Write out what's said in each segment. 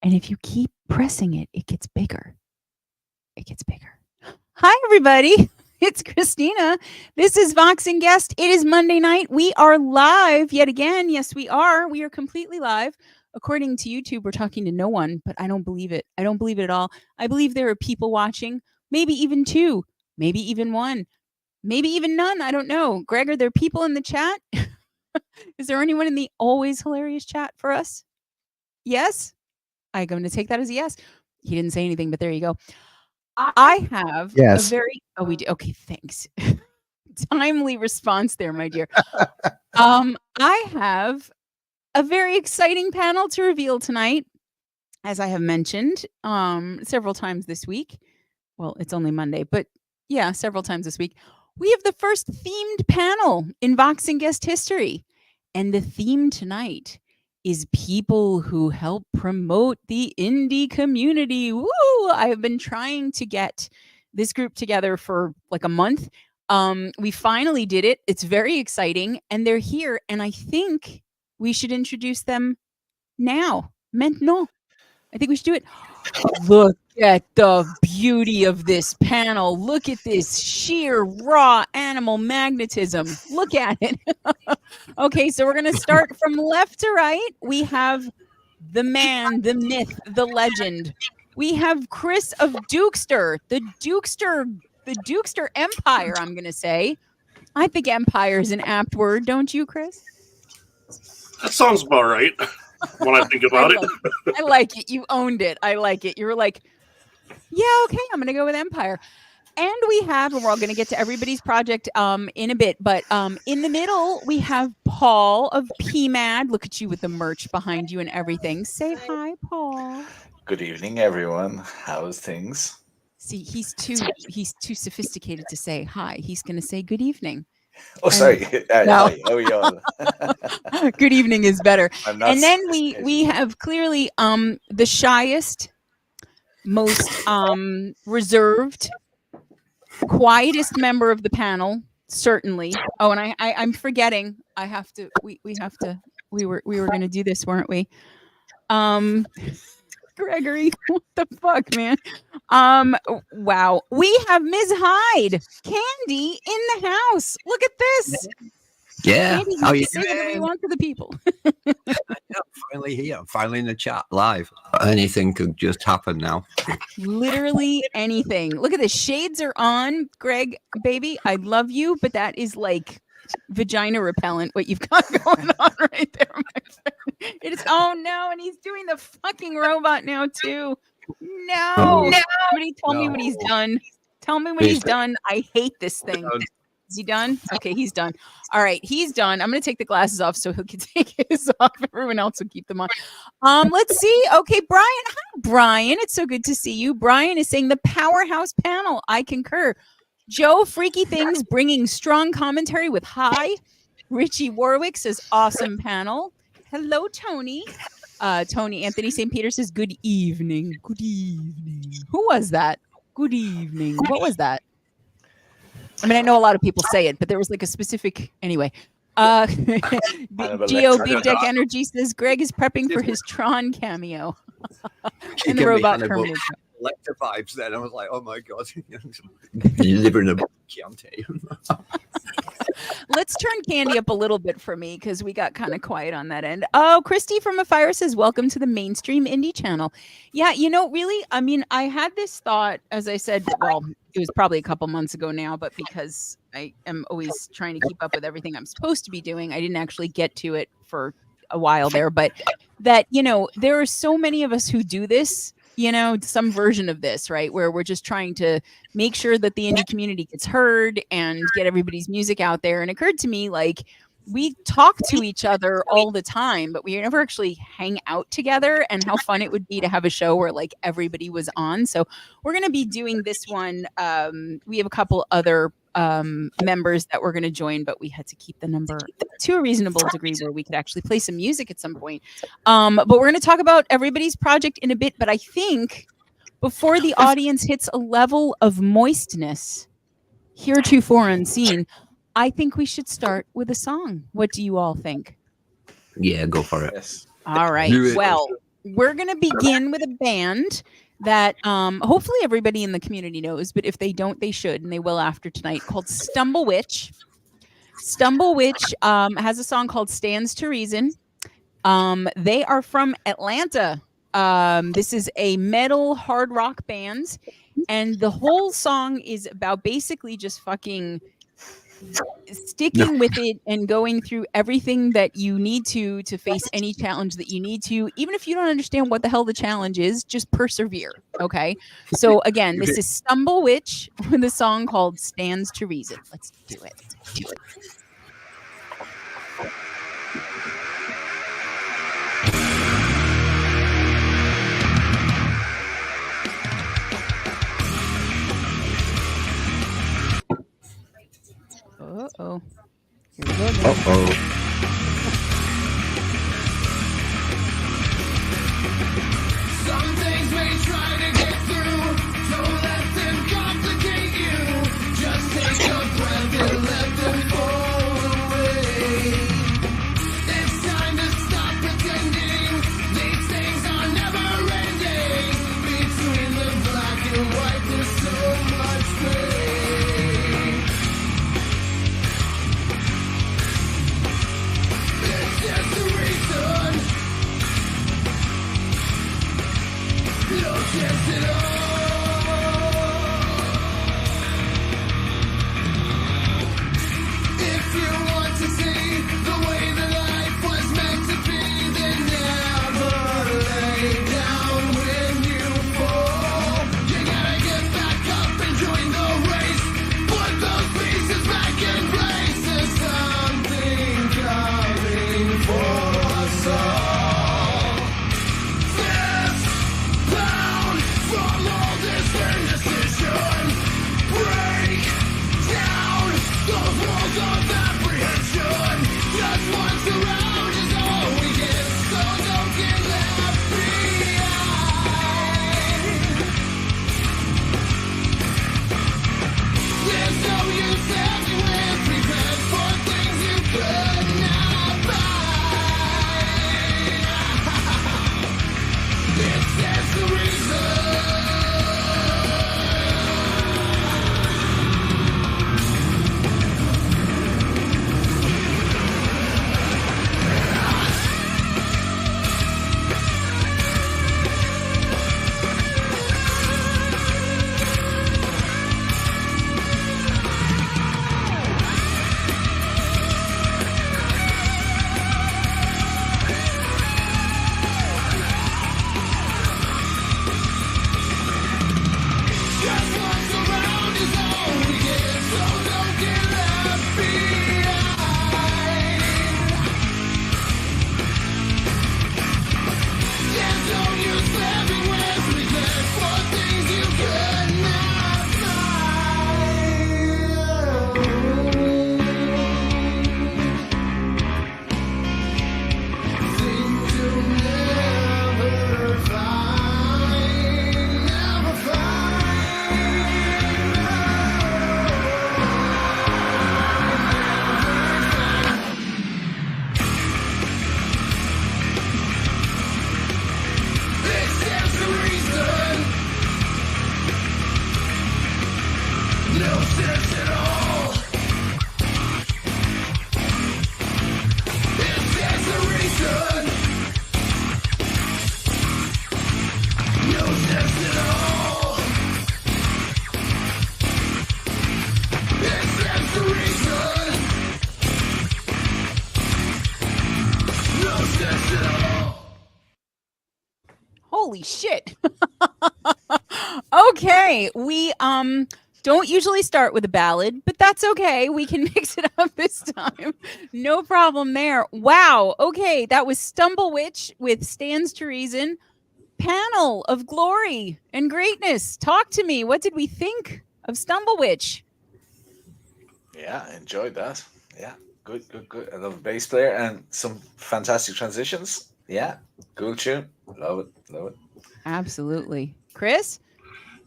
And if you keep pressing it, it gets bigger. It gets bigger. Hi, everybody. It's Christina. This is Vox and Guest. It is Monday night. We are live yet again. Yes, we are. We are completely live. According to YouTube, we're talking to no one, but I don't believe it. I don't believe it at all. I believe there are people watching, maybe even two, maybe even one, maybe even none. I don't know. Greg, are there people in the chat? Is there anyone in the always hilarious chat for us? Yes? I'm going to take that as a yes. He didn't say anything, but there you go. I have a very we do. Okay, thanks. Timely response there, my dear. I have a very exciting panel to reveal tonight, as I have mentioned several times this week. Well, it's only Monday, but yeah, several times this week. We have the first themed panel in Vox and Guest history. And the theme tonight is people who help promote the indie community. Woo! I have been trying to get this group together for like a month. We finally did it. It's very exciting. And they're here. And I think we should introduce them now. Maintenant. I think we should do it. Look at the beauty of this panel. Look at this sheer raw animal magnetism. Look at it. Okay, so we're going to start from left to right. We have the man, the myth, the legend. We have Chris of Dukester, the Dukester Empire, I'm going to say. I think empire is an apt word, don't you, Chris? That sounds about right when I think about it. I like it. You owned it. I like it. You were like, yeah, okay, I'm going to go with empire. And we're all going to get to everybody's project in a bit, but in the middle, we have Paul of PMAD. Look at you with the merch behind you and everything. Say hi, Paul. Good evening, everyone. How's things? See, he's too sophisticated to say hi. He's going to say good evening. Oh, sorry. No. Hi. How are y'all? Good evening is better. And then sophisticated. we have clearly the shyest, most reserved, quietest member of the panel, certainly. Oh, and I'm forgetting. I have to. We have to. We were going to do this, weren't we? Gregory, what the fuck, man? Wow. We have Ms. Hyde, Candy in the house. Look at this. Yeah. Candy, How you say whatever you want to the people. I'm finally here. I'm finally in the chat live. Anything could just happen now. Literally anything. Look at the shades are on, Greg, baby. I love you, but that is like vagina repellent what you've got going on right there, my friend. It is. Oh no, and he's doing the fucking robot now too. No. Somebody tell me when he's done. Tell me when he's done. I hate this thing. Is he done? Okay, he's done. All right, he's done. I'm going to take the glasses off so he can take his off. Everyone else will keep them on. Let's see. Okay, Brian. Hi, Brian. It's so good to see you. Brian is saying the powerhouse panel. I concur. Joe, Freaky Things, bringing strong commentary with hi. Richie Warwick says awesome panel. Hello, Tony. Tony Anthony St. Peter says good evening. Good evening. Who was that? Good evening. What was that? I mean, I know a lot of people say it, but there was like a specific anyway. Geo Big Deck Energy says Greg is prepping for his Tron cameo. And the robot Terminator. Electra vibes then. I was like, oh my god. You live in a Chianti. Let's turn Candy up a little bit for me because we got kind of quiet on that end. Oh, Christy from Afire says, welcome to the mainstream indie channel. Yeah, really, I mean, I had this thought, as I said, well, it was probably a couple months ago now, but because I am always trying to keep up with everything I'm supposed to be doing, I didn't actually get to it for a while there. But that, there are so many of us who do this, some version of this, right? Where we're just trying to make sure that the indie community gets heard and get everybody's music out there. And it occurred to me, like, we talk to each other all the time, but we never actually hang out together, and how fun it would be to have a show where like everybody was on. So we're going to be doing this one. We have a couple other members that were going to join, but we had to keep the number to a reasonable degree where we could actually play some music at some point. But we're going to talk about everybody's project in a bit. But I think before the audience hits a level of moistness heretofore unseen, I think we should start with a song. What do you all think? Yeah, go for it. Yes. All right. Well, we're going to begin with a band that hopefully everybody in the community knows, but if they don't, they should, and they will after tonight, called Stumble Witch. Stumble Witch has a song called Stands to Reason. They are from Atlanta. This is a metal hard rock band, and the whole song is about basically just fucking sticking with it and going through everything that you need to face any challenge that you need to, even if you don't understand what the hell the challenge is, just persevere. Okay. So again, this is Stumble Witch with a song called Stands to Reason. Let's do it. Uh-oh. Here we go again. Uh-oh. Some things may try to get through. Don't let them complicate you. Just take a breath and let them fall away. It's time to stop pretending. These things are never ending. Between the black and white, there's so much pain. It's just a reason. No chance at all. If you want to see the way that life was meant to be, then never lay down when you fall. You gotta get back up and join the race. Put those pieces back in place. There's something coming for us all. Fist bound from all this indecision. Break down those walls of apprehension. Just one surround is all we get, so don't get left behind. There's no use living with regret for things you could not buy. It's just the reason. Just what's around is all we get, so don't get left behind. There's no use living with regret for things you could not find. Things you'll never find, never find. This is the reason. No sense at all. This is the reason. No sense at all. This is the reason. No sense at all. Holy shit. Okay, we don't usually start with a ballad, but that's okay. We can mix it up this time. No problem there. Wow. Okay, that was Stumble Witch with Stands to Reason. Panel of glory and greatness. Talk to me. What did we think of Stumble Witch? Yeah, I enjoyed that. Yeah, good. I love the bass player and some fantastic transitions. Yeah, cool tune. Love it. Absolutely. Chris?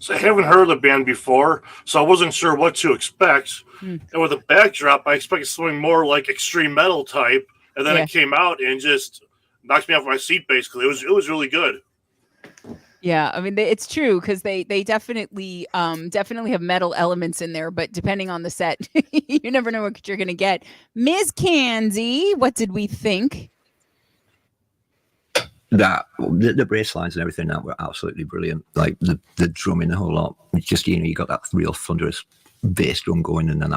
So I haven't heard of the band before, so I wasn't sure what to expect. And with the backdrop, I expected something more like extreme metal type, and then Yeah. it came out and just knocks me off my seat. Basically, it was really good. Yeah, I mean it's true because they definitely have metal elements in there, but depending on the set, you never know what you're gonna get. Ms. Kanzi, what did we think? That the bass lines and everything that were absolutely brilliant. Like the drumming, the whole lot. It's just, you got that real thunderous bass drum going, and then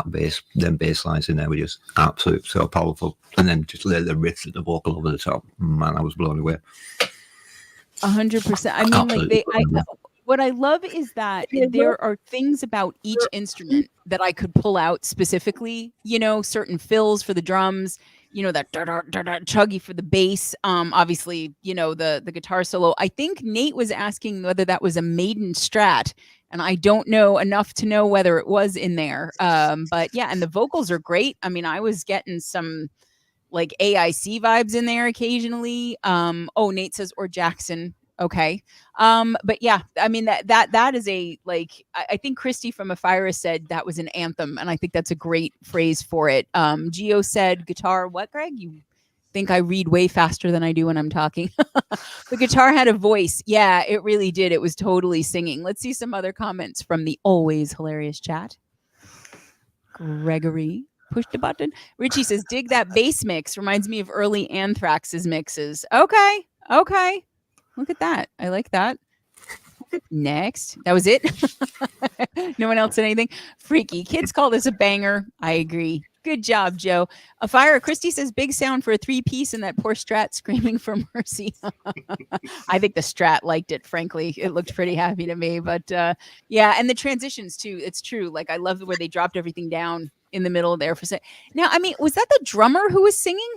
them bass lines in there were just absolute, so powerful. And then just the riffs and the vocal over the top. Man, I was blown away. 100%. I mean, Absolutely. what I love is that there are things about each instrument that I could pull out specifically. Certain fills for the drums. That chuggy for the bass. Obviously, the guitar solo. I think Nate was asking whether that was a Maiden Strat, and I don't know enough to know whether it was in there. But yeah, and the vocals are great. I mean, I was getting some like AIC vibes in there occasionally. Nate says, or Jackson. Okay. But yeah, I mean, that is a, like, I think Christy from Ephira said that was an anthem. And I think that's a great phrase for it. Gio said guitar. What, Greg? You think I read way faster than I do when I'm talking. The guitar had a voice. Yeah, it really did. It was totally singing. Let's see some other comments from the always hilarious chat. Gregory. Push the button. Richie says, dig that bass mix. Reminds me of early Anthrax's mixes. Okay. Look at that. I like that. Next. That was it. No one else said anything. Freaky. Kids call this a banger. I agree. Good job, Joe. Fire. Christy says, big sound for a 3-piece and that poor Strat screaming for mercy. I think the Strat liked it, frankly. It looked pretty happy to me. But yeah, and the transitions too. It's true. Like, I love the way they dropped everything down in the middle there for a second. Now, I mean, was that the drummer who was singing?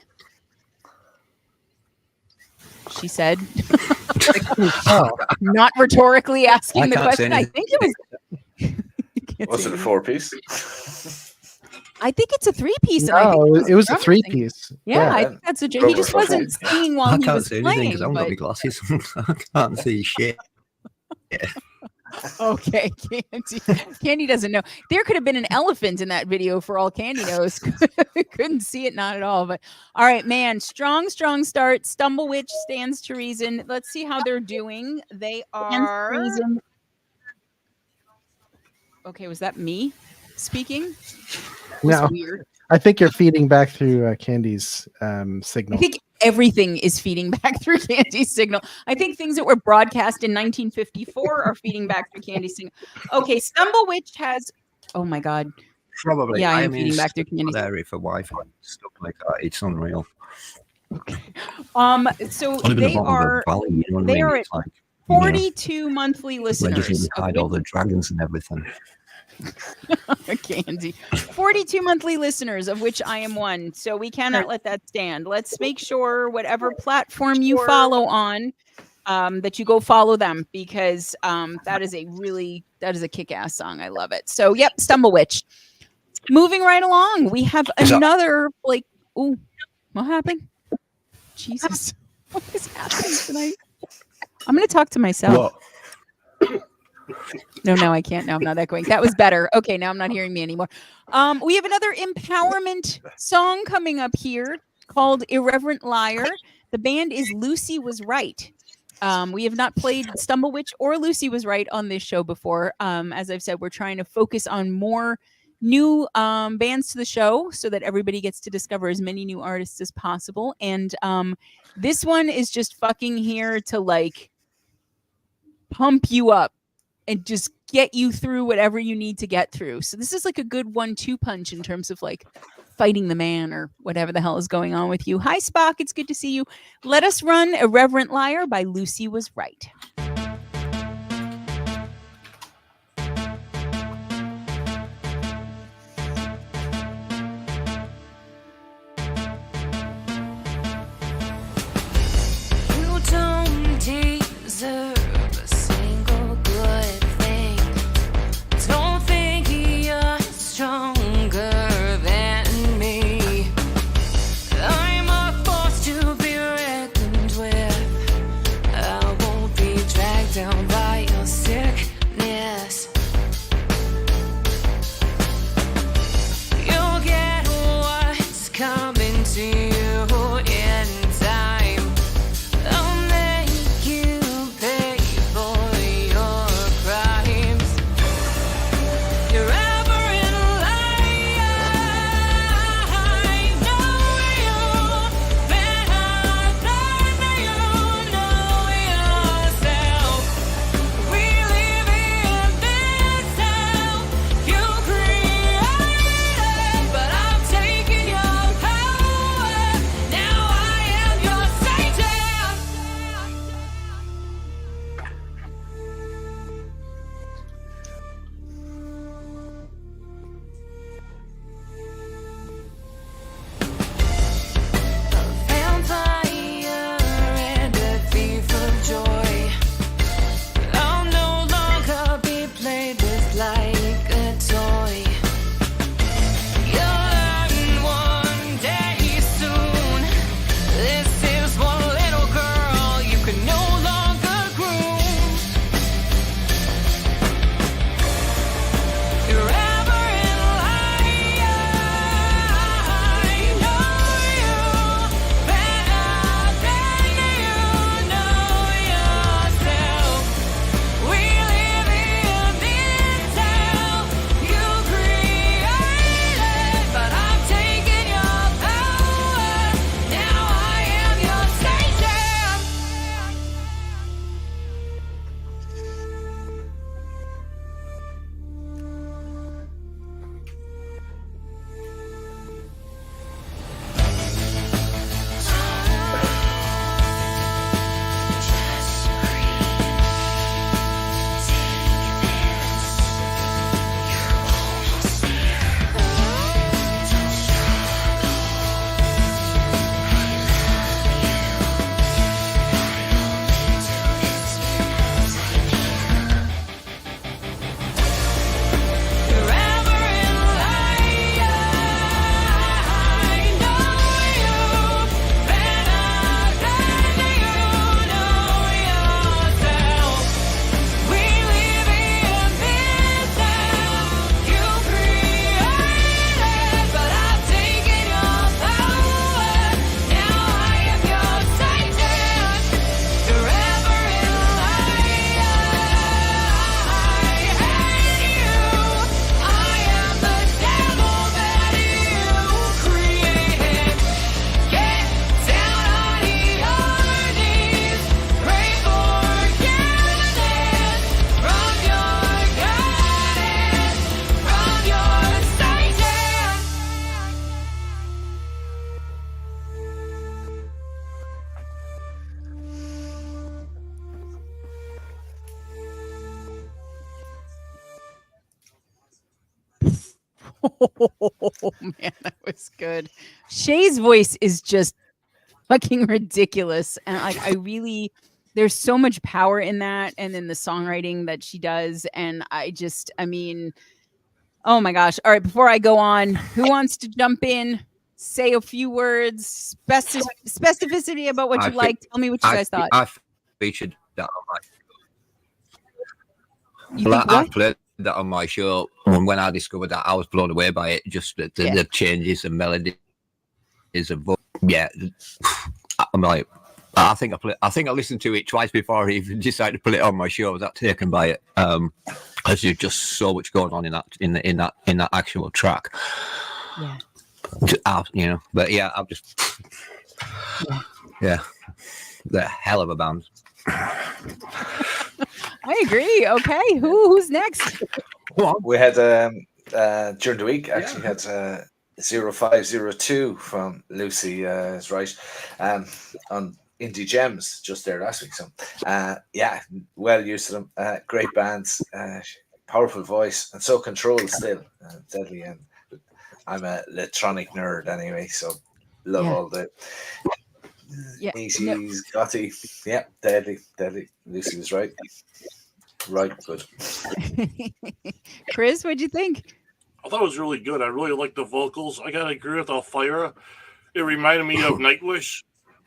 She said. Not rhetorically asking the question. I think it was. Was it a 4-piece? I think it's a 3-piece. No, it was a 3-piece. Yeah, I think that's a. He just wasn't singing while he was playing. I can't see anything because I haven't got my glasses. I can't see shit. Yeah. Okay, Candy doesn't know. There could have been an elephant in that video for all Candy knows. Couldn't see it, not at all. But all right, man, strong start. Stumblewitch stands to reason. Let's see how they're doing. They are. Okay, was that me speaking? No, weird. I think you're feeding back through Candy's signal. I think everything is feeding back through Candy's signal. I think things that were broadcast in 1954 are feeding back through Candy's signal. Okay, Stumblewitch has. Oh my God. Probably. Yeah, I'm feeding back through Candy's area for Wi-Fi stuff like that. It's unreal. Okay. So they are. They are at 42 monthly listeners. Where you hide all the dragons and everything. Candy. 42 monthly listeners, of which I am one. So we cannot let that stand. Let's make sure whatever platform you follow on, that you go follow them, because that is a kick-ass song. I love it. So yep, Stumblewitch. Moving right along, we have another like. Ooh, what happened? Jesus, what is happening tonight? I'm gonna talk to myself. No, I can't. No, I'm not echoing. That was better. Okay, now I'm not hearing me anymore. We have another empowerment song coming up here called Irreverent Liar. The band is Lucy Was Right. We have not played Stumblewitch or Lucy Was Right on this show before. As I've said, we're trying to focus on more new bands to the show so that everybody gets to discover as many new artists as possible. And this one is just fucking here to like pump you up and just get you through whatever you need to get through. So this is like a good 1-2 punch in terms of like fighting the man or whatever the hell is going on with you. Hi, Spock. It's good to see you. Let us run Irreverent Liar by Lucy Was Right. You don't deserve a single good thing. Don't think you're stronger than me. I'm a force to be reckoned with. I won't be Oh man, that was good. Shay's voice is just fucking ridiculous, and like I really, there's so much power in that, and then the songwriting that she does, and I mean, oh my gosh! All right, before I go on, who wants to jump in? Say a few words, specificity about what I you think- like. Tell me what you guys thought. I featured that on my You Well, think I what? played that on my show, and when I discovered that, I was blown away by it. Just the changes, the melody is a yeah. I'm like, I think I listened to it twice before I even decided to put it on my show. I was that taken by it. Because there's just so much going on in that actual track. Yeah. You know, but yeah, I've just yeah, the hell of a band. I agree. Okay, who's next? We had during the week actually had 0502 from Lucy is right on Indie Gems just there last week. So yeah, well used to them. Great bands, powerful voice, and so controlled still, deadly. And I'm a electronic nerd anyway, so love all the 80s, gothy. Yeah, deadly. Lucy was right. Right, good. Chris, what'd you think? I thought it was really good. I really liked the vocals. I gotta agree with Alfira. It reminded me of Nightwish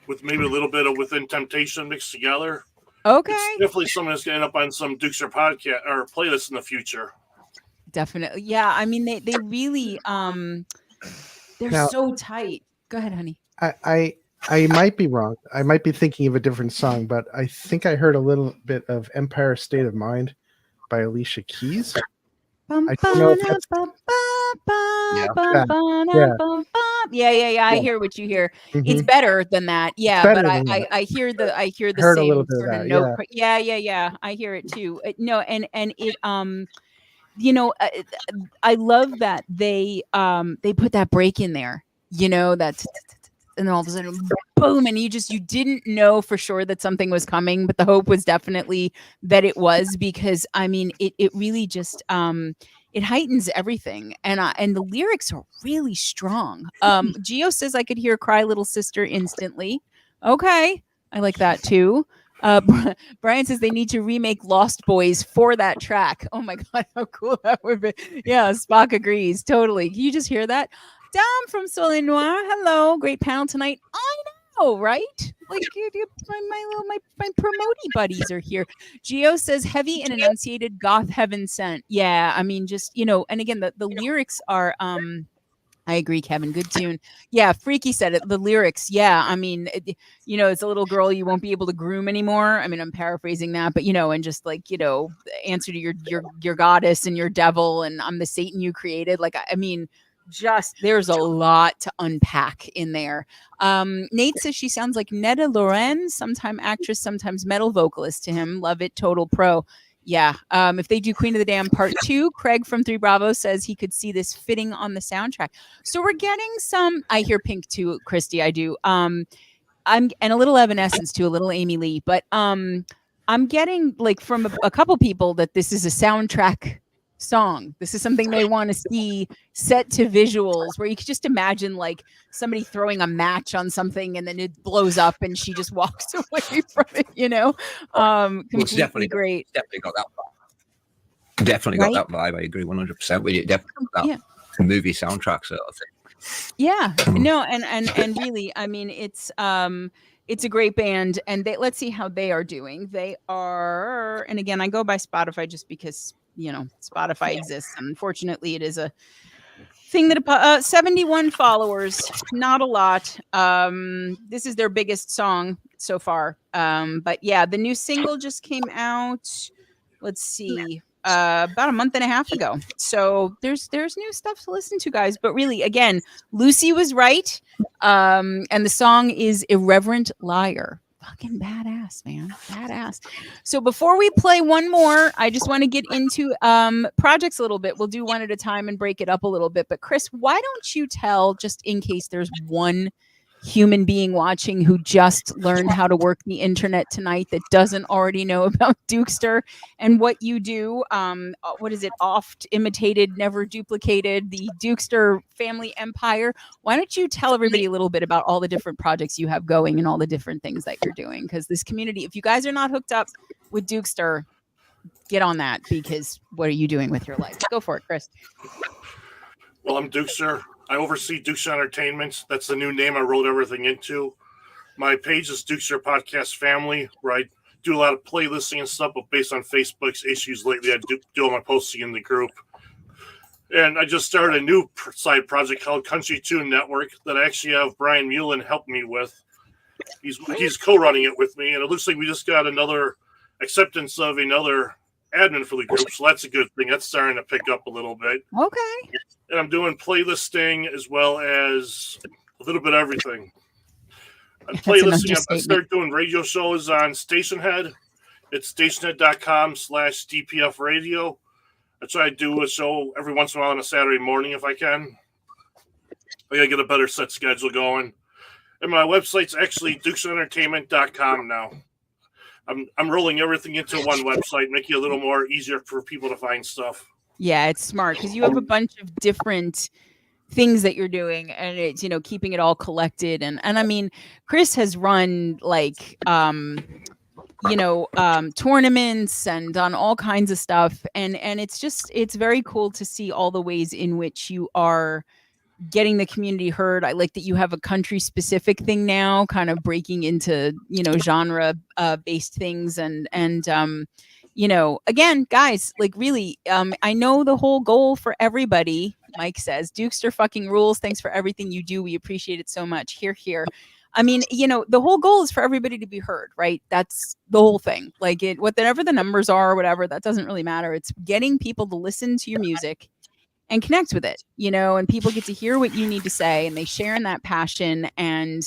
with maybe a little bit of Within Temptation mixed together. Okay. It's definitely something that's gonna end up on some Dukester podcast or playlist in the future. Definitely. Yeah, I mean they really they're Now- so tight. Go ahead, honey. I might be wrong. I might be thinking of a different song, but I think I heard a little bit of Empire State of Mind by Alicia Keys. I don't know if that's- Yeah. I hear what you hear. It's Mhm. better than that. Yeah, better but than that. I hear the Heard a same little bit of sort of that, note. Yeah. I hear it too. No, and it you know, I love that they put that break in there. You know, that's and all of a sudden boom, and you didn't know for sure that something was coming, but the hope was definitely that it was, because I mean it really just it heightens everything, and the lyrics are really strong. Gio says I could hear Cry Little Sister instantly. Okay, I like that too. Brian says they need to remake Lost Boys for that track. Oh my god, how cool that would be. Yeah, Spock agrees totally. Can you just hear that? Dom from Soleil Noir, hello, great panel tonight. I know, right? Like my promoting buddies are here. Gio says heavy and enunciated goth heaven sent. Yeah, I mean, just and again, the lyrics are I agree, Kevin. Good tune. Yeah, Freaky said it. The lyrics. Yeah, I mean, it's a little girl you won't be able to groom anymore. I mean, I'm paraphrasing that, but and just like answer to your goddess and your devil, and I'm the Satan you created. Like, I mean, just there's a lot to unpack in there. Nate says she sounds like Netta Loren, sometime actress, sometimes metal vocalist to him. Love it. Total pro. Yeah. If they do Queen of the Damned Part 2, Craig from 3 Bravo says he could see this fitting on the soundtrack. So we're getting some. I hear Pink too, Christy. I do. And a little Evanescence too, a little Amy Lee. But I'm getting like from a couple people that this is a soundtrack song. This is something they want to see set to visuals where you could just imagine like somebody throwing a match on something and then it blows up and she just walks away from it, completely definitely great. Definitely got that vibe. Definitely got that vibe. I agree 100% with you. Definitely got that movie soundtrack sort of thing. Yeah, no, and really, I mean, it's a great band, and let's see how they are doing. They are, and again, I go by Spotify just because Spotify exists. Unfortunately, it is a thing that 71 followers, not a lot. This is their biggest song so far. But yeah, the new single just came out. Let's see. About a month and a half ago. So there's new stuff to listen to, guys. But really, again, Lucy was right. And the song is Irreverent Liar. Fucking badass, man. Badass. So before we play one more, I just want to get into projects a little bit. We'll do one at a time and break it up a little bit. But Chris, why don't you tell, just in case there's one human being watching who just learned how to work the internet tonight that doesn't already know about Dukester and what you do. What is it? Oft imitated, never duplicated, the Dukester family empire. Why don't you tell everybody a little bit about all the different projects you have going and all the different things that you're doing? Because this community, if you guys are not hooked up with Dukester, get on that, because what are you doing with your life? Go for it, Chris. Well, I'm Dukester. I oversee Dukester Entertainment. That's the new name I wrote everything into. My page is Dukester Podcast Family, where I do a lot of playlisting and stuff, but based on Facebook's issues lately, I do all my posting in the group. And I just started a new side project called Country Tune Network that I actually have Brian Mullen help me with. He's co-running it with me, and it looks like we just got another acceptance of another admin for the group, so that's a good thing. That's starting to pick up a little bit. Okay. And I'm doing playlisting as well as a little bit of everything. I'm playlisting. I start doing radio shows on Stationhead. It's stationhead.com/DPF radio. I try to do a show every once in a while on a Saturday morning if I can. I gotta get a better set schedule going. And my website's actually dukesentertainment.com now. I'm rolling everything into one website, making it a little more easier for people to find stuff. Yeah, it's smart because you have a bunch of different things that you're doing, and it's, you know, keeping it all collected. And I mean, Chris has run like tournaments and done all kinds of stuff, and it's very cool to see all the ways in which you are getting the community heard. I like that you have a country specific thing now, kind of breaking into, you know, genre based things. And again, guys, like really, I know the whole goal for everybody, Mike says, Dukester fucking rules. Thanks for everything you do. We appreciate it so much. Here. I mean, the whole goal is for everybody to be heard, right? That's the whole thing. Like whatever the numbers are or whatever, that doesn't really matter. It's getting people to listen to your music and connect with it, and people get to hear what you need to say, and they share in that passion. And,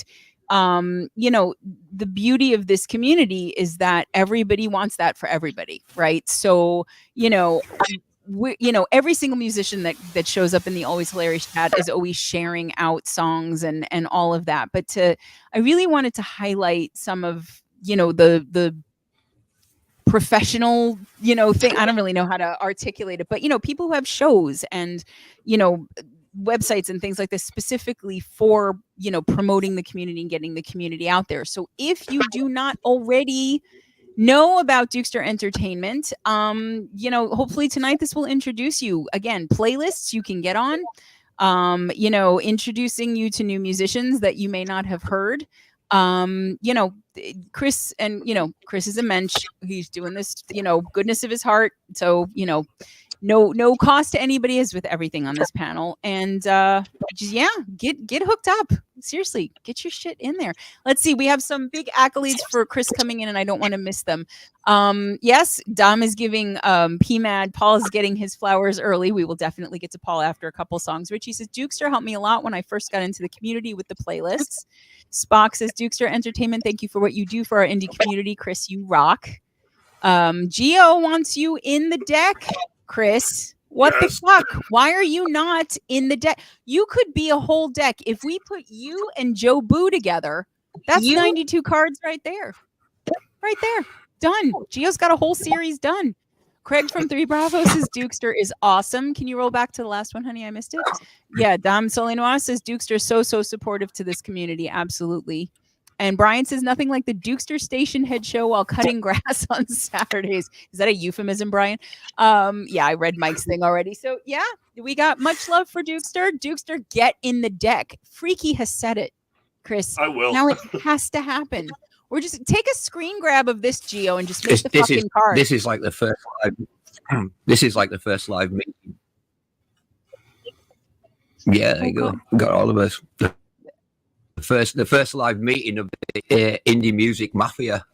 the beauty of this community is that everybody wants that for everybody. Right. So, every single musician that shows up in the Always Hilarious chat is always sharing out songs and all of that. But I really wanted to highlight some of, the professional, thing. I don't really know how to articulate it, but, people who have shows and, websites and things like this specifically for, promoting the community and getting the community out there. So if you do not already know about Dukester Entertainment, hopefully tonight this will introduce you. Again, playlists you can get on, introducing you to new musicians that you may not have heard. Chris Chris is a mensch. He's doing this, goodness of his heart. So, no cost to anybody is with everything on this panel. And get hooked up. Seriously, get your shit in there. Let's see. We have some big accolades for Chris coming in, and I don't want to miss them. Yes, Dom is giving PMAD. Paul is getting his flowers early. We will definitely get to Paul after a couple songs. Richie says, Dukester helped me a lot when I first got into the community with the playlists. Spock says, Dukester Entertainment, thank you for what you do for our indie community. Chris, you rock. Geo wants you in the deck, Chris. What the fuck? Why are you not in the deck? You could be a whole deck. If we put you and Joe Boo together, that's 92 cards right there. Right there. Done. Geo's got a whole series done. Craig from 3 Bravo says Dukester is awesome. Can you roll back to the last one, honey? I missed it. Yeah, Dom Solenoir says Dukester is so supportive to this community. Absolutely. And Brian says nothing like the Dukester station head show while cutting grass on Saturdays. Is that a euphemism, Brian? Yeah, I read Mike's thing already. So yeah, we got much love for Dukester. Dukester, get in the deck. Freaky has said it, Chris. I will. Now it has to happen. Or just take a screen grab of this, Geo, and just make the fucking card. This is like the first live. This is like the first live meeting. Yeah, there you go. Got all of us. The first live meeting of the indie music mafia.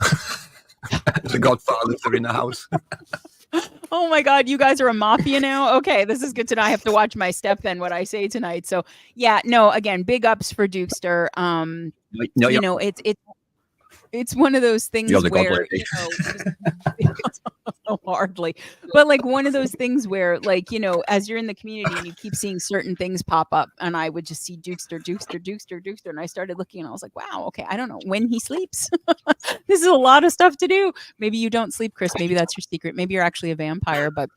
The Godfathers are in the house. Oh my God, you guys are a mafia now? Okay, this is good to know. I have to watch my step then, what I say tonight. So yeah, no, again, big ups for Dukester. It's one of those things where so hardly. But like one of those things where, like, you know, as you're in the community and you keep seeing certain things pop up, and I would just see Dukester, Dukester, Dukester, Dukester, and I started looking and I was like, wow, okay, I don't know when he sleeps. This is a lot of stuff to do. Maybe you don't sleep, Chris. Maybe that's your secret. Maybe you're actually a vampire, but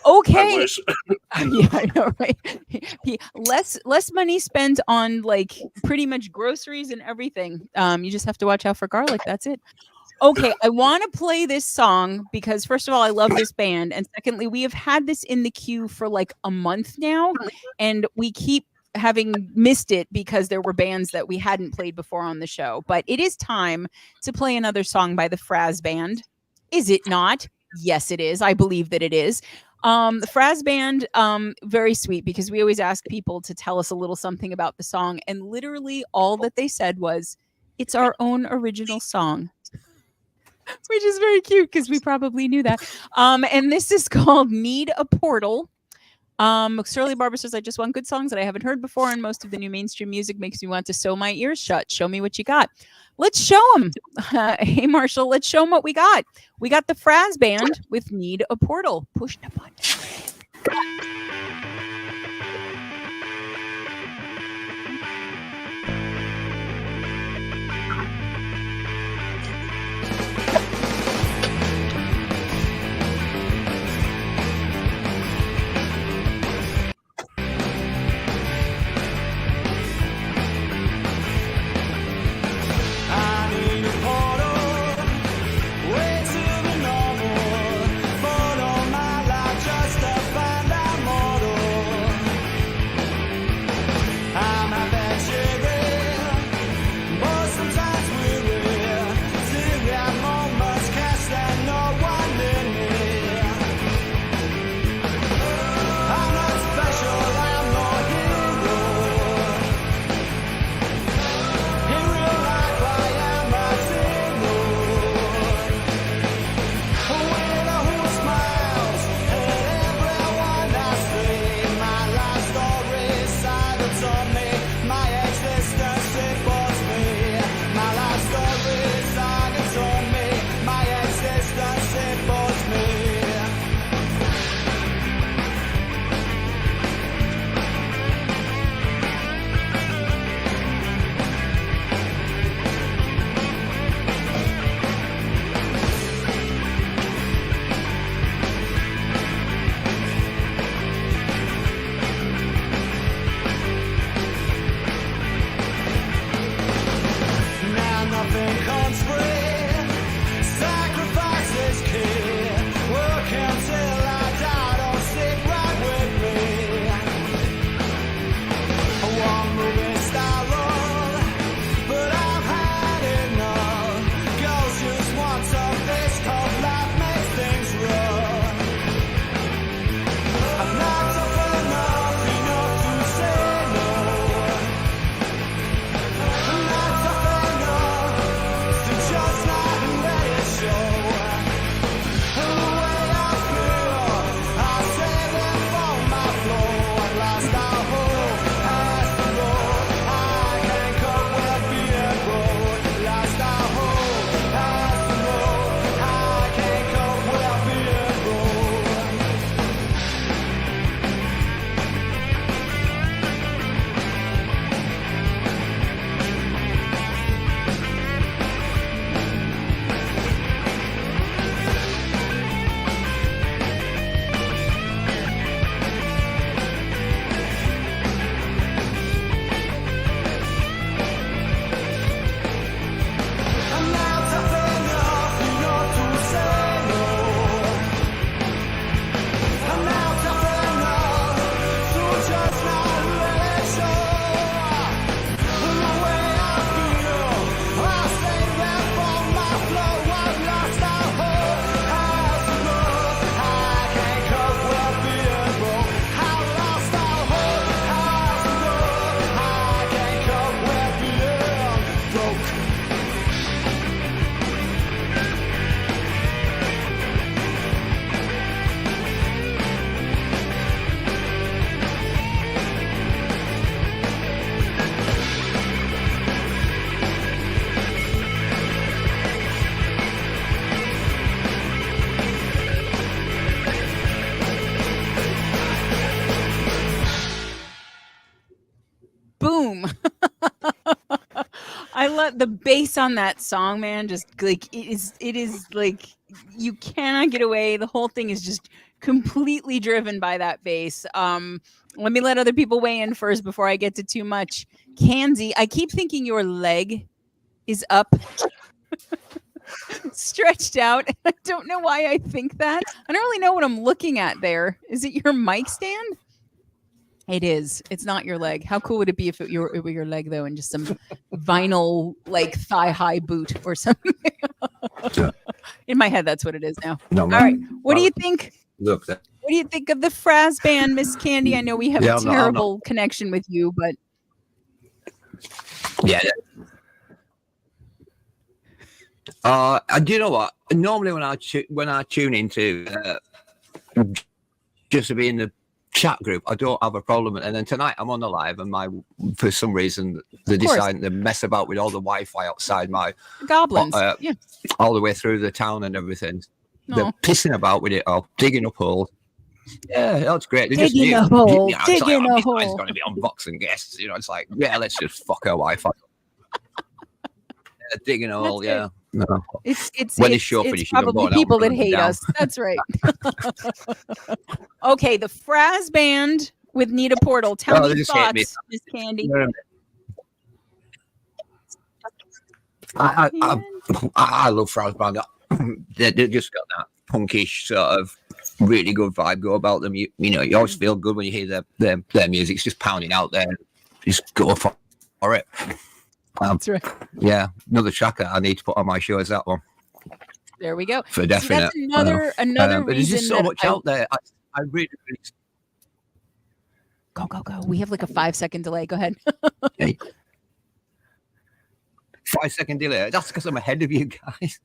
I okay. wish. Yeah, I know, right? Less money spent on like pretty much groceries and everything. You just have to watch out for garlic. That's it. Okay, I want to play this song because first of all, I love this band, and secondly, we have had this in the queue for like a month now, and we keep having missed it because there were bands that we hadn't played before on the show. But it is time to play another song by the Fraz Band. Is it not? Yes, it is. I believe that it is. The Fraz Band, very sweet because we always ask people to tell us a little something about the song, and literally all that they said was, "It's our own original song." Which is very cute because we probably knew that. And this is called Need a Portal. Shirley Barber says, I just want good songs that I haven't heard before, and most of the new mainstream music makes me want to sew my ears shut. Show me what you got. Let's show them. Hey, Marshall, let's show them what we got. We got the Fraz Band with Need a Portal. Push the button. I need a portal, way to the normal. Follow my life just to find out more. love the bass on that song, man. Just like it is like you cannot get away. The whole thing is just completely driven by that bass. Let me let other people weigh in first before I get to too much. Kanzi, I keep thinking your leg is up, stretched out. I don't know why I think that. I don't really know what I'm looking at there. Is it your mic stand? It is. It's not your leg. How cool would it be if it were your leg though, and just some vinyl like thigh high boot or something? In my head, that's what it is now. No, All right. What do you think? Look, What do you think of the Fraz band, Miss Candy? I know we have Yeah, a I'm not- terrible connection with you, but yeah. Do you know what? Normally, when I tune into just to be in the chat group, I don't have a problem. And then tonight, I'm on the live, and for some reason they're Of course. deciding to mess about with all the Wi-Fi outside my goblins. yeah, all the way through the town and everything. No. They're pissing about with it or digging up holes. Yeah, that's great. They Digging just a hole, it's like, digging a this guy's hole. going to be on Boxing Guests. It's like, yeah, let's just fuck our Wi-Fi. Digging a hole, That's yeah. No. It's When it's, it's show it's finished, you can probably go out people that and run hate down. us. That's right. Okay, the Fraz band with Nita Portal. Tell Oh, me they just hate me. thoughts, Miss Candy. I love Fraz Band. They just got that punkish sort of really good vibe go about them. You know, you always feel good when you hear their music. It's just pounding out there. Just go for it. That's right. Yeah, another track that I need to put on my show is that one There we go. for See, definite. that's another but there's reason just so that much out there. I really Go. We have like a 5-second delay. Go ahead. 5-second delay. That's because I'm ahead of you guys.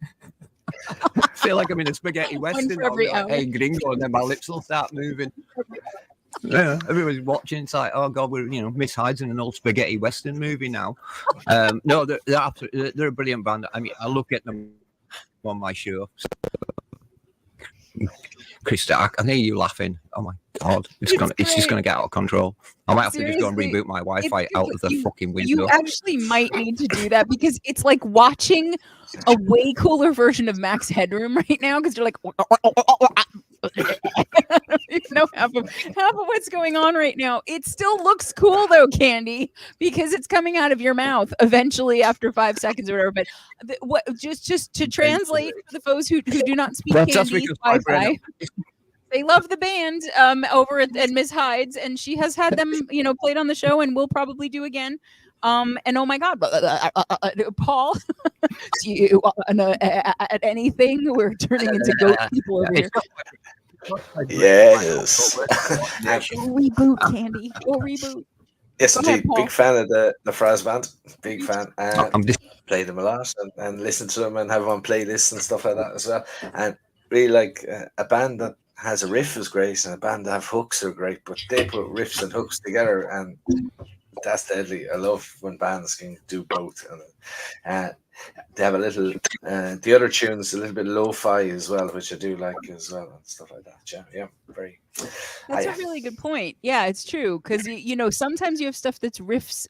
I feel like I'm in a spaghetti western. for every I'll be like, hour. hey, gringo, and then my lips will start moving. Yeah, everybody's watching. It's like, oh god, we're Miss Hyde's in an old spaghetti western movie now. No, they're absolutely, they're a brilliant band. I mean, I look at them on my show. Chris Stark, I hear you laughing. Oh my god, it's just great. gonna get out of control. I might have to just go and Seriously, reboot my Wi-Fi out of the fucking window. You actually might need to do that because it's like watching a way cooler version of Max Headroom right now because you're like, you know half of what's going on right now. It still looks cool though, Candy, because it's coming out of your mouth eventually after 5 seconds or whatever. But just to translate for the folks who do not speak That's Candy because my Wi-Fi. They love the band over at Ms. Hyde's, and she has had them, played on the show, and will probably do again. And oh my God, Paul, you at anything? We're turning into goat people over here. Yes. Go reboot, Candy. Go reboot. Yes, Go ahead, indeed. Paul. Big fan of the Fraz band. Big fan. I'm just Play them a lot and listen to them and have them on playlists and stuff like that as well. And really like a band that has a riff is great and a band that have hooks are great, but they put riffs and hooks together and that's deadly. I love when bands can do both. And they have a little, the other tunes a little bit lo-fi as well, which I do like as well and stuff like that. Yeah, very. That's a really good point. Yeah, it's true because sometimes you have stuff that's riff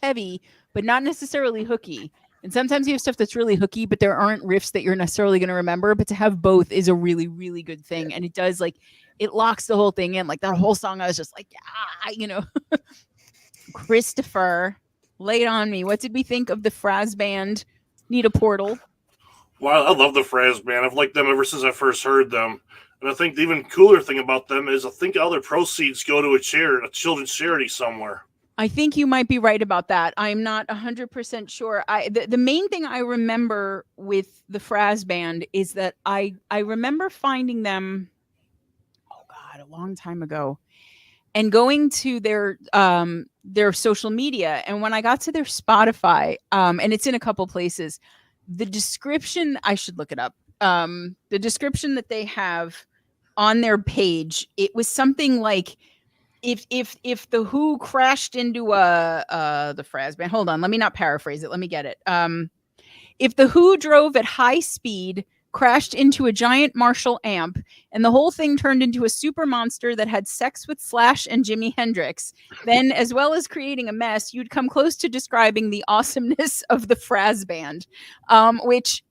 heavy, but not necessarily hooky. And sometimes you have stuff that's really hooky, but there aren't riffs that you're necessarily going to remember. But to have both is a really, really good thing. And it does it locks the whole thing in. Like that whole song, I was just like, Christopher, lay it on me. What did we think of the Fraz band, Nita Portal? Well, I love the Fraz band. I've liked them ever since I first heard them. And I think the even cooler thing about them is I think all their proceeds go to a children's charity somewhere. I think you might be right about that. I'm not 100% sure. The main thing I remember with the Fraz band is that I remember finding them, a long time ago, and going to their social media. And when I got to their Spotify, and it's in a couple places, the description, I should look it up. The description that they have on their page, it was something like, if the Who crashed into the Fraz band, hold on, let me not paraphrase it. Let me get it. If the Who drove at high speed, crashed into a giant Marshall amp, and the whole thing turned into a super monster that had sex with Slash and Jimi Hendrix. Then, as well as creating a mess, you'd come close to describing the awesomeness of the Fraz band, which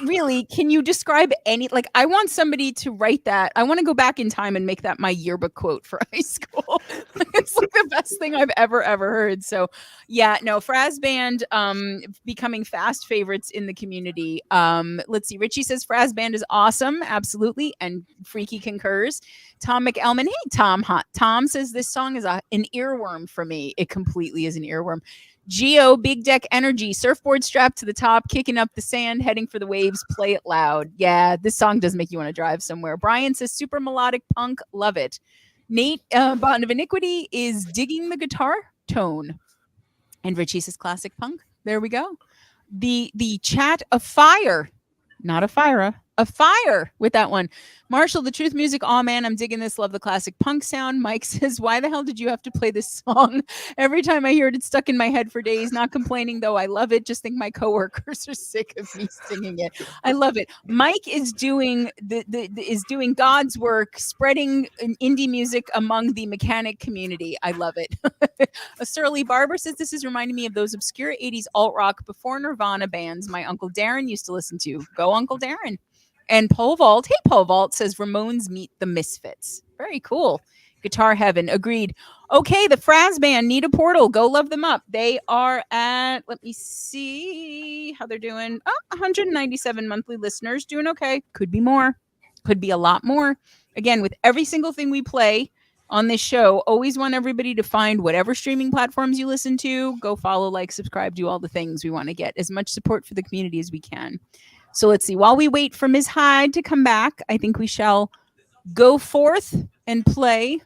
really, can you describe any, like, I want somebody to write that. I want to go back in time and make that my yearbook quote for high school. It's like the best thing I've ever heard. So yeah, no, Fraz band becoming fast favorites in the community. Let's see, Richie says Fraz band is awesome, absolutely, and Freaky concurs. Tom McElman, hey Tom says this song is an earworm for me. It completely is an earworm. Geo, Big Deck Energy, surfboard strapped to the top, kicking up the sand, heading for the waves, play it loud. Yeah, this song does make you want to drive somewhere. Brian says super melodic punk, love it. Nate, Bond of Iniquity is digging the guitar tone. And Richie says classic punk. There we go. The chat of fire, not a fire, a fire with that one. Marshall, the truth music. Oh man, I'm digging this. Love the classic punk sound. Mike says, why the hell did you have to play this song? Every time I hear it, it's stuck in my head for days. Not complaining though. I love it. Just think my coworkers are sick of me singing it. I love it. Mike is doing is doing God's work, spreading indie music among the mechanic community. I love it. A Surly Barber says this is reminding me of those obscure 80s alt rock before Nirvana bands my Uncle Darren used to listen to. Go Uncle Darren. And Pole Vault, hey Pole Vault, says Ramones meet the Misfits. Very cool. Guitar Heaven, agreed. Okay, the Fraz band, Need a Portal, go love them up. They are at, let me see how they're doing. 197 monthly listeners, doing okay. Could be more, could be a lot more. Again, with every single thing we play on this show, always want everybody to find whatever streaming platforms you listen to. Go follow, like, subscribe, do all the things. We want to get as much support for the community as we can. So let's see. While we wait for Ms. Hyde to come back, I think we shall go forth and play.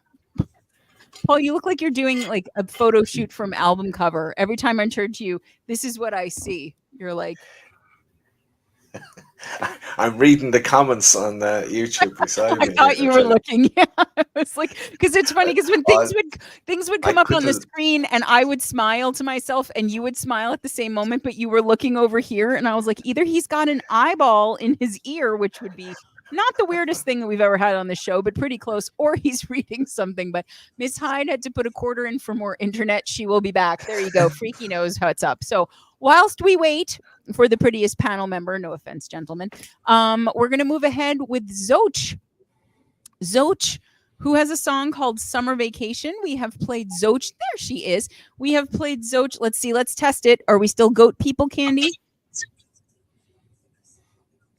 Paul, you look like you're doing like a photo shoot from album cover. Every time I turn to you, this is what I see. You're like, I'm reading the comments on YouTube beside me. I thought you were looking. Yeah, I was like, because it's funny because when things would come up on the screen and I would smile to myself and you would smile at the same moment, but you were looking over here and I was like, either he's got an eyeball in his ear, which would be not the weirdest thing that we've ever had on the show, but pretty close, or he's reading something. But Miss Hyde had to put a quarter in for more internet. She will be back. There you go. Freaky knows how it's up. So whilst we wait for the prettiest panel member, no offense, gentlemen, we're going to move ahead with Zoch. Zoch, who has a song called Summer Vacation. We have played Zoch. There she is. We have played Zoch. Let's see. Let's test it. Are we still goat people, Candy?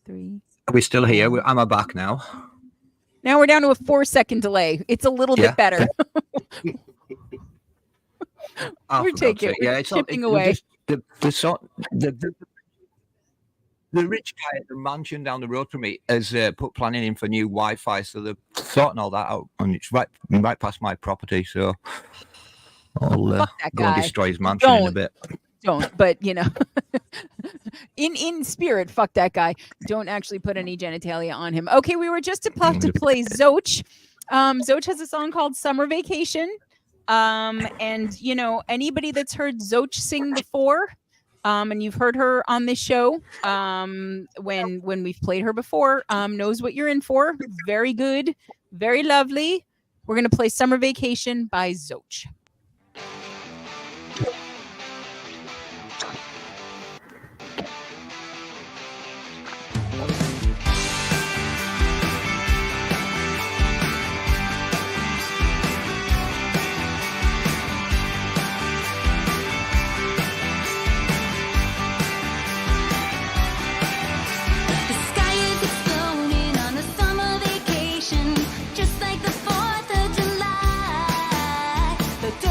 3. Are we still here? I'm back now. Now we're down to a 4-second delay. It's a little bit better. We're taking it. Yeah, it's chipping away. The rich guy at the mansion down the road from me has put planning in for new Wi-Fi, so they're sorting all that out, and it's right past my property. So I'll go and destroy his mansion in a bit. Don't, but you know, in spirit, fuck that guy. Don't actually put any genitalia on him. Okay, we were just about to play Zoch. Zoch has a song called Summer Vacation. And you know, anybody that's heard Zoch sing before, and you've heard her on this show, when we've played her before, knows what you're in for. Very good, very lovely. We're gonna play Summer Vacation by Zoch. The sky is exploding on a summer vacation, just like the 4th of July. The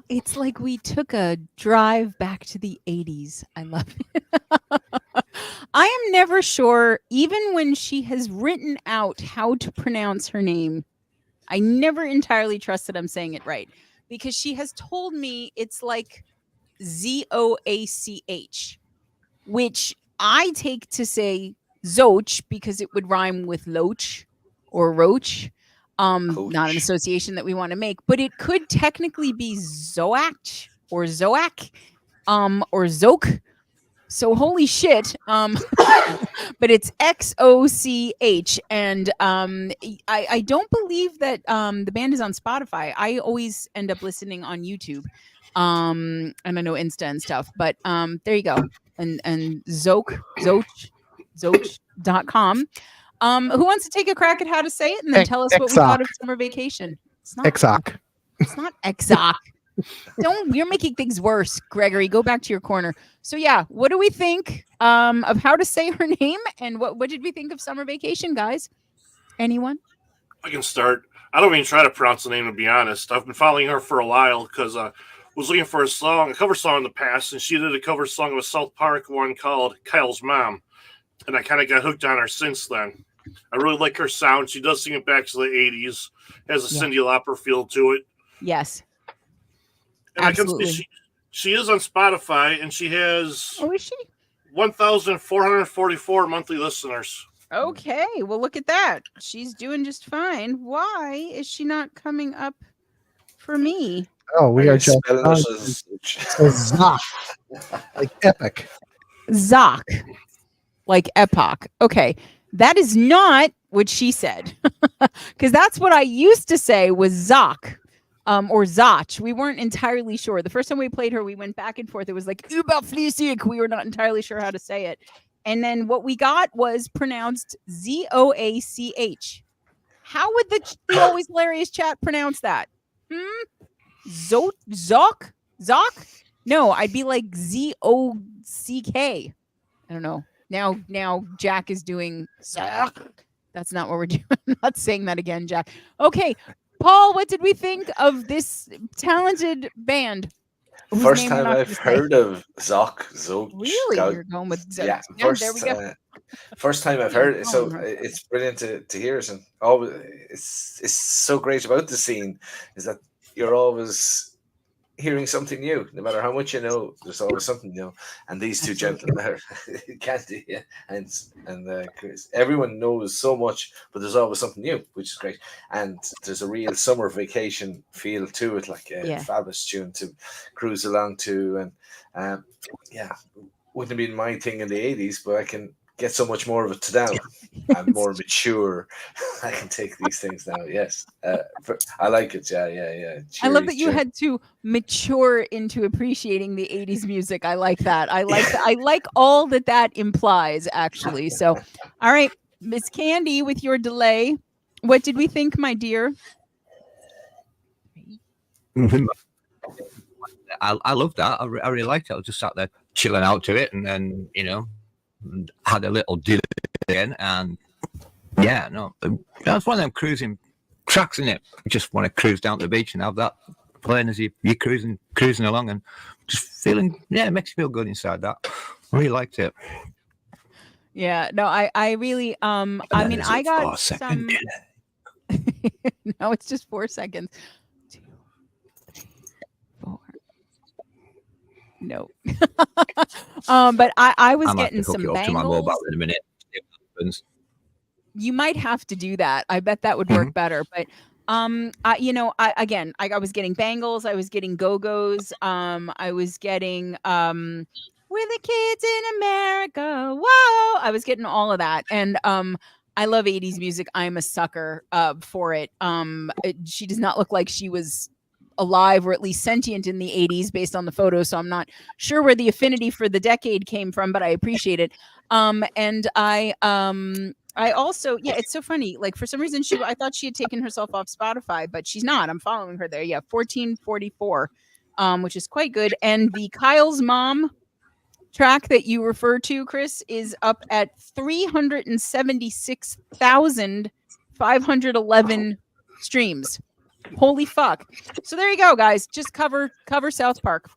It's like we took a drive back to the 80s. I love it. I am never sure, even when she has written out how to pronounce her name, I never entirely trust that I'm saying it right because she has told me it's like Zoach, which I take to say Zoch because it would rhyme with loach or roach. Not an Coach. association that we want to make, but it could technically be Zoach or Zoak, or Zoke. So holy shit. But it's Xoch, and I don't believe that the band is on Spotify. I always end up listening on YouTube. And I know Insta and stuff, but there you go. And Zoch.com. Who wants to take a crack at how to say it and then tell us what we thought of summer vacation? It's not Exoc. It's not Exoc. You're making things worse, Gregory. Go back to your corner. So yeah, what do we think of how to say her name, and what did we think of summer vacation, guys? Anyone? I can start. I don't even try to pronounce the name, to be honest. I've been following her for a while because I was looking for a cover song in the past, and she did a cover song of a South Park one called Kyle's Mom. And I kind of got hooked on her since then. I really like her sound. She does sing it back to the 80s. Has a Cyndi Lauper feel to it. Yes. And Absolutely. She is on Spotify, and she has Oh, is she? 1,444 monthly listeners. Okay. Well, look at that. She's doing just fine. Why is she not coming up for me? Oh, we are just spelling this as- so Zoc, like epic. Zoc, like epoch. Okay. That is not what she said. Because that's what I used to say was Zoc. Or Zoch. We weren't entirely sure. The first time we played her, we went back and forth. It was like Überflüssig. We were not entirely sure how to say it. And then what we got was pronounced Zoach. How would the always hilarious chat pronounce that? Zoc? No, I'd be like Zock. I don't know. Now Jack is doing Zoc. That's not what we're doing. I'm not saying that again, Jack. Okay. Paul, what did we think of this talented band? whose First name we're time not I've gonna say? heard of Zoch. Really? Zoch. You're going with Zoch. Yeah, There first, we go. first time I've Yeah, heard it. So calling her. it's brilliant to hear it, and always it's so great about the scene is that you're always hearing something new, no matter how much you know. There's always something new, and these two Absolutely. gentlemen are Candy and Chris. Everyone knows so much, but there's always something new, which is great. And there's a real summer vacation feel to it, like a Yeah. fabulous tune to cruise along to, and yeah, wouldn't have been my thing in the 80s, but I can get so much more of it now. I'm more mature. I can take these things now. Yes, I like it. Yeah. I love Cheery that you tune. had to mature into appreciating the 80s music. I like that. I like all that implies, actually. So, all right, Miss Candy, with your delay, what did we think, my dear? I love that. I really liked it. I was just sat there chilling out to it, and then had a little delay again, and yeah, no, that's one of them cruising tracks, isn't it? You just want to cruise down to the beach and have that playing as you're cruising along, and just feeling, it makes you feel good inside. That I really liked it. Yeah, no, I really I mean, I got some. No, it's just 4 seconds. 2, 3, 4. No. But I was I might getting have to hook some it up to my mobile bangles. in a minute. See what happens. You might have to do that. I bet that would Mm-hmm. work better. But I was getting bangles, I was getting go-go's, I was getting we're the kids in America. Whoa! I was getting all of that. And I love 80s music. I'm a sucker for it. She does not look like she was alive or at least sentient in the 80s based on the photo, so I'm not sure where the affinity for the decade came from, but I appreciate it. And I also, it's so funny. Like, for some reason, I thought she had taken herself off Spotify, but she's not. I'm following her there. Yeah, 1444, which is quite good. And the Kyle's Mom track that you refer to, Chris, is up at 376,511 streams. Holy fuck. So there you go, guys. Just cover South Park.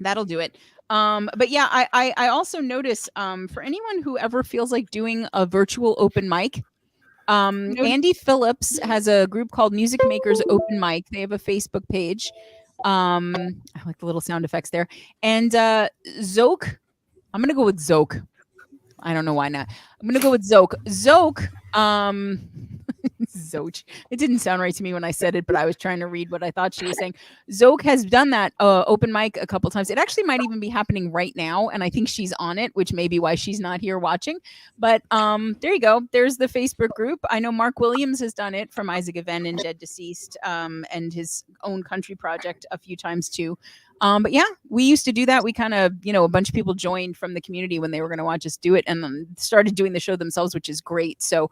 That'll do it. But yeah, I also notice for anyone who ever feels like doing a virtual open mic, Andy Phillips has a group called Music Makers Open Mic. They have a Facebook page. I like the little sound effects there. And Zoke, I'm gonna go with Zoke. I don't know why not. I'm gonna go with Zoke. Zoke, Zoch. It didn't sound right to me when I said it, but I was trying to read what I thought she was saying. Zoke has done that open mic a couple times. It actually might even be happening right now, and I think she's on it, which may be why she's not here watching. But there you go. There's the Facebook group. I know Mark Williams has done it from Isaac Event and Dead Deceased, and his own country project a few times too. But yeah, we used to do that. We kind of, a bunch of people joined from the community when they were going to watch us do it, and then started doing the show themselves, which is great. So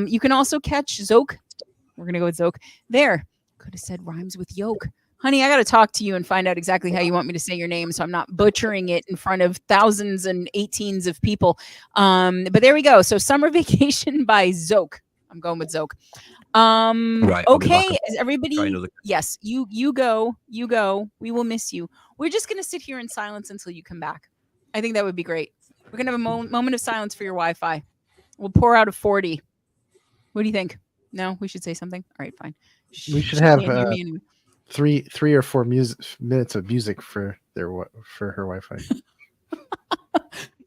you can also catch Zoke. We're going to go with Zoke there. Could have said rhymes with yoke. Honey, I got to talk to you and find out exactly how you want me to say your name, so I'm not butchering it in front of thousands and 18s of people. But there we go. So Summer Vacation by Zoke. I'm going with Zoke. Right. I'll be Okay, back. is everybody? Try another- Yes, you go. We will miss you. We're just gonna sit here in silence until you come back. I think that would be great. We're gonna have a moment of silence for your Wi-Fi. We'll pour out a 40. What do you think? No, we should say something. All right, fine. We should She have can't hear me anyway. three or four minutes of music for her Wi-Fi.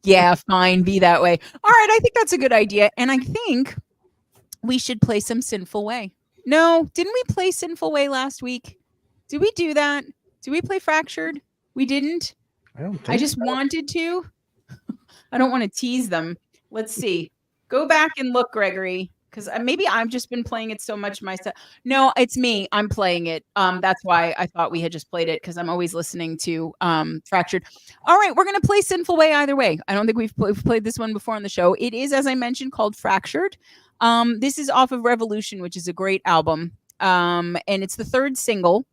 Yeah, fine. Be that way. All right, I think that's a good idea, and I think we should play some Sinful Way. No, didn't we play Sinful Way last week? Did we do that? Did we play Fractured? We didn't. I don't think I just so. wanted to. I don't want to tease them. Let's see. Go back and look, Gregory, because maybe I've just been playing it so much myself. No, it's me. I'm playing it. That's why I thought we had just played it, because I'm always listening to Fractured. All right, we're gonna play Sinful Way either way. I don't think we've played this one before on the show. It is, as I mentioned, called Fractured. This is off of Revolution, which is a great album. And it's the third single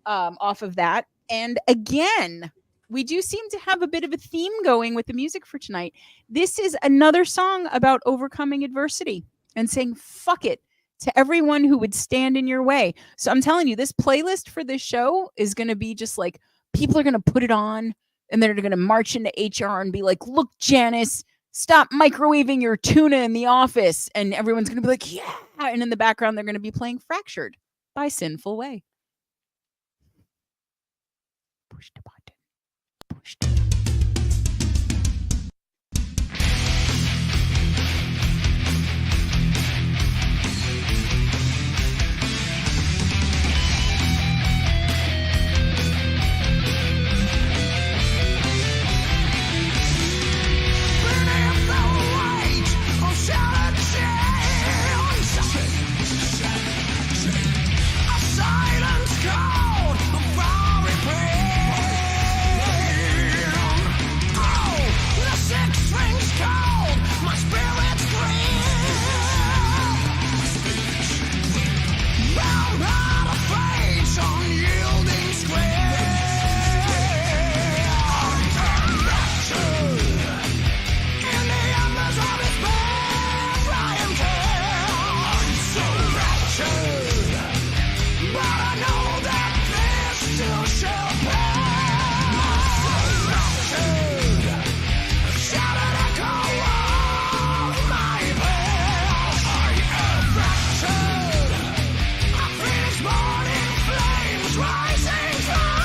off of that. And again, we do seem to have a bit of a theme going with the music for tonight. This is another song about overcoming adversity and saying fuck it to everyone who would stand in your way. So I'm telling you, this playlist for this show is going to be just like, people are going to put it on and they're going to march into HR and be like, look, Janice, stop microwaving your tuna in the office. And everyone's going to be like, yeah. And in the background, they're going to be playing Fractured by Sinful Way. Push the button. Push the button. Rising from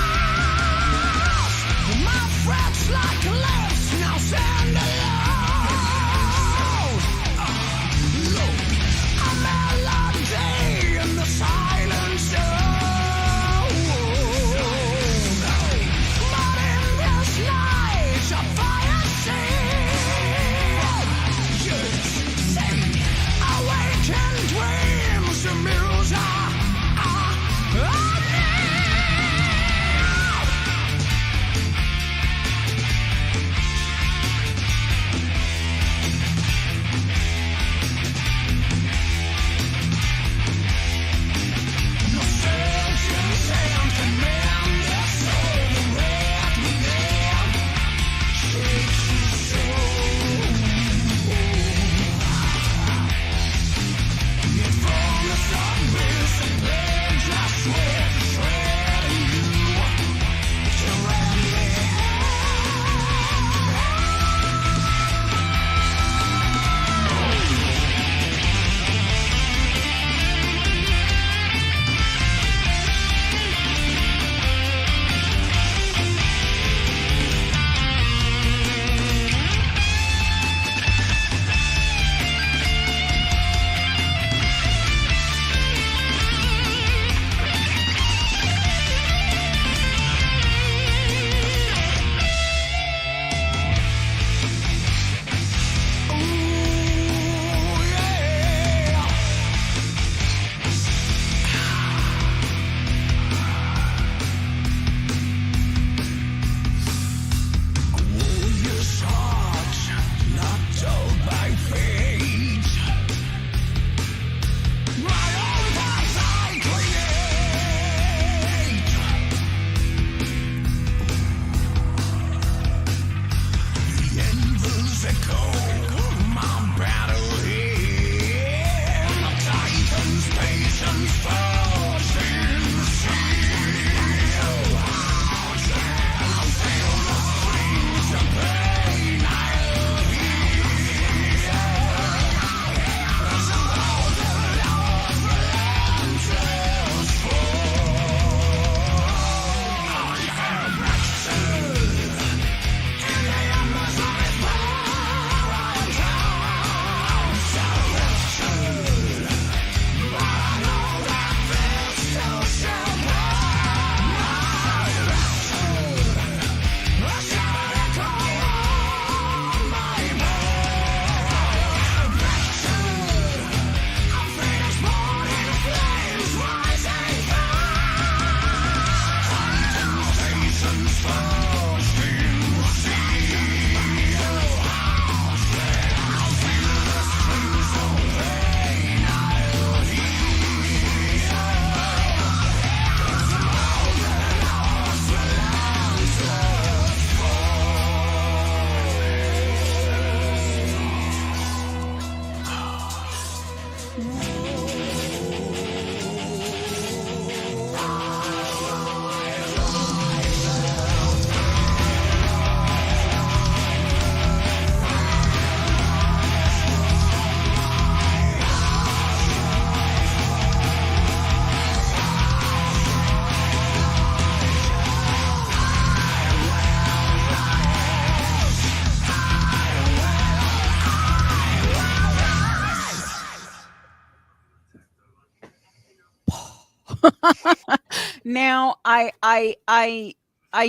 Now I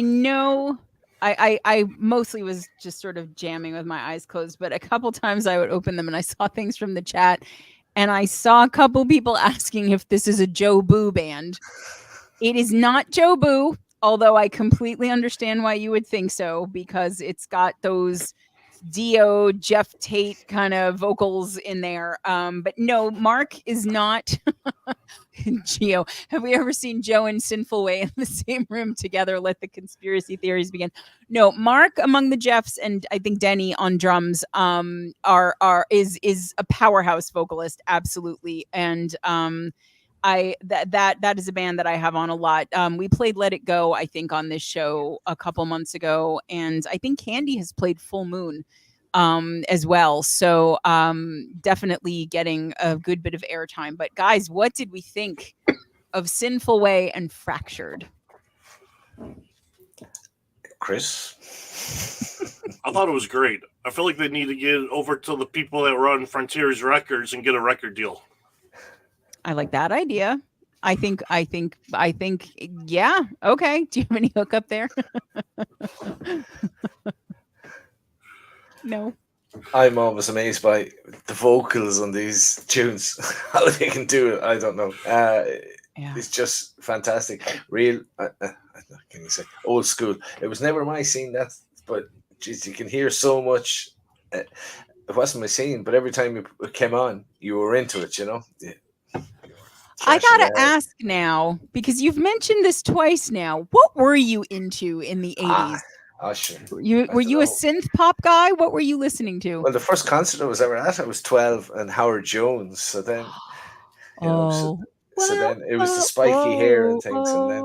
know I mostly was just sort of jamming with my eyes closed, but a couple times I would open them and I saw things from the chat, and I saw a couple people asking if this is a Joe Boo band. It is not Joe Boo, although I completely understand why you would think so, because it's got those Dio, Jeff Tate kind of vocals in there. But no, Mark is not Geo. Have we ever seen Joe and Sinful Way in the same room together? Let the conspiracy theories begin. No, Mark among the Jeffs and I think Denny on drums is a powerhouse vocalist, absolutely. And that is a band that I have on a lot. We played Let It Go, I think, on this show a couple months ago, and I think Candy has played Full Moon as well. So definitely getting a good bit of airtime. But guys, what did we think of Sinful Way and Fractured? Chris? I thought it was great. I feel like they need to get over to the people that run Frontiers Records and get a record deal. I like that idea. I think, yeah. Okay. Do you have any hookup there? No. I'm always amazed by the vocals on these tunes. How they can do it, I don't know. Yeah. It's just fantastic. Real, can you say, old school. It was never my scene, but geez, you can hear so much. It wasn't my scene, but every time it came on, you were into it, you know? Yeah. I gotta ask now, because you've mentioned this twice now. What were you into in the 80s? Sure. Were you a synth pop guy? What were you listening to? Well, the first concert I was ever at, I was 12, and Howard Jones. So then, so then it was the spiky hair and things, and then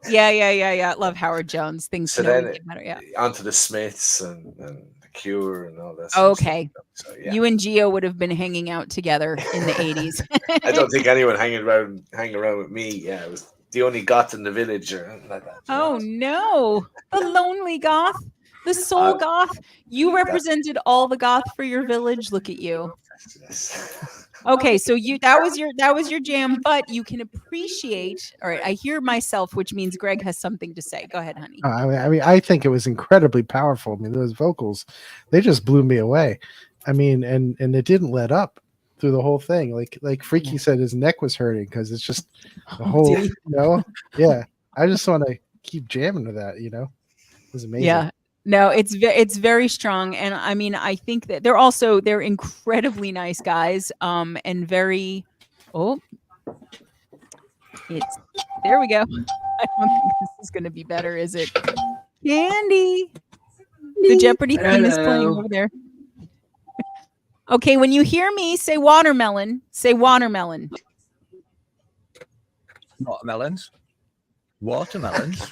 yeah. Love Howard Jones. Things so can only then get better. Yeah. onto the Smiths and the Cure and all that. Okay. So, yeah. You and Gio would have been hanging out together in the 80s. I don't think anyone hanging around with me. Yeah, it was the only goth in the village or anything like that. Oh no, the lonely goth, the soul goth. You represented all the goth for your village. Look at you. Okay, so that was your jam, but you can appreciate. All right, I hear myself, which means Greg has something to say. Go ahead, honey. I mean, I think it was incredibly powerful. I mean, those vocals, they just blew me away. I mean, and it didn't let up through the whole thing. Like Freaky said, his neck was hurting because it's just the whole, yeah. I just want to keep jamming to that. It was amazing. Yeah. No, it's very strong, and I mean, I think that they're incredibly nice guys, and very. Oh, there we go. I don't think this is going to be better, is it? Candy, the Jeopardy theme is playing over there. Okay, when you hear me say watermelon, say watermelon. Watermelons. Watermelons.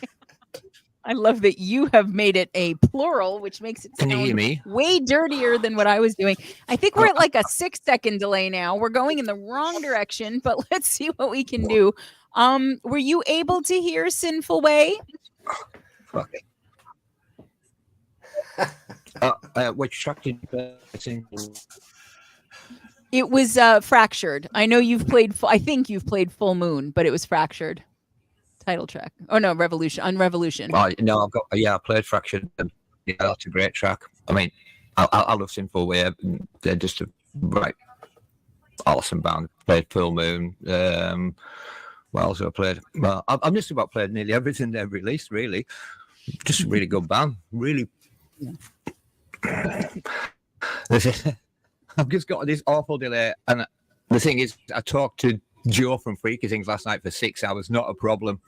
I love that you have made it a plural, which makes it Can you hear sound me? way dirtier than what I was doing. I think we're at like a 6-second delay now. We're going in the wrong direction, but let's see what we can do. Were you able to hear Sinful Way? Fuck. Which track did you sing? It was Fractured. I know you've played I think you've played Full Moon, but it was Fractured. Title track. Oh no, Revolution. Unrevolution. Oh, no, I've got. Yeah, I played Fractured. Yeah, that's a great track. I mean, I love Sinful Way. They're just a right awesome band. Played Full Moon. What else have I played? Well, I've just about played nearly everything they've released. Really, just a really good band. Really. I've just got this awful delay, and the thing is, I talked to Joe from Freaky Things last night for 6 hours. Not a problem.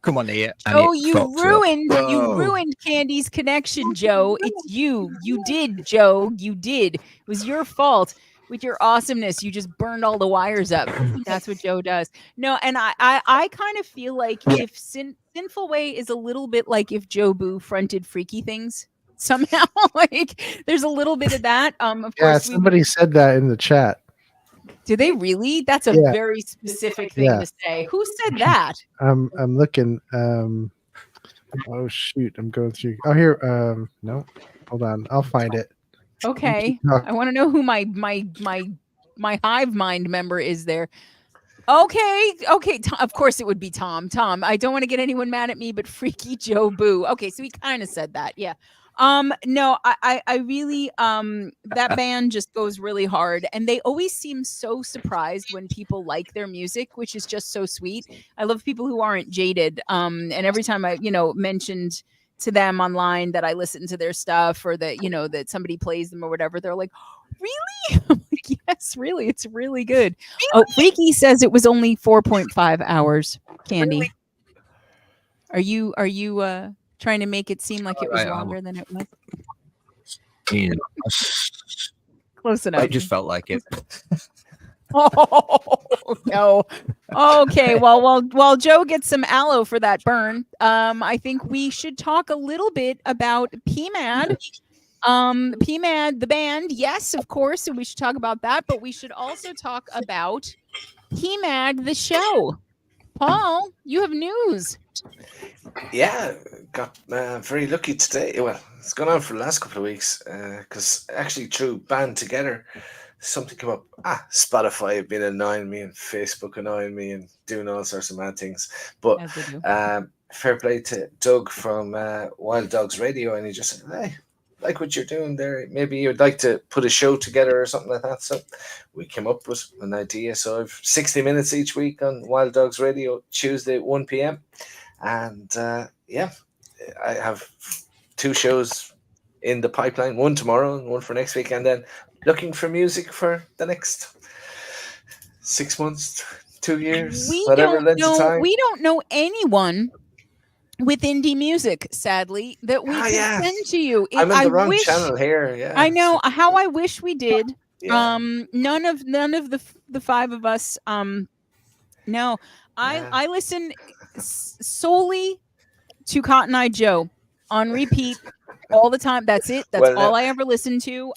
Come on here. Oh, you ruined Candy's connection, Joe. It's you. You did, Joe. You did. It was your fault. With your awesomeness, you just burned all the wires up. That's what Joe does. No, and I kind of feel like if Sinful Way is a little bit like if Joe Boo fronted Freaky Things somehow. Like there's a little bit of that. Of Yeah, course, somebody said that in the chat. do they really? That's a Yeah. very specific thing Yeah. to say. Who said that? I'm looking. Oh shoot, I'm going through. Oh here. No, hold on. I'll find it. Okay, No. I want to know who my hive mind member is there. Okay, of course it would be Tom. I don't want to get anyone mad at me, but Freaky Joe Boo. Okay, so he kind of said that. Yeah. No, I really that band just goes really hard, and they always seem so surprised when people like their music, which is just so sweet. I love people who aren't jaded. And every time I mentioned to them online that I listen to their stuff or that that somebody plays them or whatever, they're like, really? I'm like, yes, really, it's really good. Oh, Freaky says it was only 4.5 hours. Candy, are you trying to make it seem like it was Right, longer than it was? You know, Close enough. I just felt like it. Oh no. Okay, well, while Joe gets some aloe for that burn, I think we should talk a little bit about PMAD. PMAD, the band, yes, of course, and we should talk about that, but we should also talk about PMAD, the show. Paul, you have news. Yeah, got very lucky today. Well, it's gone on for the last couple of weeks because actually through Band Together, something came up. Spotify have been annoying me and Facebook annoying me and doing all sorts of mad things. But As they do. fair play to Doug from Wild Dogs Radio, and he just said, hey, like what you're doing there. Maybe you'd like to put a show together or something like that. So we came up with an idea. So I've 60 minutes each week on Wild Dogs Radio, Tuesday at 1 p.m. And yeah, I have 2 shows in the pipeline, one tomorrow and one for next week. And then looking for music for the next 6 months, 2 years, whatever length of time. We don't know anyone with indie music, sadly, that we can send to you. I'm in I the wrong wish- channel here. Yeah, I know how I wish we did. Yeah. None of the 5 of us. No, I listen solely to Cotton Eye Joe on repeat all the time. That's it. That's all I ever listened to.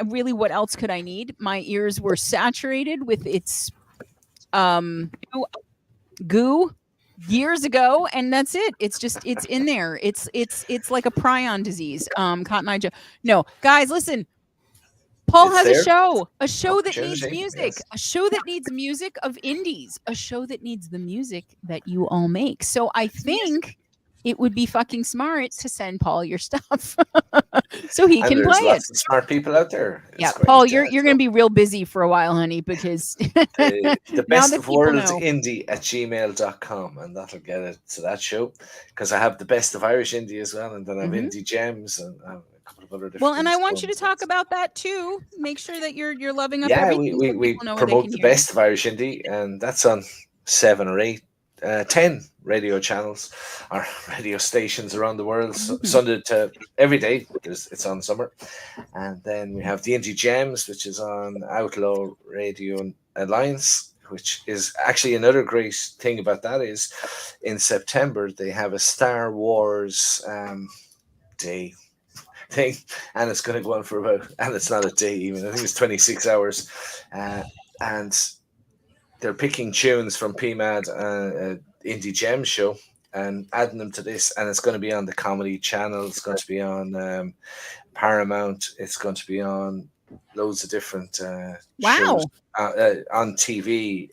Really, what else could I need? My ears were saturated with its goo years ago, and that's it. It's in there. It's like a prion disease. Cotton Eye Joe. No, guys, listen. Paul It's has there. a show that needs Opportunity, music, yes. a show that needs music of indies, a show that needs the music that you all make. So I think it would be fucking smart to send Paul your stuff so he And can there's play it. lots of smart people out there. It's Yeah, great, Paul, you're going to be real busy for a while, honey, because the Now best that of people worlds know. indie at gmail.com, and that'll get it to that show because I have the best of Irish indie as well, and then I have indie gems and a couple of other different well, and I things want you to going. talk about that too. Make sure that you're loving up Yeah, everything. so we people know where they promote can the hear you. best of Irish indie, and that's on 7 or 8, 10 radio channels or radio stations around the world. Sunday to every day because it's on summer. And then we have the Indie Gems, which is on Outlaw Radio Alliance, which is actually another great thing about that is in September they have a Star Wars day thing, and it's going to go on for about, and it's not a day even, I think it's 26 hours, and they're picking tunes from PMAD Indie Gem show and adding them to this, and it's going to be on the Comedy Channel, it's going to be on Paramount, it's going to be on loads of different Wow. shows on TV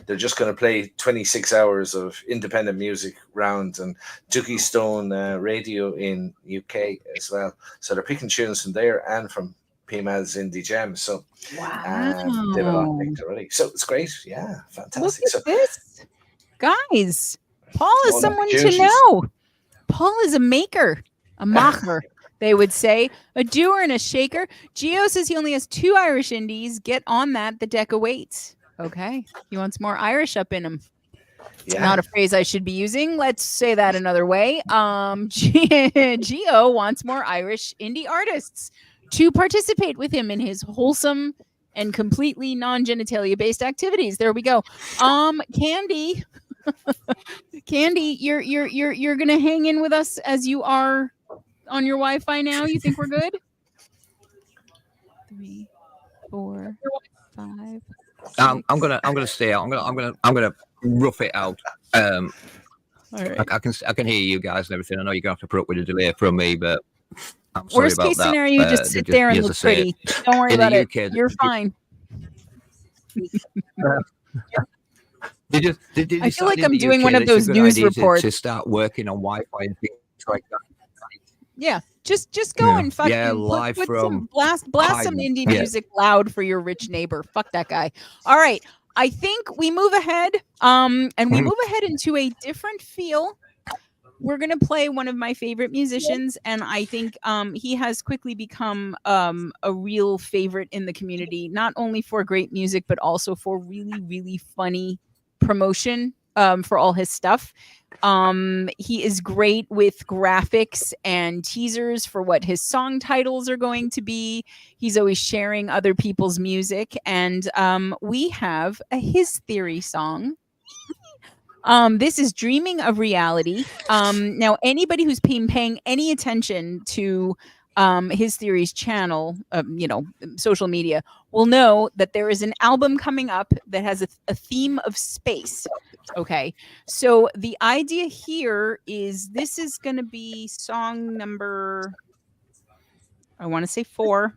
they're just going to play 26 hours of independent music round, and Dookie Stone Radio in UK as well, so they're picking tunes from there and from PMAD's Indie Gem, so they've a lot picked already, so it's great. Yeah, Look fantastic. at So this, guys. Paul is All someone to opportunities. know. Paul is a maker, a macher, they would say, a doer and a shaker. Gio says he only has 2 Irish indies. Get on that. The deck awaits. Okay, he wants more Irish up in him. yeah, Not a phrase I should be using. Let's say that another way. Gio wants more Irish indie artists to participate with him in his wholesome and completely non-genitalia based activities. There we go. Candy, Candy, you're gonna hang in with us as you are on your Wi-Fi now. You think we're good? 3, 4, 5. I'm gonna stay out. I'm gonna rough it out. All right. I can hear you guys and everything. I know you're gonna have to put up with a delay from me, but I'm sorry Worst about case that. scenario, you just sit there and as I look say, pretty. Don't worry in the about it. UK, You're fine. Did you I feel like decide in I'm the doing UK one of that it's a those good news idea to reports. start working on Wi-Fi and things like that? Yeah, just go Yeah. and fucking Yeah, live put some from blast some Haydn. indie Yeah. music loud for your rich neighbor. Fuck that guy. All right, I think we move ahead. And we Mhm. move ahead into a different feel. We're gonna play one of my favorite musicians, and I think he has quickly become a real favorite in the community, not only for great music but also for really, really funny promotion for all his stuff. He is great with graphics and teasers for what his song titles are going to be. He's always sharing other people's music, and we have a His Theory song. This is Dreaming of Reality. Now, anybody who's been paying any attention to His Theory's channel, social media, will know that there is an album coming up that has a theme of space. Okay, so the idea here is this is going to be song number, I want to say 4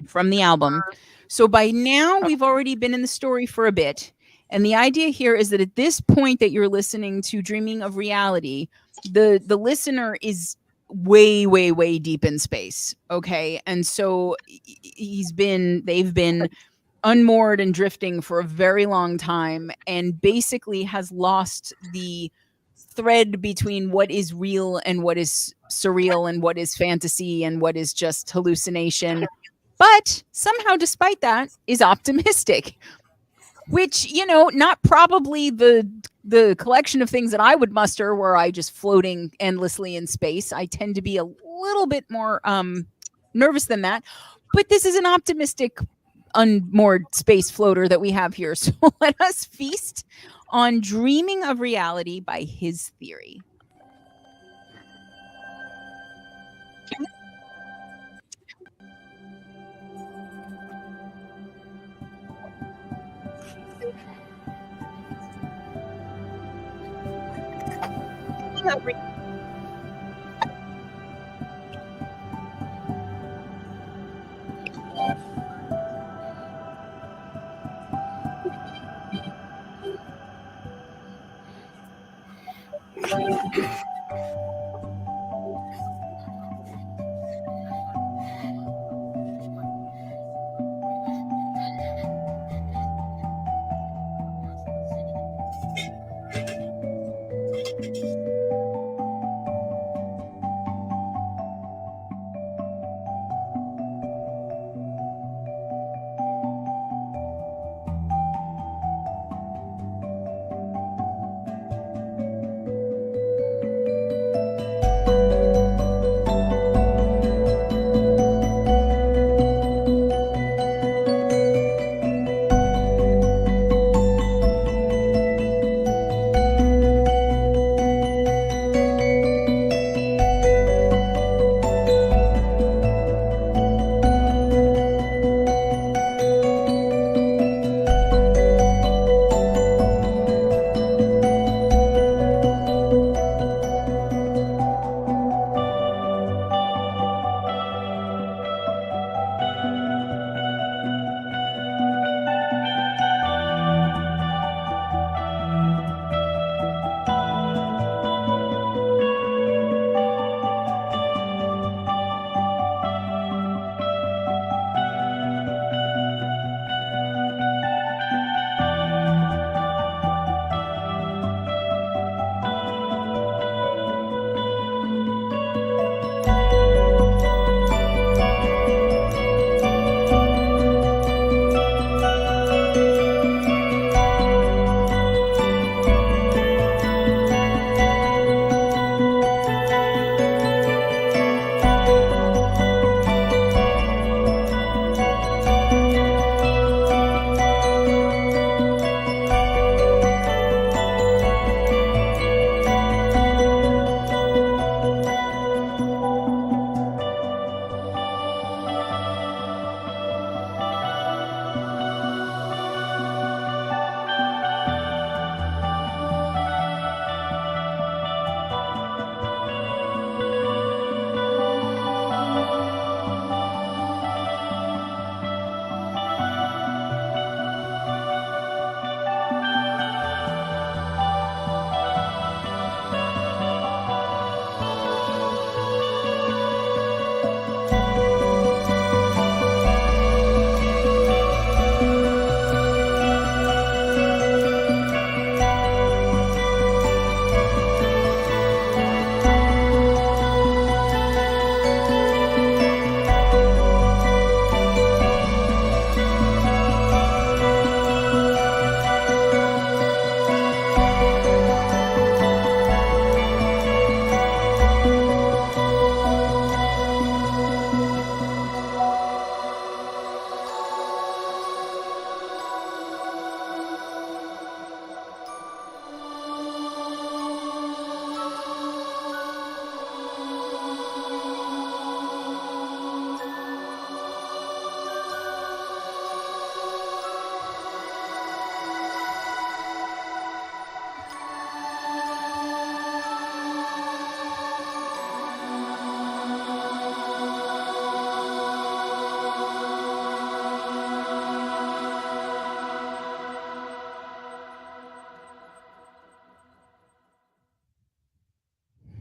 from the album. So by now, we've already been in the story for a bit. And the idea here is that at this point that you're listening to Dreaming of Reality, the listener is way, way, way deep in space. Okay. And so they've been unmoored and drifting for a very long time, and basically has lost the thread between what is real and what is surreal and what is fantasy and what is just hallucination. But somehow, despite that, is optimistic. Which, not probably the collection of things that I would muster were I just floating endlessly in space. I tend to be a little bit more nervous than that. But this is an optimistic, unmoored space floater that we have here. So let us feast on Dreaming of Reality by His Theory.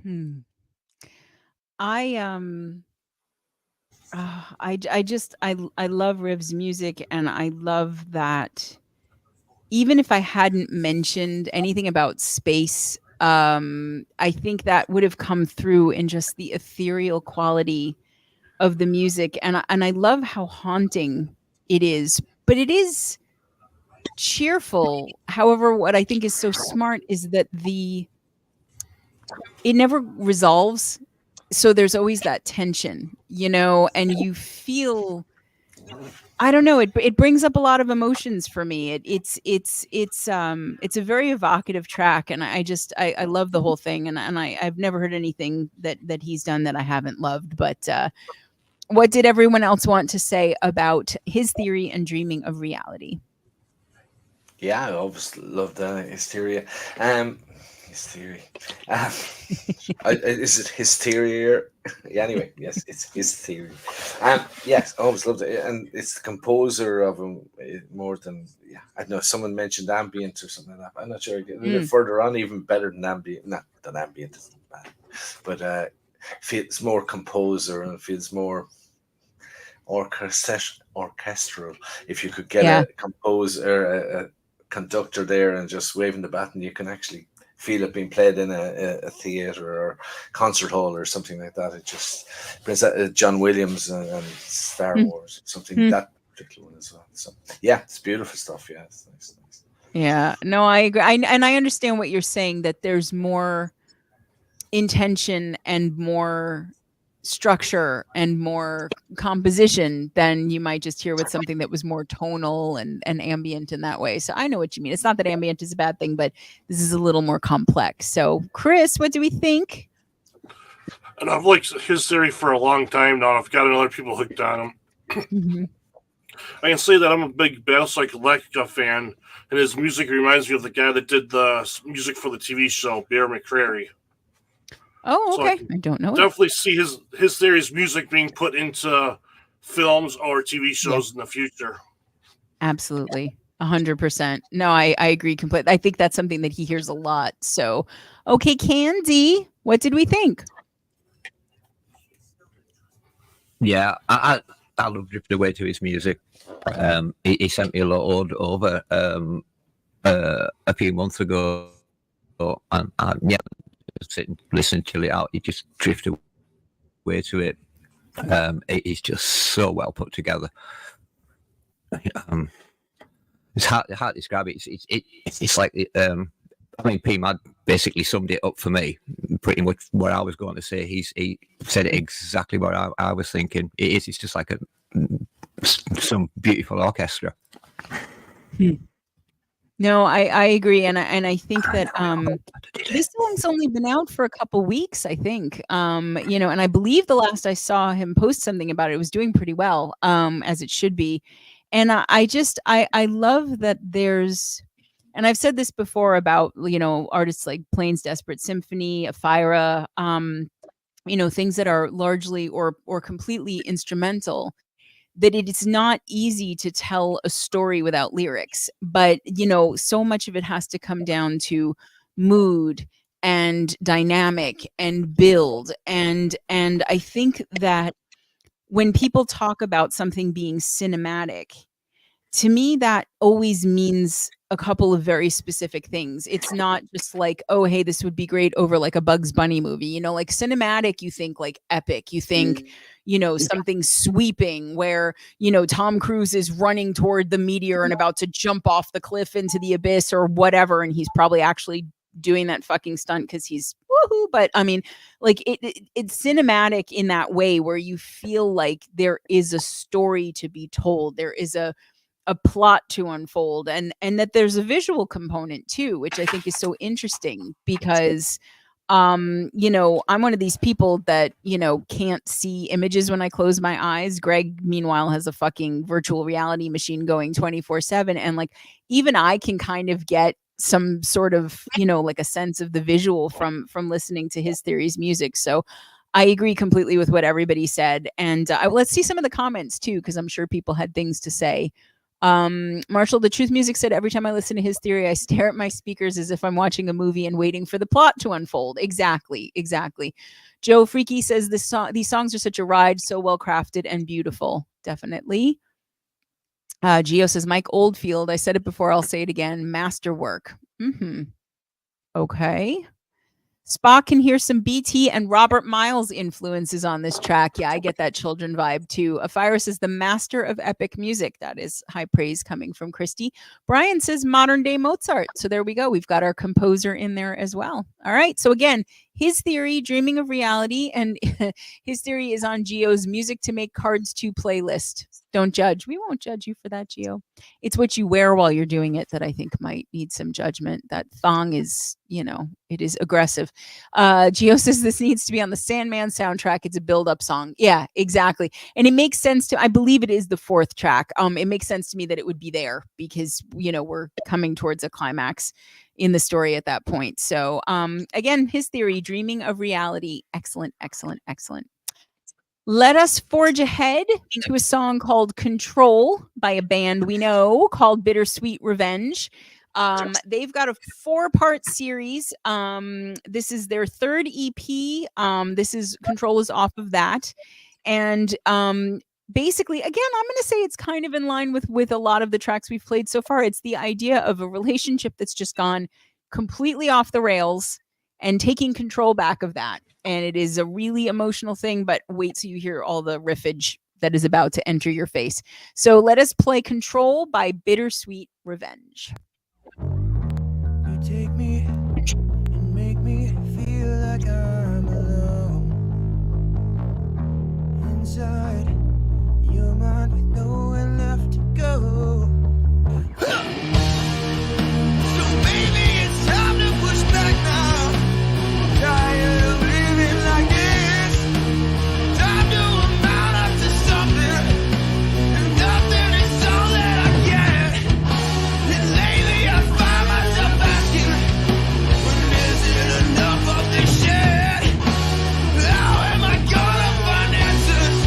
Hmm. I I just I love Riv's music, and I love that even if I hadn't mentioned anything about space, I think that would have come through in just the ethereal quality of the music, and I love how haunting it is, but it is cheerful. However, what I think is so smart is that it never resolves. So there's always that tension, and you feel, I don't know, it brings up a lot of emotions for me. It's a very evocative track, and I love the whole thing, and I've never heard anything that he's done that I haven't loved. But what did everyone else want to say about his theory and dreaming of reality? Yeah, I always loved Hysteria. His theory. Is it Hysteria? Yeah, anyway, yes, it's his theory. Yes, I always loved it, and it's the composer of him more than I don't know. Someone mentioned ambient or something like that. I'm not sure. A little further on, even better than ambient. Not that ambient isn't bad, but feels more composer and feels more orchestral. If you could get Yeah. a composer, a conductor there, and just waving the baton, you can actually feel it being played in a theater or concert hall or something like that. It just brings that John Williams and Star Mm. Wars, something that particular one as well. So yeah, it's beautiful stuff. Yeah, it's nice. Yeah, no, I agree. And I understand what you're saying, that there's more intention and more structure and more composition than you might just hear with something that was more tonal and ambient in that way. So I know what you mean. It's not that ambient is a bad thing, but this is a little more complex. So Chris, what do we think? And I've liked his theory for a long time now. I've got other people hooked on him. Mhm. I can say that I'm a big Battlestar Galactica fan, and his music reminds me of the guy that did the music for the TV show, Bear McCreary. Oh, So I okay. I don't know it. Definitely see his theory's music being put into films or TV shows in the future. Absolutely. 100%. No, I agree completely. I think that's something that he hears a lot. So, okay, Candy, what did we think? Yeah, I love Drifted Away to his music. He sent me a lot over a few months ago, and yeah, just sit and listen, chill it out. You just drift away to it. It is just so well put together. It's hard to describe it. It's like I mean, P-Mad basically summed it up for me. Pretty much what I was going to say. He said it exactly what I was thinking. It's just like some beautiful orchestra. No, I agree, and I think that this song's only been out for a couple weeks, I think. And I believe the last I saw him post something about it was doing pretty well, as it should be. And I love that there's, and I've said this before about artists like Plains Desperate Symphony, Afira, things that are largely or completely instrumental, that it is not easy to tell a story without lyrics. But, so much of it has to come down to mood and dynamic and build. And I think that when people talk about something being cinematic, to me, that always means a couple of very specific things. It's not just like, oh, hey, this would be great over like a Bugs Bunny movie, like cinematic, you think like epic, you think, something sweeping where, Tom Cruise is running toward the meteor and about to jump off the cliff into the abyss or whatever. And he's probably actually doing that fucking stunt because he's woohoo. But I mean, like it's cinematic in that way where you feel like there is a story to be told. There is a plot to unfold, and that there's a visual component too, which I think is so interesting because I'm one of these people that can't see images when I close my eyes. Greg meanwhile has a fucking virtual reality machine going 24/7, and like even I can kind of get some sort of like a sense of the visual from listening to his theory's music. So I agree completely with what everybody said, and let's see some of the comments too, because I'm sure people had things to say Marshall, the Truth Music said, every time I listen to his theory, I stare at my speakers as if I'm watching a movie and waiting for the plot to unfold. Exactly. Joe Freaky says these songs are such a ride, so well crafted and beautiful. Definitely. Gio says, Mike Oldfield, I said it before, I'll say it again. Masterwork. Okay. Spock can hear some BT and Robert Miles influences on this track. Yeah, I get that children vibe too. Aphirus is the master of epic music. That is high praise coming from Christy. Brian says modern day Mozart. So there we go. We've got our composer in there as well. All right. So again, his theory, Dreaming of Reality, and his theory is on Gio's Music to Make Cards 2 playlist. Don't judge. We won't judge you for that, Gio. It's what you wear while you're doing it that I think might need some judgment. That thong is, it is aggressive. Gio says this needs to be on the Sandman soundtrack. It's a build-up song. Yeah, exactly. And it makes sense I believe it is the 4th track. It makes sense to me that it would be there because, we're coming towards a climax in the story at that point. So again, his theory, Dreaming of Reality. Excellent. Let us forge ahead to a song called Control by a band we know called Bittersweet Revenge. They've got a 4-part series. This is their 3rd EP. Control is off of that. And basically, again, I'm going to say it's kind of in line with a lot of the tracks we've played so far. It's the idea of a relationship that's just gone completely off the rails and taking control back of that. And it is a really emotional thing, but wait till you hear all the riffage that is about to enter your face. So let us play Control by Bittersweet Revenge. You take me and make me feel like I'm alone. Inside your mind with nowhere left to go. So baby, it's time to push back now. Tired of living like this. Time to amount up to something. And nothing is all that I get. And lately I find myself asking, when is it enough of this shit? How am I gonna find answers?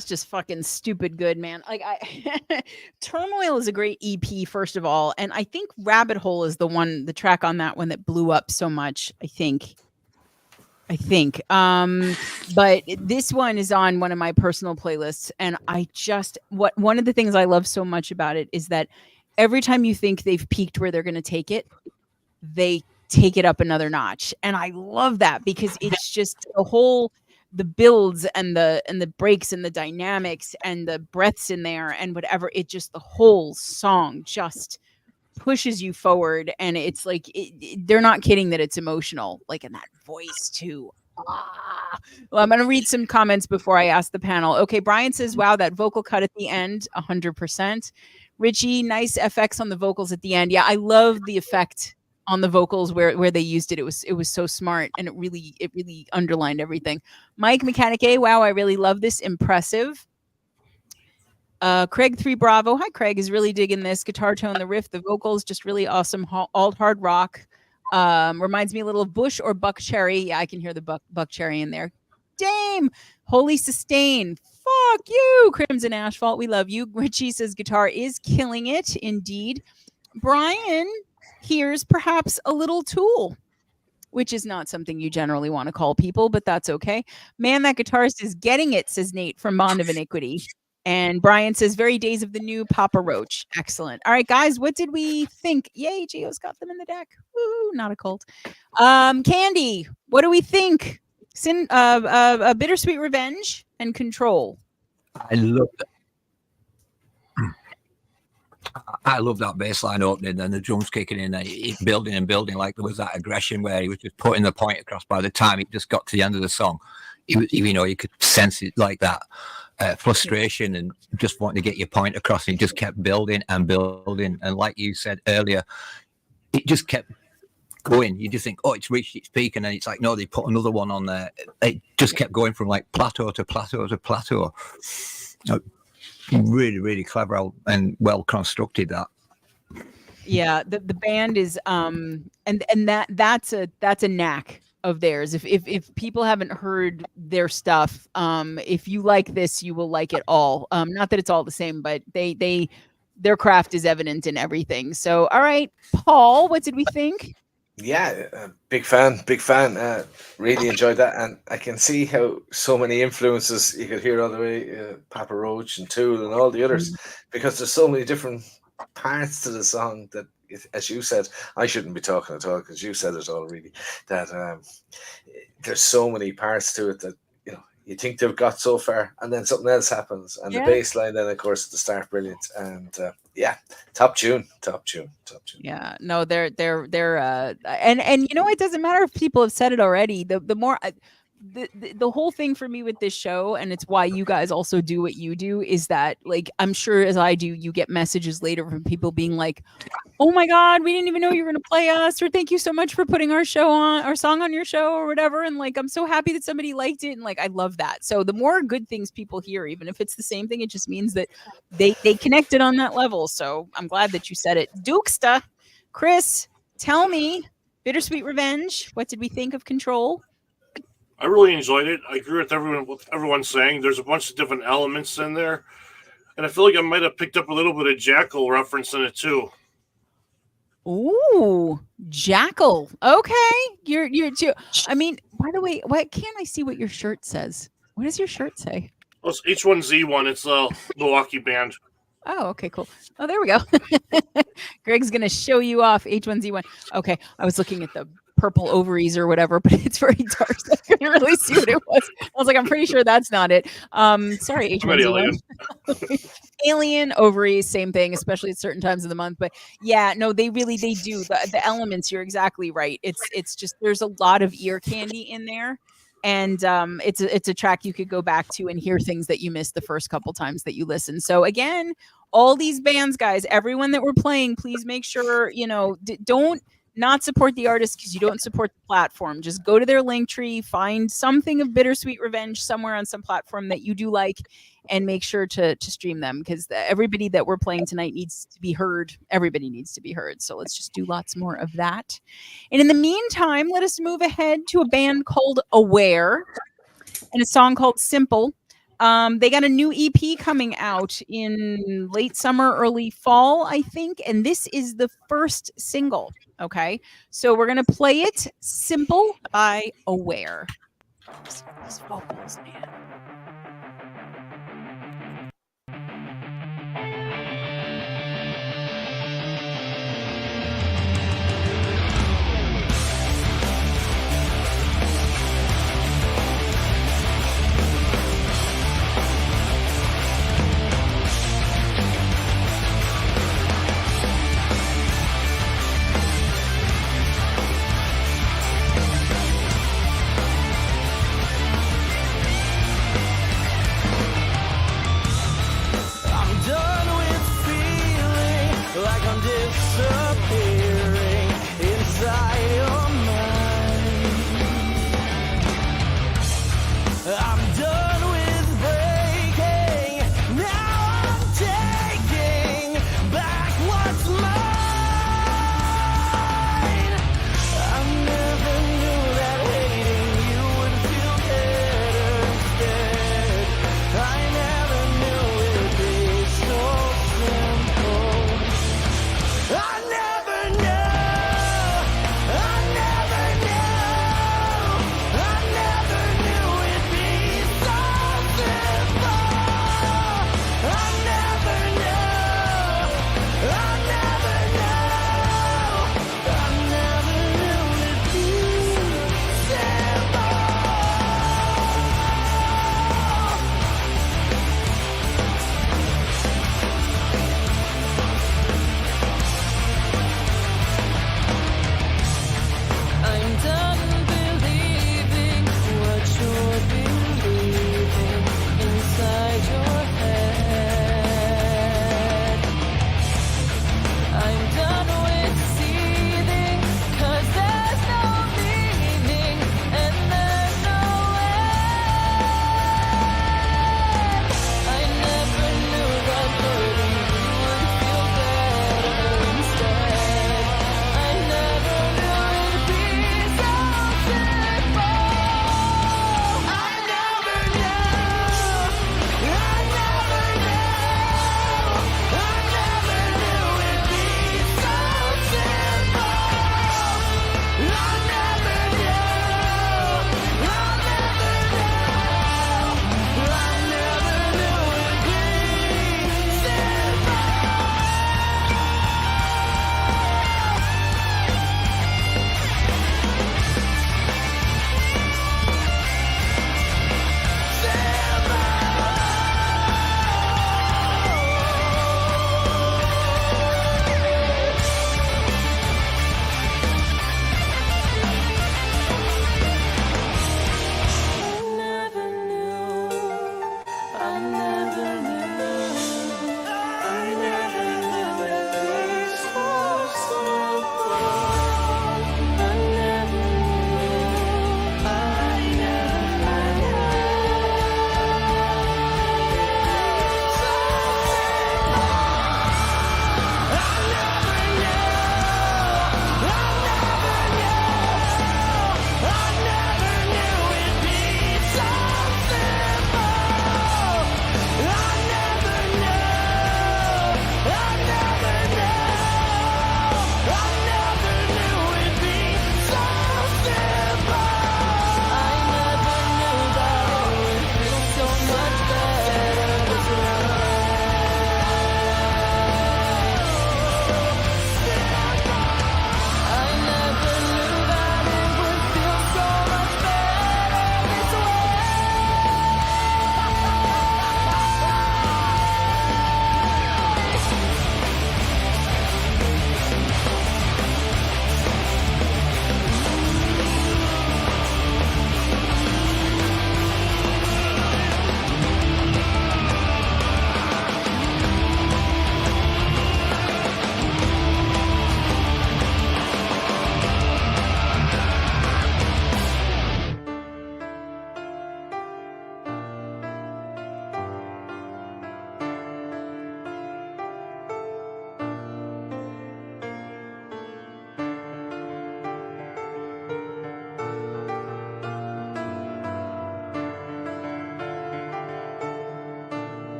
that's just fucking stupid good, man. Like Turmoil is a great EP, first of all, and I think Rabbit Hole is the track on that one that blew up so much. I think. But this one is on one of my personal playlists, and one of the things I love so much about it is that every time you think they've peaked where they're going to take it, they take it up another notch, and I love that because it's just the builds and the breaks and the dynamics and the breaths in there and whatever. It just, the whole song just pushes you forward, and it's like they're not kidding that it's emotional, like in that voice too. Well, I'm going to read some comments before I ask the panel. Okay, Brian says, wow, that vocal cut at the end, 100%. Richie, nice FX on the vocals at the end. Yeah, I love the effect on the vocals where they used it. It was so smart, and it really underlined everything. Mike Mechanic A, wow, I really love this. Impressive. Craig 3 Bravo. Hi, Craig, is really digging this guitar tone, the riff, the vocals, just really awesome. Alt hard rock. Reminds me a little of Bush or Buck Cherry. Yeah, I can hear the Buck Cherry in there. Dame, Holy Sustain. Fuck you, Crimson Asphalt. We love you. Richie says guitar is killing it, indeed. Brian hears perhaps a little Tool, which is not something you generally want to call people, but that's okay. Man, that guitarist is getting it, says Nate from Bond of Iniquity. And Brian says, very Days of the New, Papa Roach. Excellent. All right, guys, what did we think? Yay, Gio's got them in the deck. Woo, not a cult. Candy, what do we think? Bittersweet Revenge and Control. I love that. I love that bass line opening and the drums kicking in and it building and building, like there was that aggression where he was just putting the point across. By the time it just got to the end of the song, you could sense it, like that frustration and just wanting to get your point across. And it just kept building and building. And like you said earlier, it just kept going. You just think, oh, it's reached its peak, and then it's like, no, they put another one on there. It just kept going from like plateau to plateau to plateau. Really, really clever and well constructed, that. Yeah, the band is and that's a knack of theirs. If people haven't heard their stuff, if you like this, you will like it all. Not that it's all the same, but their craft is evident in everything. So, all right, Paul, what did we think? Yeah, big fan. Really enjoyed that, and I can see how so many influences you could hear all the way, Papa Roach and Tool and all the others, because there's so many different parts to the song that, as you said, I shouldn't be talking at all because you said it already. That there's so many parts to it that you think they've got so far, and then something else happens, and the bass line, then of course at the start, brilliant, and top tune. Yeah, no, they're and it doesn't matter if people have said it already. The more the whole thing for me with this show, and it's why you guys also do what you do, is that, like, I'm sure as I do, you get messages later from people being like, oh my God, we didn't even know you were going to play us, or thank you so much for putting our song on your show, or whatever. And like, I'm so happy that somebody liked it. And like, I love that. So the more good things people hear, even if it's the same thing, it just means that they connected on that level. So I'm glad that you said it. Dukesta, Chris, tell me, Bittersweet Revenge, what did we think of Control? I really enjoyed it. I agree with everyone saying. There's a bunch of different elements in there, and I feel like I might have picked up a little bit of Jackal reference in it too. Ooh, Jackal. Okay, you're too. I mean, by the way, why can't I see what your shirt says? What does your shirt say? Well, it's H1Z1. It's a Milwaukee band. Oh, okay, cool. Oh, there we go. Greg's gonna show you off H1Z1. Okay, I was looking at the purple ovaries or whatever, but it's very dark, so I couldn't really see what it was. I was like, I'm pretty sure that's not it. Sorry, H1Z1. Alien ovaries, same thing, especially at certain times of the month. But yeah, no, they do the elements. You're exactly right. It's just, there's a lot of ear candy in there, and it's a track you could go back to and hear things that you missed the first couple times that you listen. So again, all these bands, guys, everyone that we're playing, please make sure don't not support the artist because you don't support the platform. Just go to their link tree, find something of Bittersweet Revenge somewhere on some platform that you do like, and make sure to stream them, because everybody that we're playing tonight needs to be heard. Everybody needs to be heard. So let's just do lots more of that. And in the meantime, let us move ahead to a band called Aware and a song called Simple. They got a new EP coming out in late summer, early fall, I think. And this is the first single. Okay. So we're going to play it, Simple by Aware. These vocals, man. Simple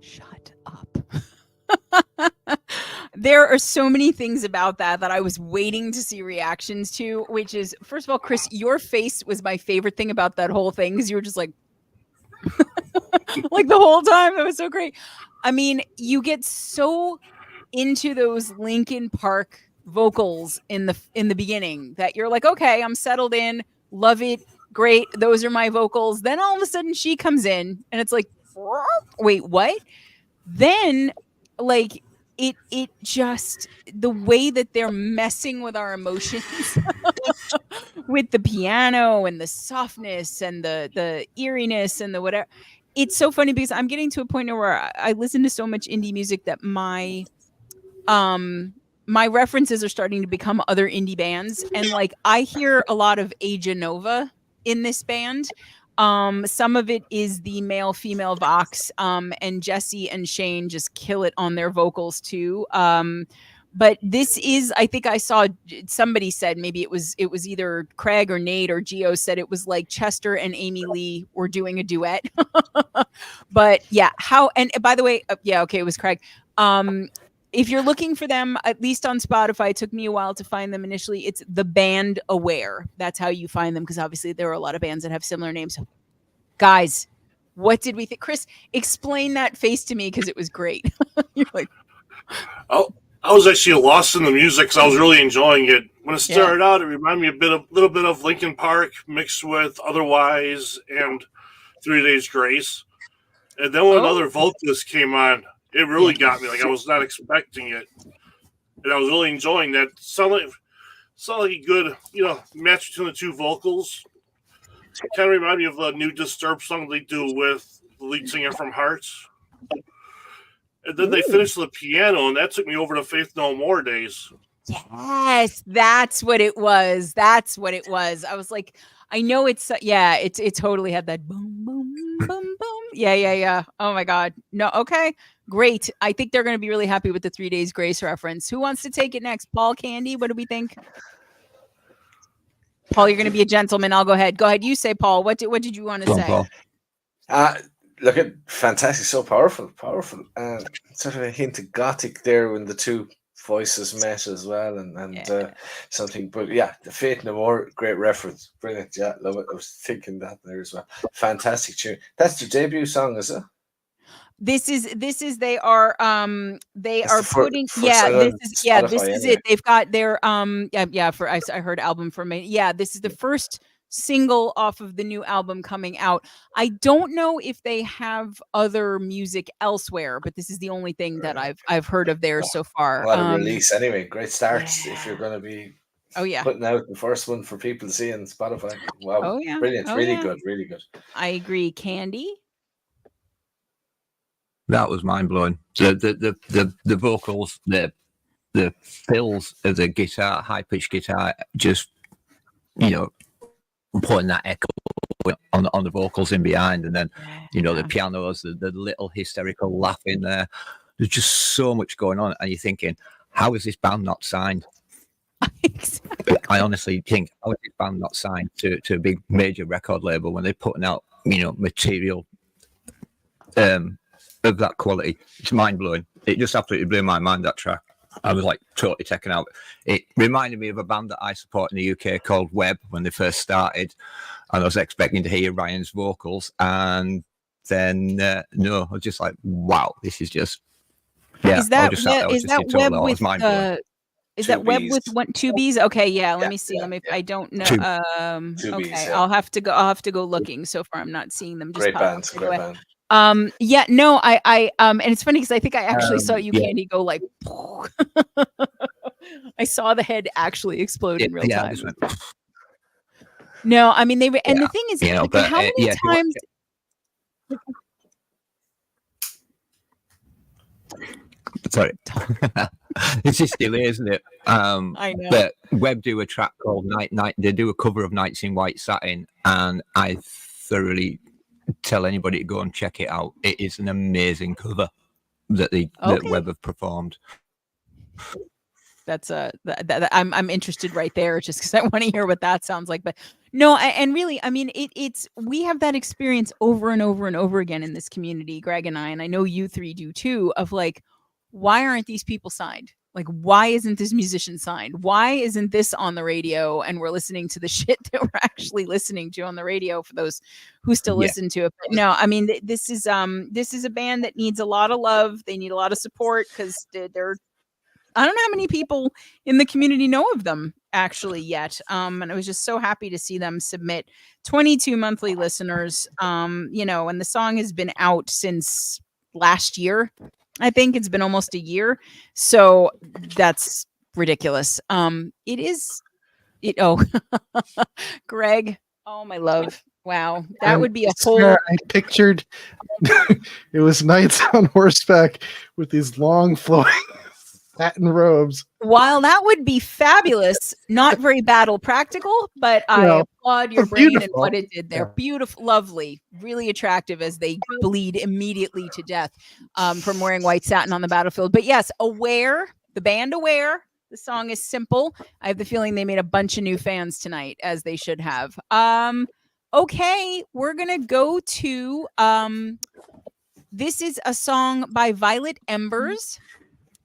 Shut up. There are so many things about that I was waiting to see reactions to, which is, first of all, Chris, your face was my favorite thing about that whole thing, because you were just like, like the whole time. That was so great. I mean, you get so into those Linkin Park vocals in the beginning that you're like, okay, I'm settled in, love it, great. Those are my vocals. Then all of a sudden she comes in and it's like, wait, what? Then like it just, the way that they're messing with our emotions with the piano and the softness and the eeriness and the whatever. It's so funny because I'm getting to a point where I listen to so much indie music that my references are starting to become other indie bands. And like, I hear a lot of Aja Nova in this band. Some of it is the male female Vox, and Jesse and Shane just kill it on their vocals too. But this is, I think I saw somebody said, maybe it was either Craig or Nate or Gio said it was like Chester and Amy Lee were doing a duet. But yeah, and by the way, yeah, okay, it was Craig. If you're looking for them, at least on Spotify, it took me a while to find them initially. It's The Band Aware. That's how you find them, because obviously there are a lot of bands that have similar names. Guys, what did we think? Chris, explain that face to me, because it was great. You're like, Oh, I was actually lost in the music because I was really enjoying it. When it started out, it reminded me a little bit of Linkin Park mixed with Otherwise and 3 Days Grace. And then when another vocalist came on, it really got me. Like, I was not expecting it, and I was really enjoying that. Sounded like a good, match between the two vocals. Kind of reminded me of the new Disturbed song they do with the lead singer from Hearts. And then they finished the piano, and that took me over to Faith No More days. yes, that's what it was. That's what it was. I was like, I know it's, it totally had that boom, boom, boom, boom. Yeah. Oh my God. No. Okay. Great. I think they're going to be really happy with the 3 Days Grace reference. Who wants to take it next? Paul, Candy? What do we think? Paul, you're going to be a gentleman. I'll go ahead. Go ahead. You say, Paul. What did you want to say? Paul. Look at fantastic, so powerful. Sort of a hint of gothic there when the two voices met as well, and something. But yeah, the Faith No More, great reference, brilliant. Yeah, love it. I was thinking that there as well. Fantastic tune. That's their debut song, is it? This is they are putting first this song on is Spotify, it. They've got their I heard album from it. Yeah, this is the first single off of the new album coming out. I don't know if they have other music elsewhere, but this is the only thing that I've heard of theirs so far. A lot of release anyway. Great starts if you're going to be putting out the first one for people to see on Spotify. Wow. Oh yeah. Brilliant. Oh, really yeah. good. Really good. I agree. Candy. That was mind blowing. The vocals, the fills of the guitar, high pitched guitar, just putting that echo on the vocals in behind, and then the pianos, the little hysterical laugh in there. There's just so much going on, and you're thinking, how is this band not signed? Exactly. I honestly think, how is this band not signed to a big major record label when they're putting out material of that quality? It's mind blowing. It just absolutely blew my mind, that track. I was like totally taken out. It reminded me of a band that I support in the UK called Web when they first started, and I was expecting to hear Ryan's vocals, and then no, I was just like, wow, this is just Is that Web with two B's? Okay, yeah. Let me see. I don't know. Two Okay, Bs, yeah. I'll have to go looking. So far, I'm not seeing them. Just Great pop band. up Great everywhere. band. And it's funny because I think I actually saw you, Candy, go like. I saw the head actually explode in real time. This went, No, I mean the thing is, how many times? Sorry, it's just silly, isn't it? I know. But Web do a track called Night. They do a cover of Nights in White Satin, and I thoroughly tell anybody to go and check it out. It is an amazing cover that Web have performed. I'm interested right there just because I want to hear what that sounds like. But no, and really, I mean, it's we have that experience over and over and over again in this community, Greg and I know you three do too, of like, why aren't these people signed? Like, why isn't this musician signed? Why isn't this on the radio and we're listening to the shit that we're actually listening to on the radio for those who still listen to it? But no, I mean, this is a band that needs a lot of love. They need a lot of support because they're I don't know how many people in the community know of them actually yet. And I was just so happy to see them submit 22 monthly listeners. You know, and the song has been out since last year. I think it's been almost a year. So that's ridiculous. Greg. Oh, my love. Wow. That would be a whole. Sarah, I pictured it was knights on horseback with these long flowing satin robes. While that would be fabulous, not very battle practical, but I applaud your brain and what it did there. Beautiful, lovely, really attractive as they bleed immediately to death from wearing white satin on the battlefield. But yes, Aware, the band Aware. The song is simple. I have the feeling they made a bunch of new fans tonight, as they should have. Okay, we're gonna go to this is a song by Violet Embers.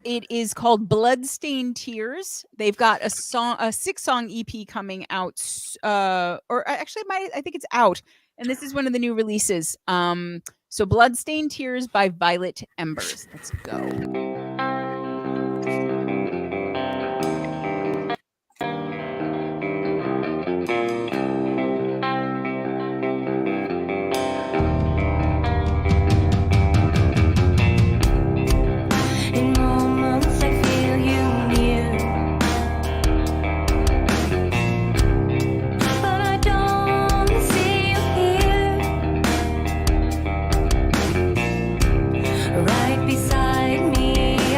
It is called Bloodstained Tears. They've got a 6-song EP coming out, or actually, I think it's out. And this is one of the new releases. So Bloodstained Tears by Violet Embers. Let's go. In moments I feel you near, but I don't see you here. Right beside me,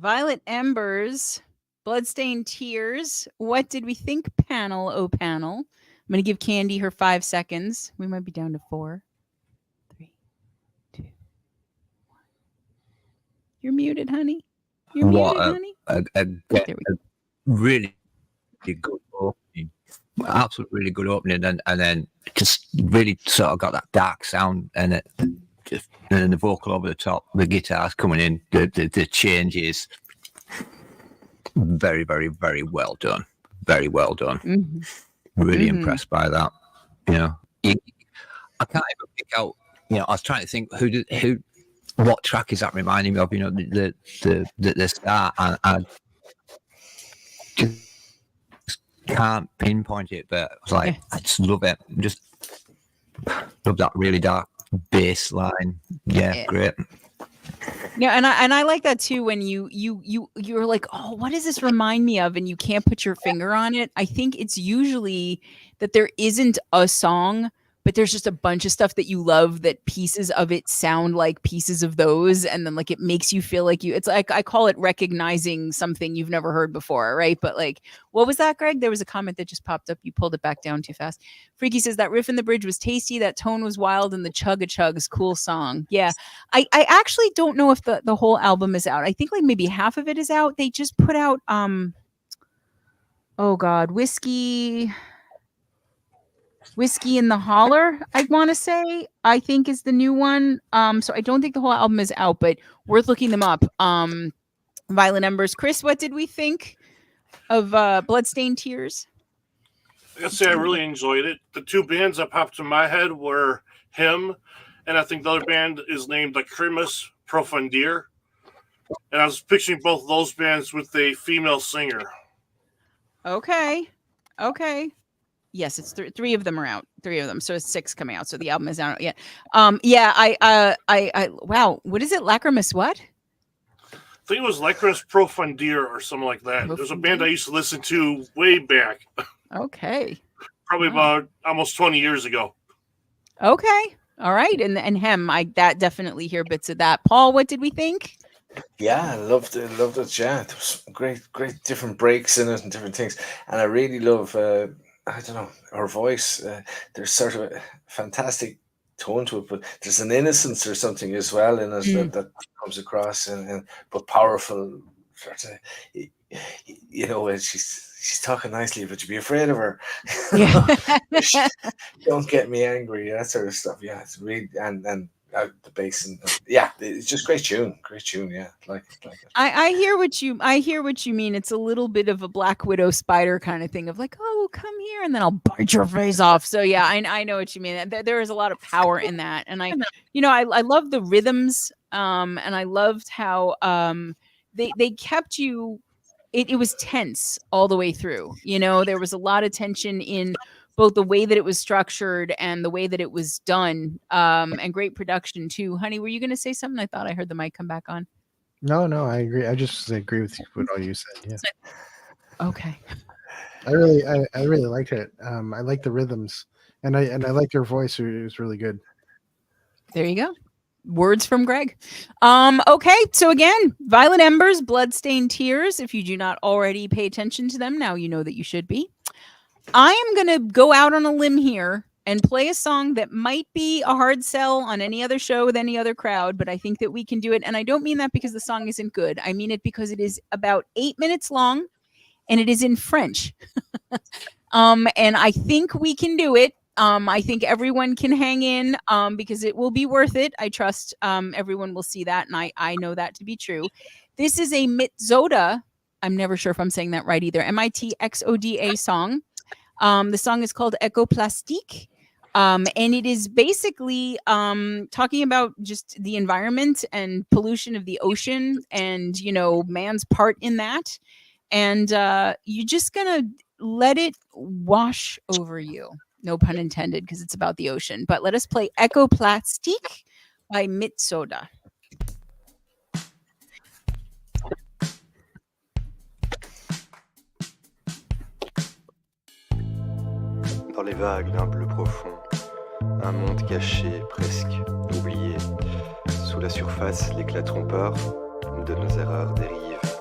Violet Embers, Bloodstained Tears. What did we think, panel? Oh, panel. I'm going to give Candy her 5 seconds. We might be down to 4, 3, 2, 1. You're muted, honey. You're What muted, honey. a There we go. really good opening. Absolutely really good opening, and then just really sort of got that dark sound, and it just, and then the vocal over the top, the guitars coming in, the changes. Very, very, very well done. Very well done. Mhm. Really Mhm. impressed by that. You know, I can't even pick out. You know, I was trying to think what track is that reminding me of? You know, the start, and I just can't pinpoint it, but it's like I just love it. Just love that really dark bass line. Yeah, great. Yeah, and I like that too when you're like, oh, what does this remind me of? And you can't put your finger on it. I think it's usually that there isn't a song, but there's just a bunch of stuff that you love that pieces of it sound like pieces of those, and then like it makes you feel like it's like, I call it recognizing something you've never heard before, right? But like, what was that, Greg? There was a comment that just popped up. You pulled it back down too fast. Freaky says that riff in the bridge was tasty, that tone was wild, and the chug-a-chug's cool song. Yeah, I actually don't know if the whole album is out. I think like maybe half of it is out. They just put out oh god, Whiskey in the Holler, I want to say, I think is the new one. So I don't think the whole album is out, but worth looking them up. Violent Embers. Chris, what did we think of Bloodstained Tears? I gotta say, I really enjoyed it. The two bands that popped in my head were him, and I think the other band is named Lacrimus Profundir. And I was picturing both those bands with a female singer. Okay. Yes, it's three of them are out. 3 of them. So it's 6 coming out. So the album is out yet. Yeah, I wow, what is it? Lacrimus what? I think it was Lacrimus Profundir or something like that. There's a band I used to listen to way back. Okay. Probably about almost 20 years ago. Okay. All right. And him, that definitely hear bits of that. Paul, what did we think? Yeah, I loved it. Yeah, there was great different breaks in it and different things. And I really love, I don't know, her voice. There's sort of a fantastic tone to it, but there's an innocence or something as well in it that comes across, and but powerful. Sort of, you know, and she's talking nicely, but you'd be afraid of her. Yeah. Don't get me angry, that sort of stuff. Yeah, it's really and the bass and yeah, it's just great tune. Yeah, like it. I hear what you mean. It's a little bit of a Black Widow spider kind of thing of like, oh, come here, and then I'll bite your face off. So yeah, I know what you mean. There is a lot of power in that, and I love the rhythms, and I loved how they kept you. It was tense all the way through. You know, there was a lot of tension in both the way that it was structured and the way that it was done, and great production too. Honey, were you going to say something? I thought I heard the mic come back on. No, I agree. I just agree with you with all you said. Yeah. Okay. I really liked it. I like the rhythms, and I liked your voice. It was really good. There you go. Words from Greg. Okay, so again, Violent Embers, Bloodstained Tears. If you do not already pay attention to them, now you know that you should be. I am going to go out on a limb here and play a song that might be a hard sell on any other show with any other crowd, but I think that we can do it. And I don't mean that because the song isn't good. I mean it because it is about 8 minutes long and it is in French. And I think we can do it. I think everyone can hang in because it will be worth it. I trust everyone will see that, and I know that to be true. This is a Mitzoda. I'm never sure if I'm saying that right either. Mitxoda song. The song is called Ecoplastique. And it is basically talking about just the environment and pollution of the ocean and, you know, man's part in that. And you're just going to let it wash over you. No pun intended, because it's about the ocean. But let us play Ecoplastique by Mitzoda. Dans les vagues d'un bleu profond, un monde caché, presque oublié. Sous la surface, l'éclat trompeur de nos erreurs dérive.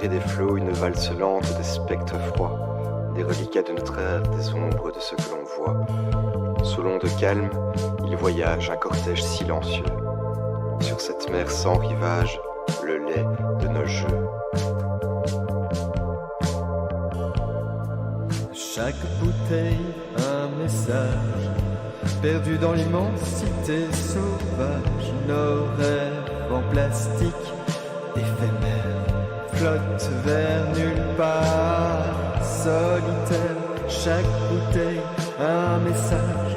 gré des flots, une valse lente des spectres froids, des reliquats de notre ère, des ombres de ce que l'on voit. Sous l'onde calme, il voyage un cortège silencieux. Sur cette mer sans rivage, le lait de nos jeux. Chaque bouteille, un message, perdu dans l'immensité sauvage. Nos rêves en plastique, éphémères, flottent vers nulle part. Solitaire, chaque bouteille, un message,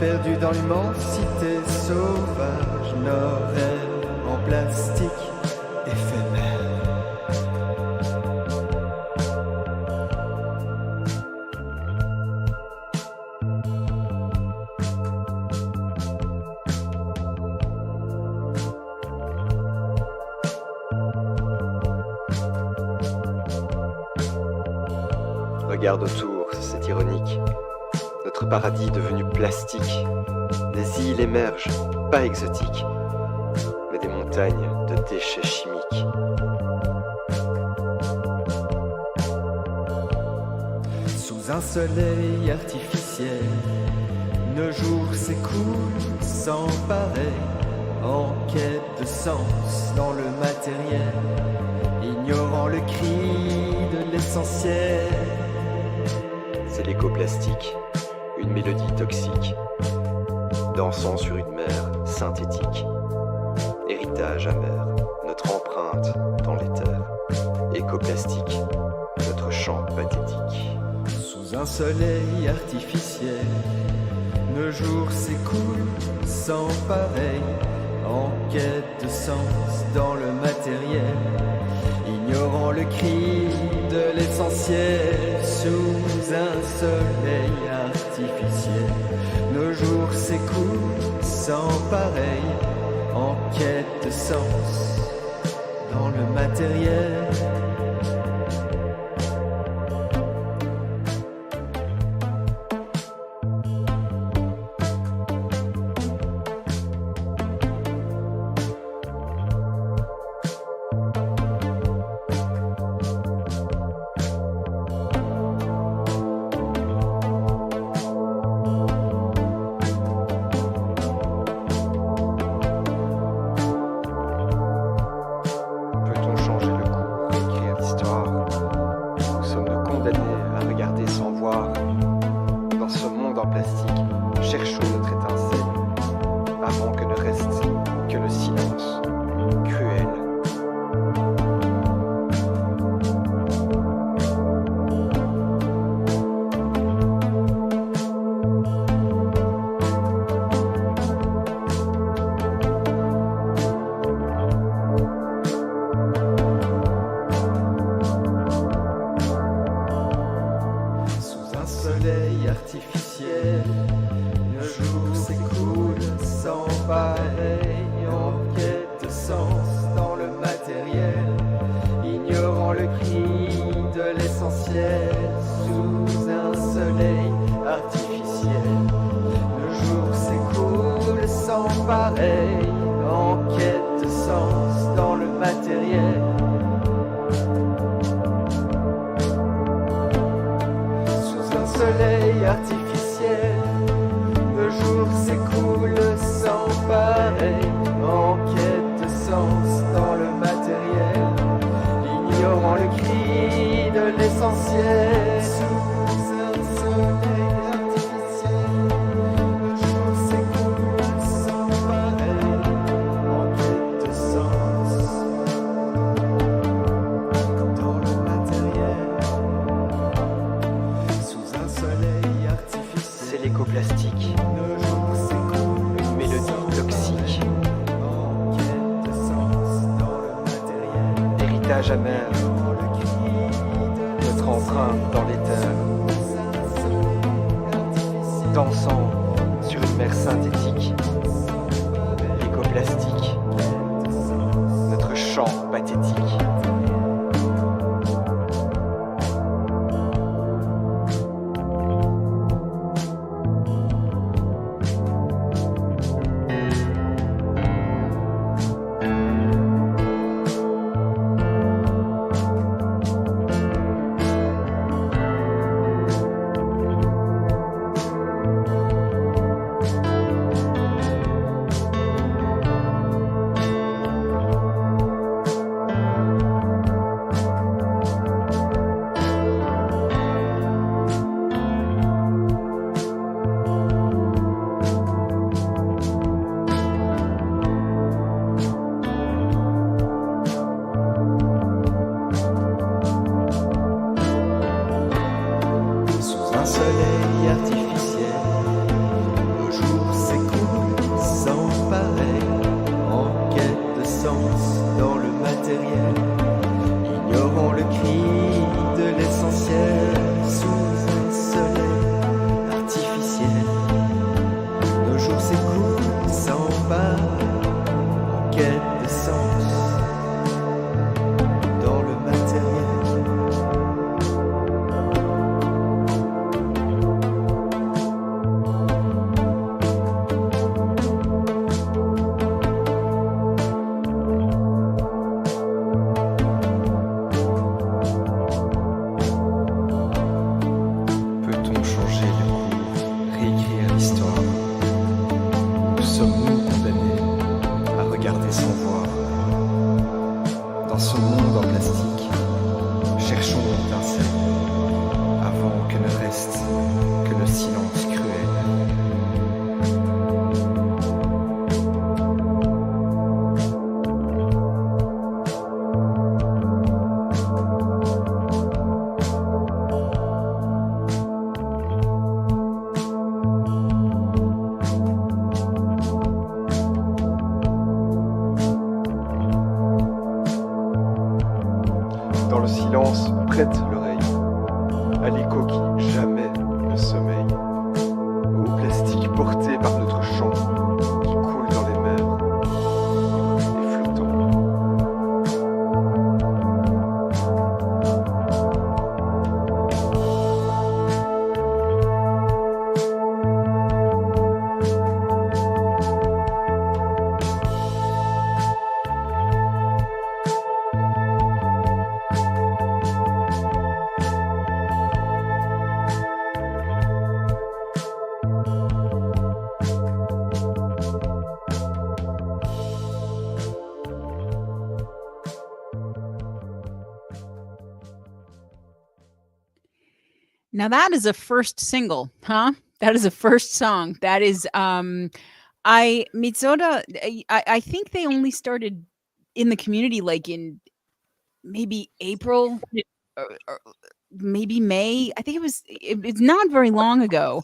perdu dans l'immensité sauvage. Nos rêves en plastique, éphémères. Regarde autour, c'est ironique. Notre paradis devenu plastique. Des îles émergent, pas exotiques, mais des montagnes de déchets chimiques. Sous un soleil artificiel, nos jours s'écoulent sans pareil, en quête de sens dans le matériel, ignorant le cri de l'essentiel. C'est l'écoplastique, une mélodie toxique, dansant sur une mer synthétique. Héritage amer, notre empreinte dans l'éther. Écoplastique, notre chant pathétique. Sous un soleil artificiel, nos jours s'écoulent sans pareil, en quête de sens dans le matériel, ignorant le cri de l'essentiel. Sous un soleil artificiel, nos jours s'écoulent sans pareil, en quête de sens dans le matériel. Peut-on changer le cours, écrire l'histoire? Nous sommes condamnés à regarder sans voir. Dans ce monde en plastique, cherchons notre étincelle, avant que ne reste que le silence cruel. Sous un soleil artificiel, nos jours s'écoulent sans pareil, en quête de sens dans le matériel, ignorant le cri de l'essentiel. Sous un soleil artificiel, nos jours s'écoulent sans pareil, en quête de sens dans le matériel. Sous un soleil artificiel, nos jours s'écoulent sans pareil, en quête de sens dans le matériel, ignorant le cri de l'essentiel. Sous un soleil artificiel, nos jours s'écoulent sans pareil, en quête de sens dans le matériel. Sous un soleil artificiel, C'est l'écoplastique, nos jours s'écoulent une mélodie toxique. en quête de sens dans le matériel. Héritage amer, Ignorant le cri de notre empreinte dans l'éther. Sous un soleil artificiel, Dansant sur une mer synthétique. L'écoplastique, notre chant pathétique. soleil artificiel. Nos jours s'écoulent sans pareil, en quête de sens dans le matériel. Ignorons le cri de l'essentiel sous un soleil artificiel. Nos jours s'écoulent sans pareil, en quête de sens dans le matériel. Peut-on changer le cours, réécrire l'histoire? Ou sommes-nous condamnés à regarder sans voir? Dans ce monde en plastique, cherchons l'étincelle, avant que ne reste que le silence cruel. Dans le silence, prête l'oreille à l'écho qui jamais ne sommeille, au plastique porté par notre chant qui coule dans les mers et flottant. Now that is a first single, huh? That is a first song. That is I Mitsoda, I think they only started in the community like in maybe April or maybe May. I think it's not very long ago.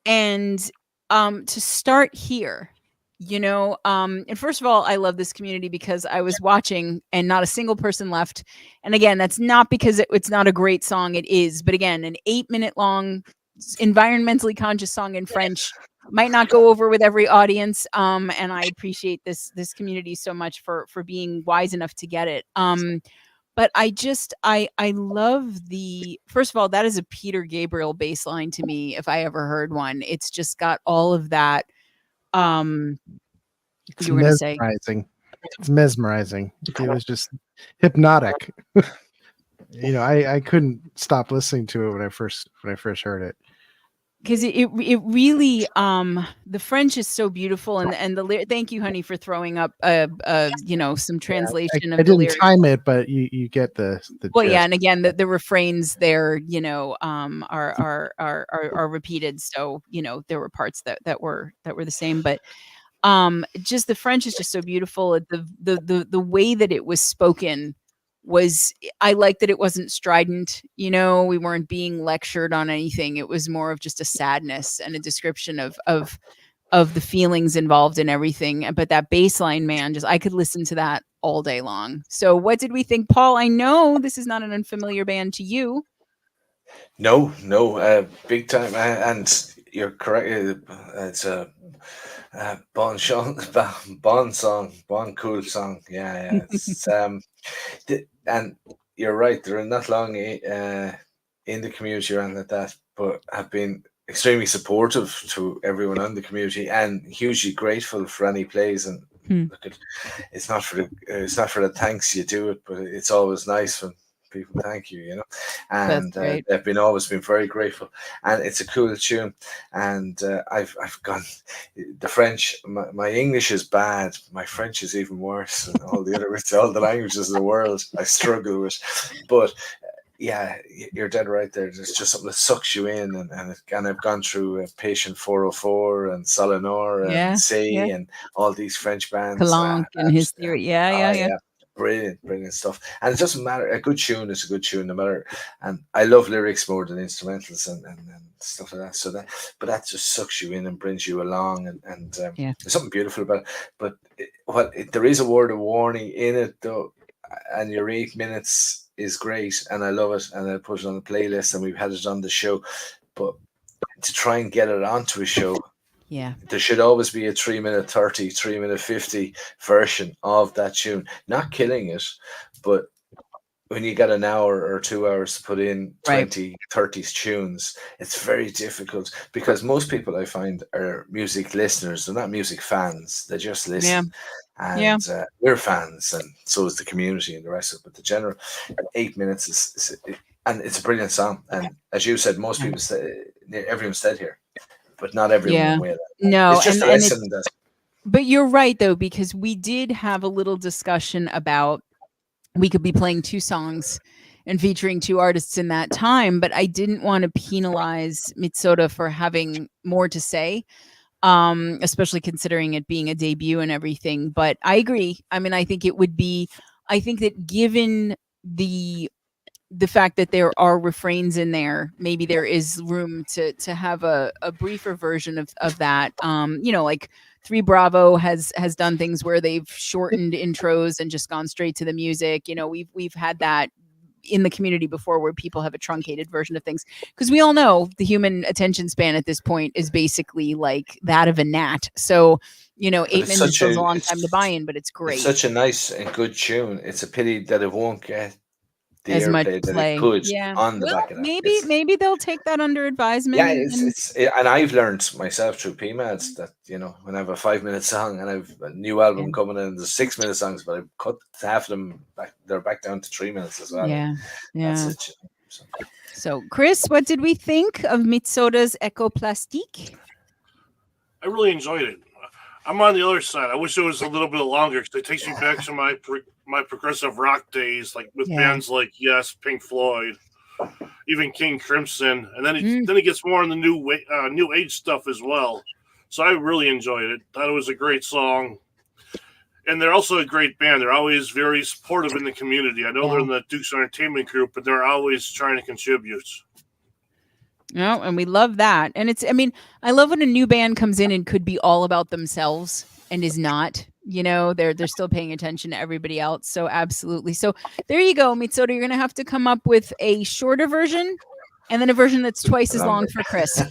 And to start here, and first of all, I love this community because I was watching and not a single person left. And again, that's not because it's not a great song. It is, but again, an 8-minute long environmentally conscious song in French might not go over with every audience. And I appreciate this community so much for being wise enough to get it. But I love first of all, that is a Peter Gabriel bass line to me, if I ever heard one. It's just got all of that. It's You were gonna say. mesmerizing. It's mesmerizing. It was just hypnotic. I couldn't stop listening to it when I first heard it. Because it really the French is so beautiful, and the thank you, honey, for throwing up some translation I of the didn't lyrics. time it, but you get the Well, gist. yeah, and again, the refrains there, are repeated. So there were parts that were the same, but just the French is just so beautiful. The way that it was spoken was, I like that it wasn't strident. We weren't being lectured on anything. It was more of just a sadness and a description of the feelings involved in everything. But that bass line, man, I could listen to that all day long. So what did we think, Paul? I know this is not an unfamiliar band to you. No, big time, and you're correct. It's a Bon song, Bon cool song. Yeah. It's, and you're right. They're not long in the community around that, but have been extremely supportive to everyone in the community and hugely grateful for any plays. And look it's not for the thanks you do it, but it's always nice when people thank you, and they've always been very grateful, and it's a cool tune. And I've gone the French. My English is bad. My French is even worse than all the languages of the world I struggle with. But yeah, you're dead right there. There's just something that sucks you in, and I've gone through Patient 404 and Solanor and C and all these French bands. Calanque and his theory. Yeah. brilliant stuff. And it doesn't matter. A good tune is a good tune, no matter. And I love lyrics more than instrumentals and stuff like that. So but that just sucks you in and brings you along, and Yeah. there's something beautiful about it. But there is a word of warning in it though, and your 8 minutes is great, and I love it, and I put it on the playlist, and we've had it on the show. But to try and get it onto a show, Yeah. there should always be a 3-minute 30, 3-minute 50 version of that tune. Not killing it, but when you got an hour or 2 hours to put in Right. 20, 30 tunes, it's very difficult, because most people I find are music listeners. They're not music fans. They just listen. Yeah. And we're fans, and so is the community and the rest of it. But the general 8 minutes is and it's a brilliant song. And as you said, most people say, everyone said here, but not everyone Yeah. will. No, It's just a and it's, listen. but you're right though, because we did have a little discussion about we could be playing 2 songs and featuring 2 artists in that time, but I didn't want to penalize Mitsoda for having more to say, especially considering it being a debut and everything. But I agree. I mean, I think that given the fact that there are refrains in there, maybe there is room to have a briefer version of that. Like 3 Bravo has done things where they've shortened intros and just gone straight to the music. We've had that in the community before, where people have a truncated version of things, because we all know the human attention span at this point is basically like that of a gnat. So 8 minutes feels a long time to buy in, but it's great. It's such a nice and good tune. It's a pity that it won't get the as much airplay that play. it could Yeah. on the Well, back of that. maybe they'll take that under advisement. Yeah, and- and I've learned myself through PMADs that when I have a 5-minute song and I've a new album coming in, there's 6-minute songs, but I've cut half of them back. They're back down to 3 minutes as well. Yeah, That's yeah. it. So, So, Chris, what did we think of Mitsoda's Ecoplastique? I really enjoyed it. I'm on the other side. I wish it was a little bit longer, because it takes me back to my progressive rock days, like with Yeah. bands like Yes, Pink Floyd, even King Crimson, and then Mm. it gets more in the new age stuff as well. So I really enjoyed it. Thought it was a great song, and they're also a great band. They're always very supportive in the community. I know they're in the Dukes Entertainment group, but they're always trying to contribute. No, and we love that. And I love when a new band comes in and could be all about themselves and is not. They're still paying attention to everybody else. So absolutely. So there you go, Mitsoda. You're gonna have to come up with a shorter version and then a version that's twice as long for Chris.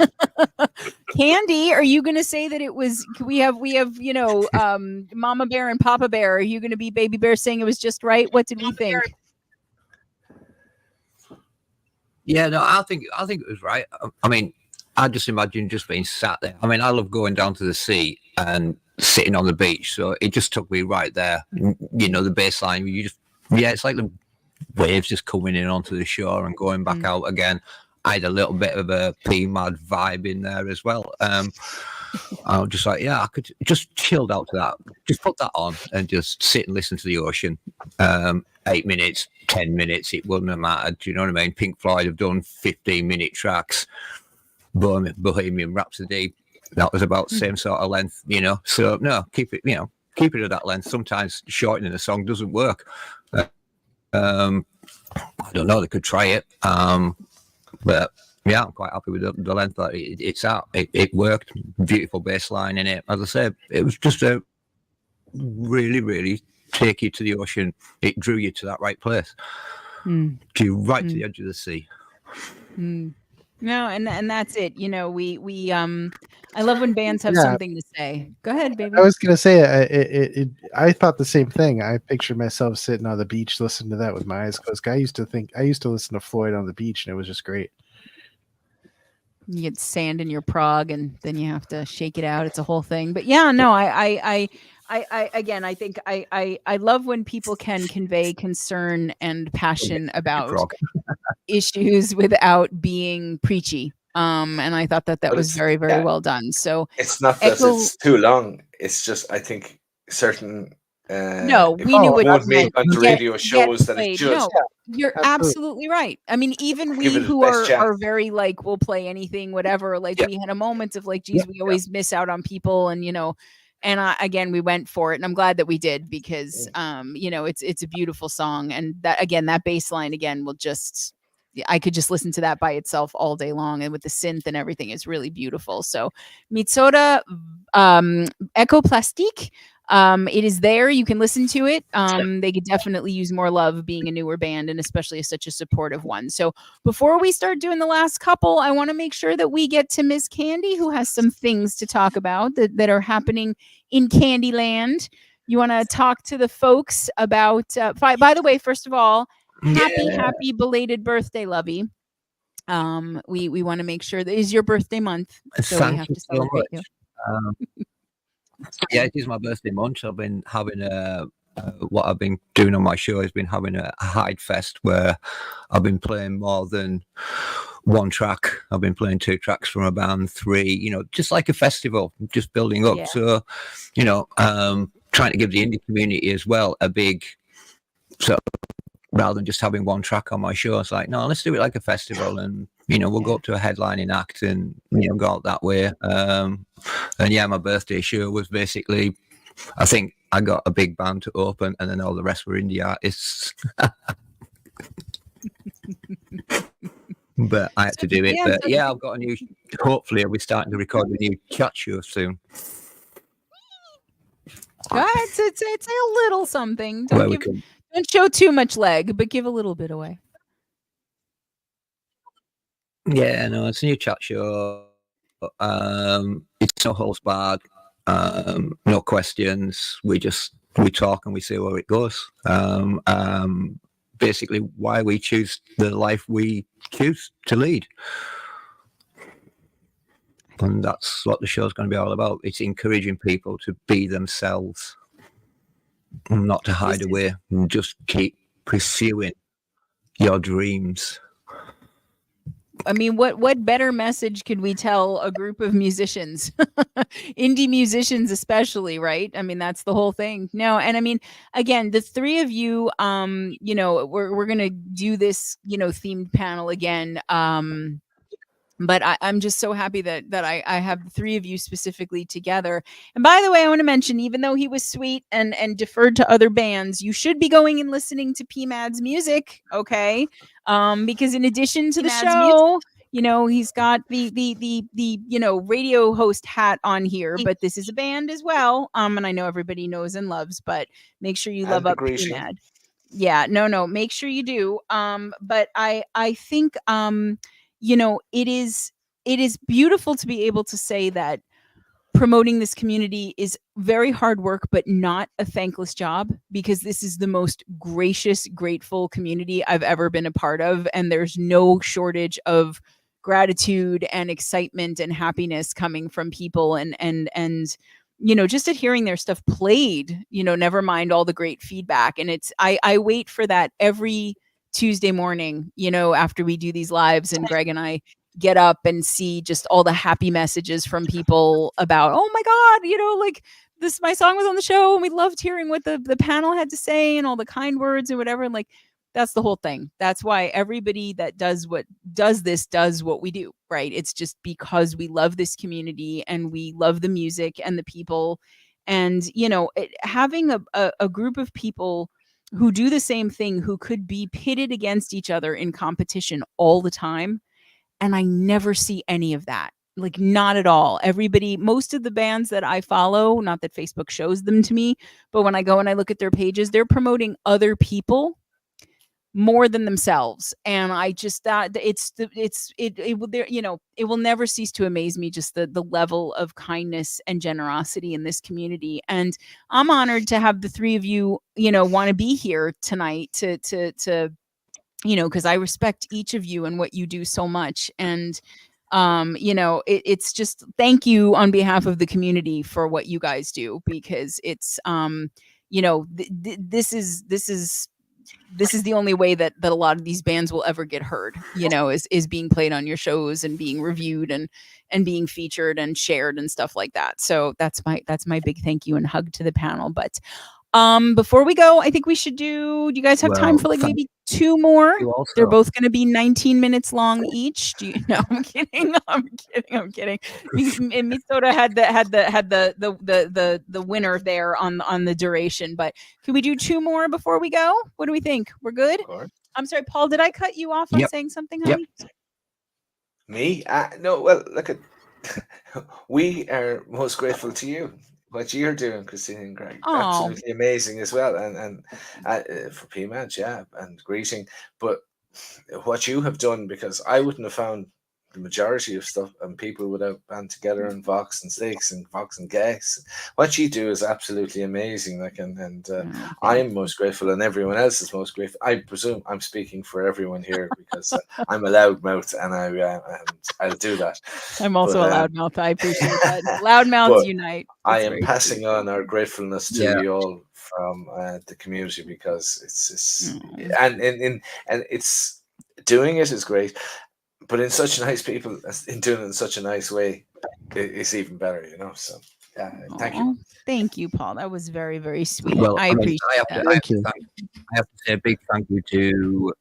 Candy, are you gonna say that it was? We have Mama Bear and Papa Bear. Are you gonna be Baby Bear saying it was just right? What did we think? Yeah, no, I think it was right. I mean, I just imagine just being sat there. I mean, I love going down to the sea and sitting on the beach, so it just took me right there. The baseline. It's like the waves just coming in onto the shore and going back out again. I had a little bit of a PMAD vibe in there as well. I was just like, I could just chilled out to that. Just put that on and just sit and listen to the ocean. 8 minutes, 10 minutes, it wouldn't have mattered. Do you know what I mean? Pink Floyd have done 15-minute tracks. Bohemian Rhapsody, that was about the same sort of length, So no, keep it at that length. Sometimes shortening a song doesn't work. I don't know. They could try it, but yeah, I'm quite happy with the length that it's at. It worked. Beautiful bass line in it. As I said, it was just a really, really take you to the ocean. It drew you to that right place. Drew you right to the edge of the sea. No, and that's it. We I love when bands have Yeah. something to say. Go ahead, baby. I was gonna say I thought the same thing. I pictured myself sitting on the beach listening to that with my eyes closed. I used to listen to Floyd on the beach, and it was just great. You get sand in your prog, and then you have to shake it out. It's a whole thing. But yeah, no, I again, I think I love when people can convey concern and passion about Frog. issues without being preachy. And I thought that But was it's- very, very yeah. well done. So it's not that Echo- it's too long. It's just I think certain. No, if we it knew what won't you make meant. onto Get- radio get shows that played. it should. No, you're Absolutely. absolutely right. I mean, even we Give it its who best chance. are very like, we'll play anything, whatever. Like we had a moment of like, geez, we always miss out on people, and And again, we went for it, and I'm glad that we did because, it's a beautiful song, and that bass line again will just, I could just listen to that by itself all day long, and with the synth and everything, is really beautiful. So, Mitsoda Ecoplastique. It is there. You can listen to it. They could definitely use more love being a newer band and especially such a supportive one. So before we start doing the last couple, I want to make sure that we get to Miss Candy, who has some things to talk about that are happening in Candyland. You want to talk to the folks about, by the way, first of all, happy belated birthday, Lovey. We want to make sure that is your birthday month. So we Thank have you to so celebrate much. you. Yeah, it is my birthday month. I've been having what I've been doing on my show has been having a Hyde Fest where I've been playing more than one track. I've been playing 2 tracks from a band, 3, just like a festival, just building up. Yeah. So, trying to give the indie community as well a big, so rather than just having one track on my show, it's like, no, let's do it like a festival, and we'll go up to a headlining act and go out that way. And yeah, my birthday show was basically, I think I got a big band to open, and then all the rest were indie artists. But I had to do it. But yeah, I've got a new. Hopefully, I'll be starting to record a new chat show soon. It's a little something. Where we Don't show too much leg, but give a little bit away. Yeah, no, it's a new chat show. It's no holds barred, no questions. We talk and we see where it goes. Basically, why we choose the life we choose to lead, and that's what the show's going to be all about. It's encouraging people to be themselves, and not to hide away, and just keep pursuing your dreams. I mean, what better message could we tell a group of musicians, indie musicians especially, right? I mean, that's the whole thing. No, and I mean, again, the 3 of you, we're gonna do this, themed panel again. But I'm just so happy that I have the 3 of you specifically together. And by the way, I want to mention, even though he was sweet and deferred to other bands, you should be going and listening to PMAD's music, okay? Because in addition to the show, he's got the radio host hat on here, but this is a band as well. And I know everybody knows and loves, but make sure you love up PMAD. Yeah, no, make sure you do. But I think it is beautiful to be able to say that promoting this community is very hard work, but not a thankless job, because this is the most gracious, grateful community I've ever been a part of. And there's no shortage of gratitude and excitement and happiness coming from people and just at hearing their stuff played, never mind all the great feedback. And I wait for that every Tuesday morning, after we do these lives, and Greg and I get up and see just all the happy messages from people about, oh my God, like this, my song was on the show and we loved hearing what the panel had to say and all the kind words and whatever. And like, that's the whole thing. That's why everybody that does this does what we do, right? It's just because we love this community and we love the music and the people. And, having a group of people who do the same thing, who could be pitted against each other in competition all the time. And I never see any of that. Like, not at all. Everybody, most of the bands that I follow, not that Facebook shows them to me, but when I go and I look at their pages, they're promoting other people more than themselves. And I just thought it will never cease to amaze me, just the level of kindness and generosity in this community. And I'm honored to have the 3 of you, want to be here tonight to because I respect each of you and what you do so much. And it's just, thank you on behalf of the community for what you guys do, because it's this is the only way that a lot of these bands will ever get heard, is being played on your shows and being reviewed and being featured and shared and stuff like that. So that's my big thank you and hug to the panel. But Before we go, I think we should do you guys have time Well, for like thank maybe 2 more? you also. They're both going to be 19 minutes long each. Do you No, I'm kidding. I'm kidding. And Mitsuda had the winner there on the duration, but can we do 2 more before we go? What do we think? We're good? Of course. I'm sorry, Paul, did I cut you off on Yep. saying something, Yep. honey? Me? No, well, look at we are most grateful to you. What you're doing, Christine and Greg, Oh. absolutely amazing as well, and for PMAG, yeah, and greeting. But what you have done, because I wouldn't have found the majority of stuff and people without band together and Vox and Sticks and Vox and Guess. What you do is absolutely amazing. Like, and I'm most grateful, and everyone else is most grateful. I presume I'm speaking for everyone here because I'm a loudmouth, and I'll do that. I'm also But, a loudmouth. I appreciate that. Loudmouths but unite. I It's am very passing on our gratefulness to Yeah. you all from the community, because it's Mm. and it's doing it is great, but in such nice people, in doing it in such a nice way, it's even better, you know. So thank you. Aw, thank you, Paul. That was very, very sweet. Well, I mean, appreciate I have that. to, I have Thank to you. I have to say a big thank you to.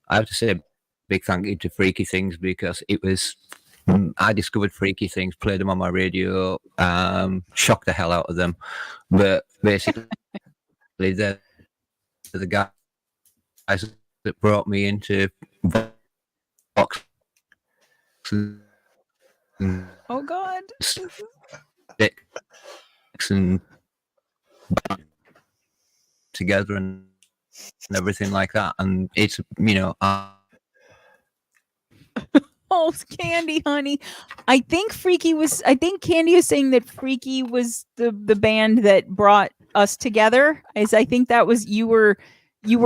I have to say a big thank you to Freaky Things, because it was. I discovered Freaky Things, played them on my radio, shocked the hell out of them, but basically they're the guys that brought me into Vox and Oh God. Sticks and together and everything like that, and it's Oh, Candy, honey. I think Candy is saying that Freaky was the band that brought us together. I think that was you were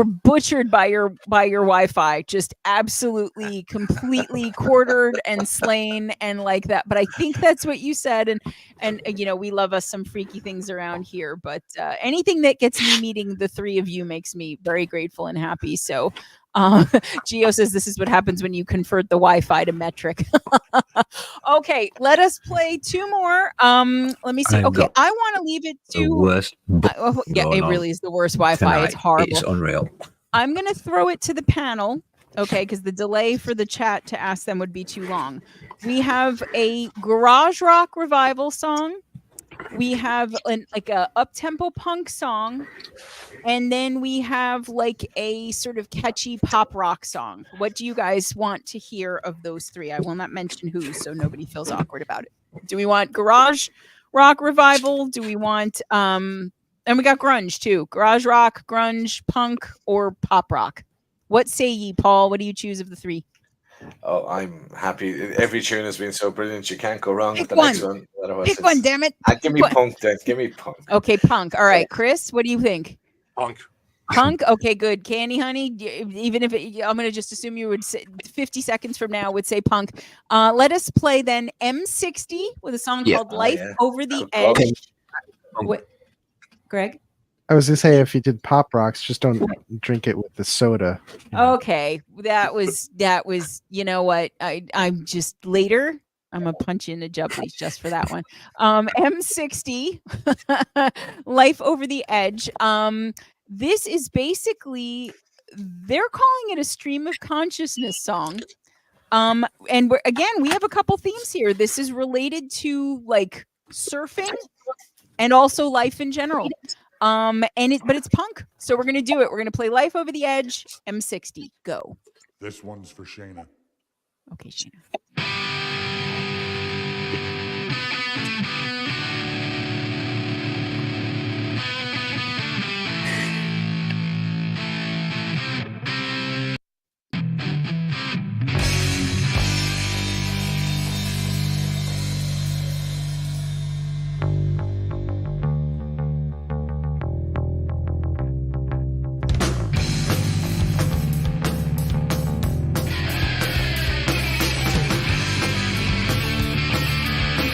butchered by your Wi-Fi, just absolutely completely quartered and slain and like that. But I think that's what you said, and we love us some Freaky Things around here. But anything that gets me meeting the 3 of you makes me very grateful and happy. So Gio says this is what happens when you convert the Wi-Fi to metric. Okay, let us play 2 more. Let me see. I've Okay, got I want to leave it the to. worst. Yeah, going it on really is the worst Wi-Fi. tonight. It's horrible. It's unreal. I'm going to throw it to the panel, okay, because the delay for the chat to ask them would be too long. We have a garage rock revival song. We have like a up-tempo punk song. And then we have like a sort of catchy pop rock song. What do you guys want to hear of those 3? I will not mention who, so nobody feels awkward about it. Do we want garage rock revival? Do we want and we got grunge too. Garage rock, grunge, punk, or pop rock? What say ye, Paul? What do you choose of the 3? Oh, I'm happy. Every tune has been so brilliant. You can't go wrong with Pick the one. next one. Otherwise Pick one, damn it. give me Pick one. punk then. Give me punk. Okay, punk. All right, Chris, what do you think? Punk. Punk. Okay, good. Candy, honey. Even if I'm going to just assume you would say 50 seconds from now would say punk. Let us play then M60 with a song Yeah. called Oh, "Life yeah. Over the Oh, Edge." Punk. What, Greg? I was gonna say, if you did pop rocks, just don't drink it with the soda. Okay, that was. You know what? I'm just later. I'm gonna punch you in the jubblies just for that one. M60, "Life Over the Edge." This is basically, they're calling it a stream of consciousness song. And we have a couple themes here. This is related to like surfing and also life in general. But it's punk. So we're gonna do it. We're gonna play "Life Over the Edge." M60, go. This one's for Shayna. Okay, Sheena. This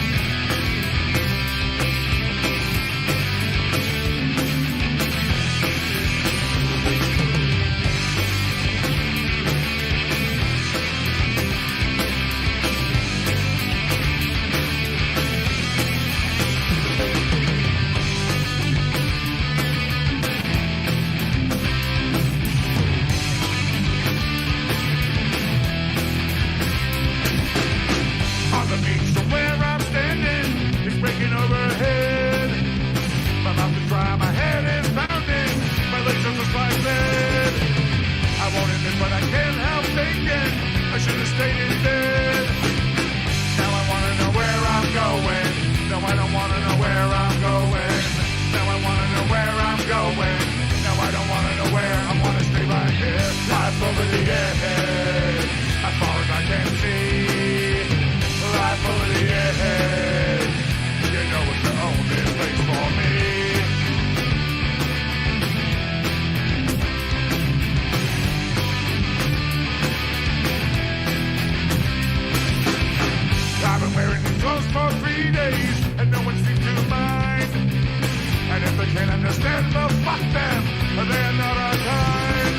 stay in bed. Now I wanna know where I'm going. No, I don't wanna know where I'm going. Now I wanna know where I'm going. No, I don't wanna know where. I wanna stay right here. Life over the edge, as far as I can see. Life over the edge. You know it's the only place for me. I've been wearing these clothes for 3 days, and no one seems to mind. And if they can't understand, well, fuck them, they're not our kind.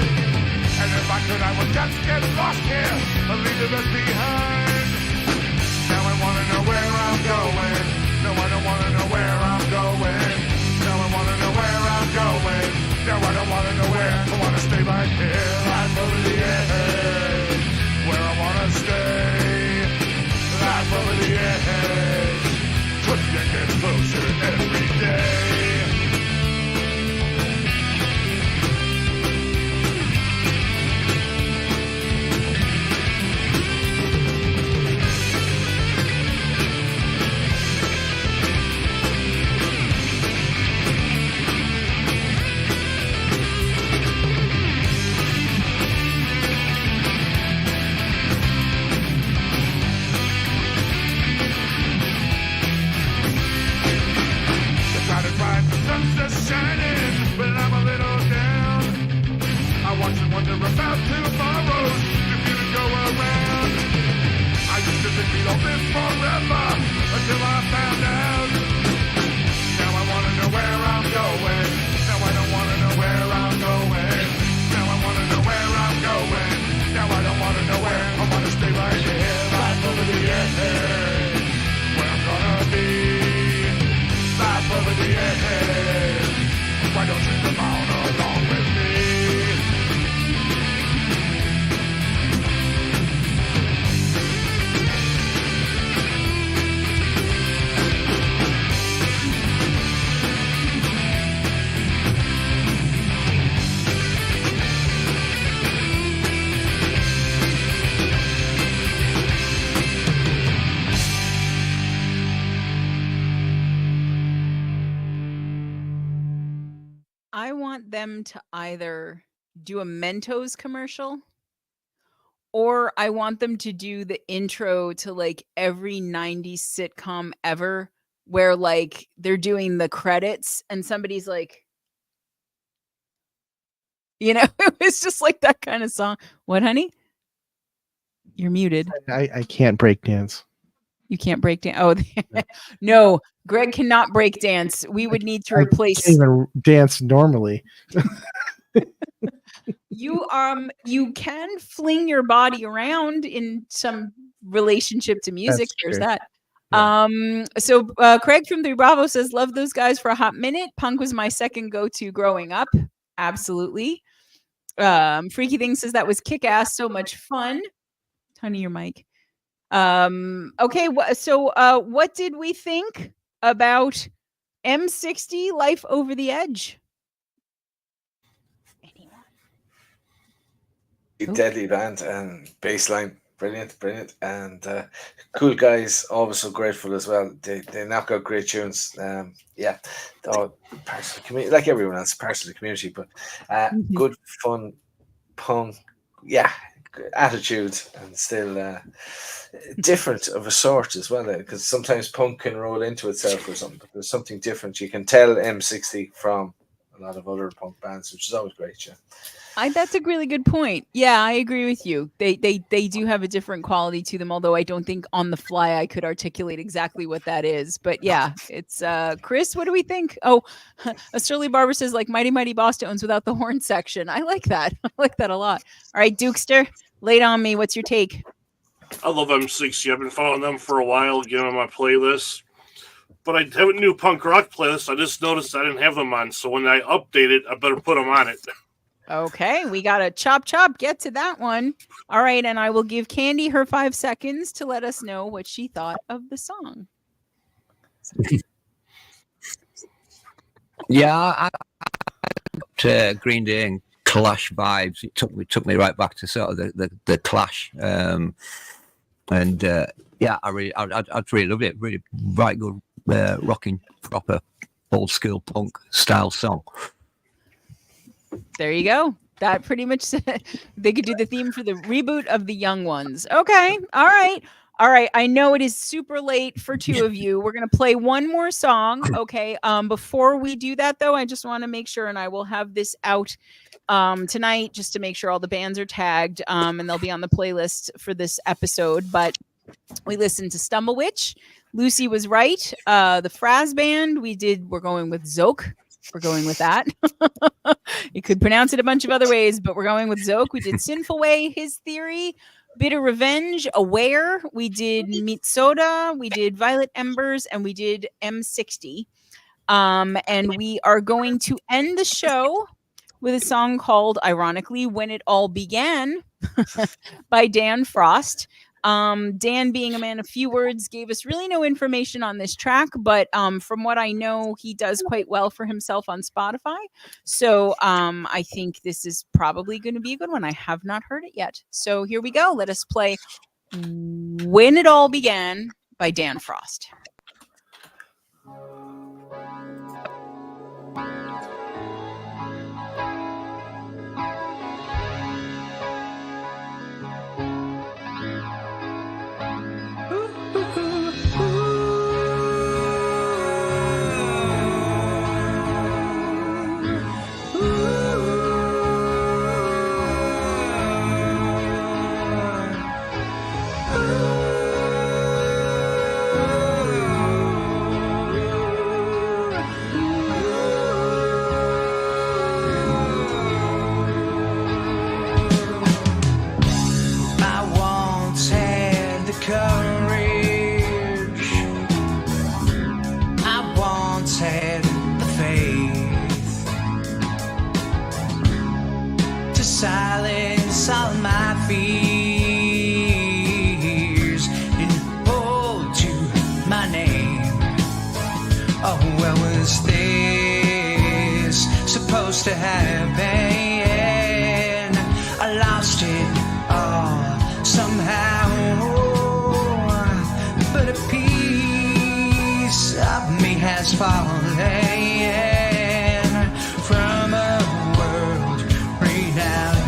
And if I could, I would just get lost here, and leave the rest behind. Now I wanna know where I'm going. No, I don't wanna know where I'm going. Now I wanna know where I'm going. No, I don't wanna know where. I wanna stay right here, right over the edge, where I wanna stay. Life over the edge, pushing and get closer every day. Sunset's shining, but I'm a little down. I watch and wonder about tomorrows if you to go around. I used to think we'd all live forever until I found out. Now I wanna know where I'm going. Now I don't wanna know where I'm going. Now I wanna know where I'm going. Now I don't wanna know where. I wanna stay right here, right over the edge, where I'm gonna be. Life over the edge. Why don't you come on along with me? I want them to either do a Mentos commercial or I want them to do the intro to like every 90s sitcom ever where like they're doing the credits and somebody's like, you know, it's just like that kind of song. What, honey? You're muted. I can't break dance. You can't break dance. Oh, no, Greg cannot break dance. We would need to I replace can't even dance normally. you. You can fling your body around in some relationship to music. That's There's true. that. Yeah. So Craig from 3 Bravo says, love those guys for a hot minute. Punk was my second go-to growing up. Absolutely. Freaky Thing says that was kick-ass, so much fun. Honey, your mic. Okay, so what did we think about M60 Life Over the Edge? Deadly band and bassline, brilliant, and cool guys. Always so grateful as well. They knock out great tunes. Yeah, all part of the community, like everyone else, part of the community. But good, fun, punk. Yeah, attitude and still different of a sort as well. Because sometimes punk can roll into itself or something. But there's something different. You can tell M60 from a lot of other punk bands, which is always great. Yeah. That's a really good point. Yeah, I agree with you. They do have a different quality to them, although I don't think on the fly I could articulate exactly what that is. But yeah, it's Chris, what do we think? Oh, a Shirley Barber says like Mighty Mighty Boss Tones without the horn section. I like that. I like that a lot. All right, Dukester, lay it on me. What's your take? I love M60. I've been following them for a while, getting on my playlist. But I have a new punk rock playlist. I just noticed I didn't have them on. So when I update it, I better put them on it. Okay, we got to chop, get to that one. All right, and I will give Candy her 5 seconds to let us know what she thought of the song. Yeah, I Green Day and Clash vibes. It took me right back to sort of the Clash, and yeah, I really loved it. Really, right good, rocking, proper, old school punk style song. There you go. That pretty much said they could do the theme for the reboot of The Young Ones. Okay. All right. All right. I know it is super late for two of you. We're going to play one more song. Okay. Before we do that, though, I just want to make sure, and I will have this out tonight just to make sure all the bands are tagged, and they'll be on the playlist for this episode. But we listened to Stumblewitch. Lucy was right. The Fraz band, we're going with Zoke. We're going with that. You could pronounce it a bunch of other ways, but we're going with Zoke. We did Sinful Way, His Theory, Bitter Revenge, Aware. We did Meat Soda. We did Violet Embers, and we did M60. And we are going to end the show with a song called, ironically, When It All Began by Dan Frost. Dan, being a man of few words, gave us really no information on this track, but from what I know, he does quite well for himself on Spotify. So I think this is probably going to be a good one. I have not heard it yet. So here we go. Let us play When It All Began by Dan Frost. Silence all my fears and hold to my name. Oh, well, was this supposed to happen? I lost it all somehow, but a piece of me has fallen from a world renowned.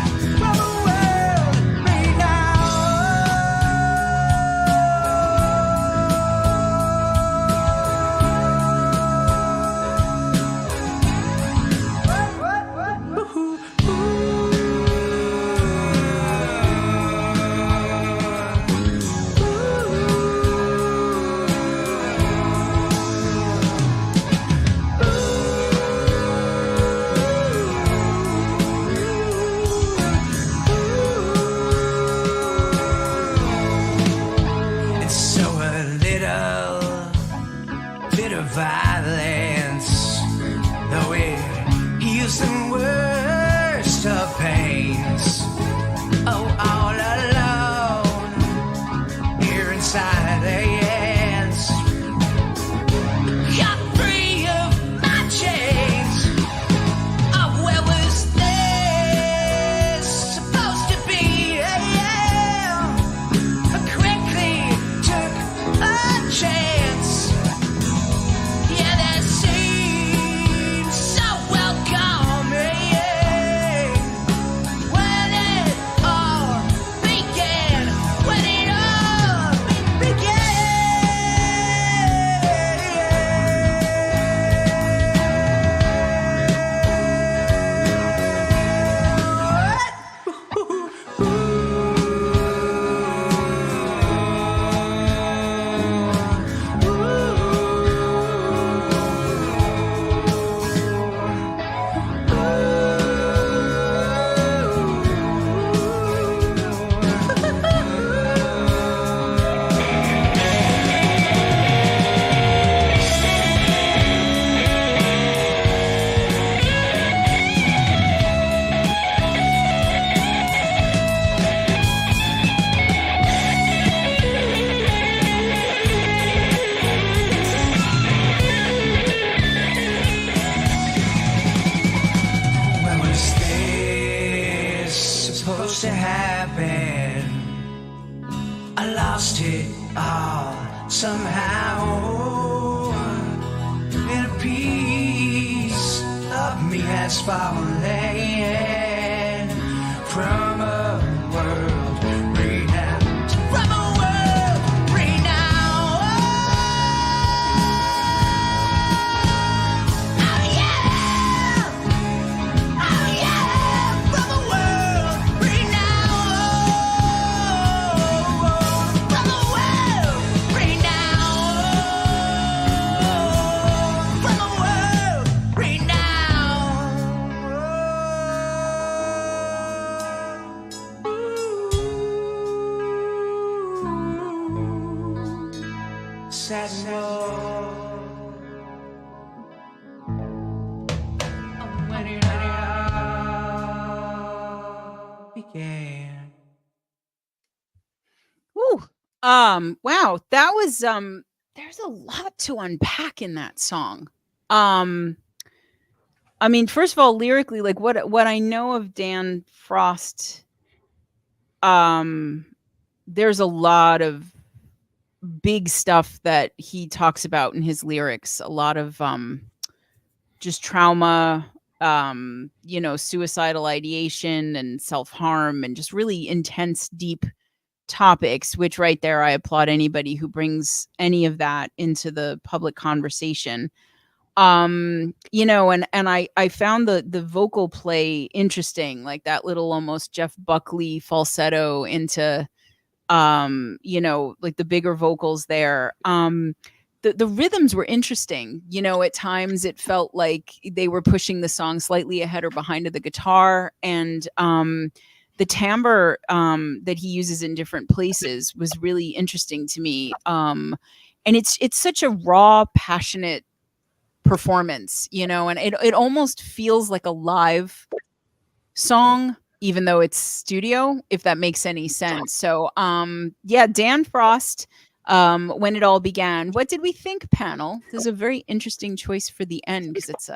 Violence, though it heals the worst of pains. Oh, all alone here inside the ants. Got free of my chains. Oh, where was this supposed to be? I quickly took a chance. When it all began. lost it all somehow. And a piece of me has fallen from a world renowned. From a world renowned. Oh yeah! Oh yeah! From a world renowned. From a world renowned. From a world renowned. Sad note. When it all began. Ooh. Wow, that was there's a lot to unpack in that song. I mean, first of all, lyrically, like what I know of Dan Frost, there's a lot of big stuff that he talks about in his lyrics, a lot of just trauma, suicidal ideation and self-harm, and just really intense, deep topics, which right there, I applaud anybody who brings any of that into the public conversation. And I found the vocal play interesting, like that little almost Jeff Buckley falsetto into like the bigger vocals there. The rhythms were interesting. At times it felt like they were pushing the song slightly ahead or behind of the guitar, and the timbre that he uses in different places was really interesting to me. And it's such a raw, passionate performance, and it almost feels like a live song, even though it's studio, if that makes any sense. So Dan Frost, When It All Began. What did we think, panel? This is a very interesting choice for the end, because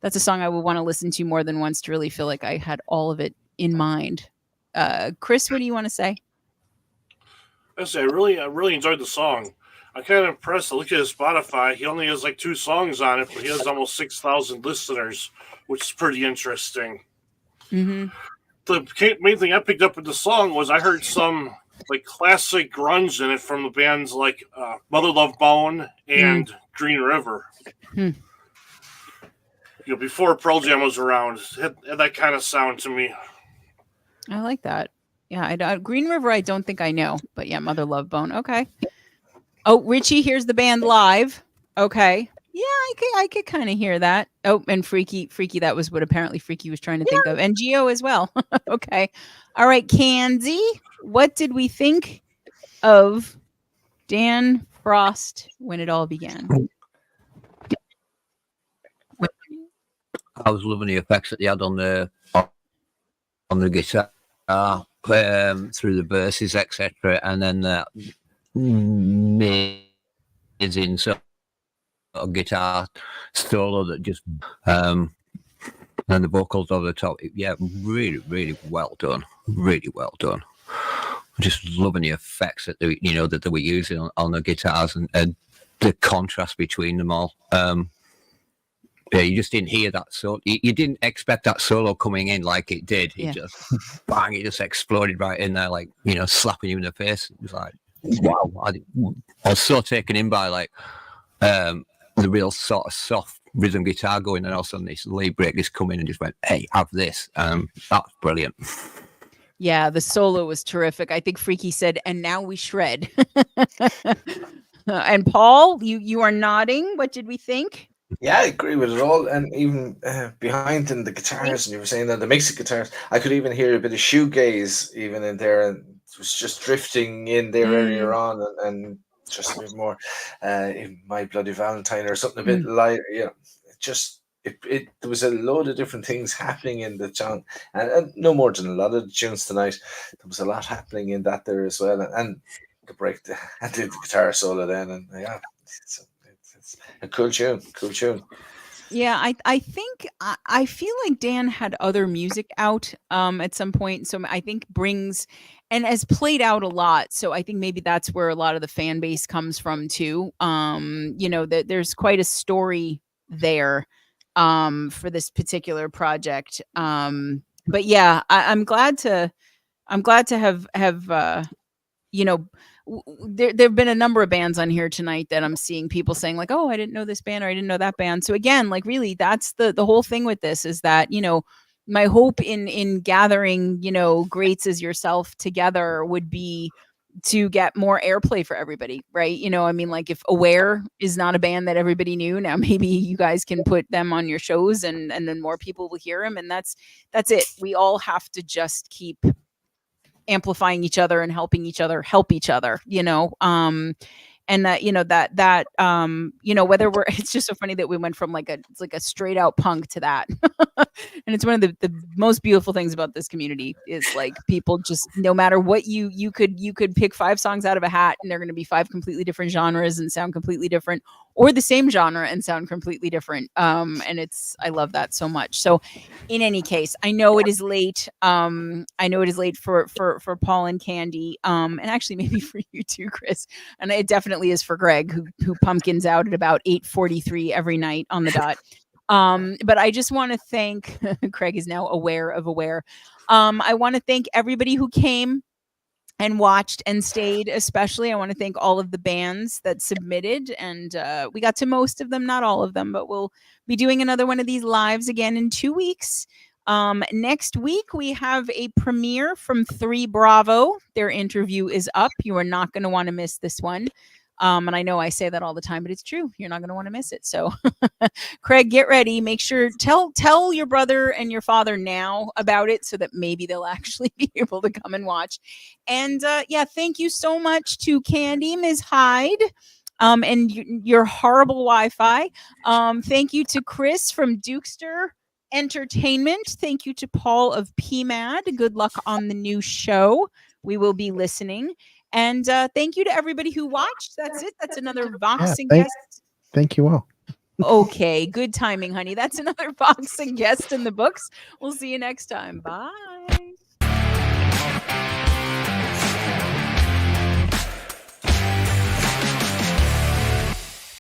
that's a song I would want to listen to more than once to really feel like I had all of it in mind. Chris, what do you want to say? I really enjoyed the song. I'm kind of impressed. I look at his Spotify. He only has like 2 songs on it, but he has almost 6,000 listeners, which is pretty interesting. Mm-hmm. The main thing I picked up with the song was I heard some like classic grunge in it from the bands like Mother Love Bone and Green River. Before Pearl Jam was around, it had that kind of sound to me. I like that. Yeah, Green River I don't think I know, but yeah, Mother Love Bone. Okay. Oh, Richie, here's the band live. Okay. Yeah, I could kind of hear that. Oh, and Freaky, that was what apparently Freaky was trying to think of. And Geo as well. Okay. All right, Kanzi, what did we think of Dan Frost, When It All Began? I was loving the effects that he had on the guitar, through the verses, etc., and then that amazing sort of guitar solo that just and the vocals over the top. Yeah, really, really well done. Really well done. I'm just loving the effects that they were using on the guitars and the contrast between them all. Yeah, you just didn't hear that solo. You didn't expect that solo coming in like it did. It just bang! It just exploded right in there, like slapping you in the face. It was like, wow! I was so taken in by like the real sort of soft rhythm guitar going, and all of a sudden this lead break just come in and just went, "Hey, have this!" That's brilliant. Yeah, the solo was terrific. I think Freaky said, "And now we shred." And Paul, you are nodding. What did we think? Yeah, I agree with it all. And even behind in the guitars, and you were saying that the mixed guitars, I could even hear a bit of shoegaze even in there, and it was just drifting in there earlier on, and just a bit more My Bloody Valentine or something a bit lighter. There was a load of different things happening in the song, and no more than a lot of the tunes tonight. There was a lot happening in that there as well, and the break and the guitar solo then, and yeah. It's a cool tune. Yeah, I think I feel like Dan had other music out at some point, so I think brings and has played out a lot. So I think maybe that's where a lot of the fan base comes from too. You know, that there's quite a story there for this particular project. But yeah, I'm glad to have you know, there've been a number of bands on here tonight that I'm seeing people saying like, oh, I didn't know this band or I didn't know that band. So again, like really that's the whole thing with this is that, you know, my hope in gathering, you know, greats as yourself together would be to get more airplay for everybody, right? You know, I mean, like if Aware is not a band that everybody knew, now maybe you guys can put them on your shows and then more people will hear them. And that's it. We all have to just keep amplifying each other and helping each other help each other, you know. And that, you know, that you know, whether we're it's just so funny that we went from like a straight out punk to that. And it's one of the most beautiful things about this community is like people just, no matter what you could pick 5 songs out of a hat and they're going to be 5 completely different genres and sound completely different, or the same genre and sound completely different. And I love that so much. So in any case, I know it is late. I know it is late for Paul and Candy, and actually maybe for you too, Chris. And it definitely is for Greg, who pumpkins out at about 8:43 every night on the dot. But I just want to thank Craig is now aware of Aware. I want to thank everybody who came and watched and stayed. Especially, I want to thank all of the bands that submitted, and we got to most of them, not all of them, but we'll be doing another one of these lives again in 2 weeks. Next week we have a premiere from 3 Bravo. Their interview is up. You are not going to want to miss this one. And I know I say that all the time, but it's true. You're not going to want to miss it. So Craig, get ready. Make sure tell your brother and your father now about it so that maybe they'll actually be able to come and watch. And yeah, thank you so much to Candy, Ms. Hyde, and your horrible Wi-Fi. Thank you to Chris from Dukester Entertainment. Thank you to Paul of PMAD. Good luck on the new show. We will be listening. And thank you to everybody who watched. That's it. That's another Vox and Guest. Thank you all. Okay, good timing, honey. That's another Vox and Guest in the books. We'll see you next time. Bye.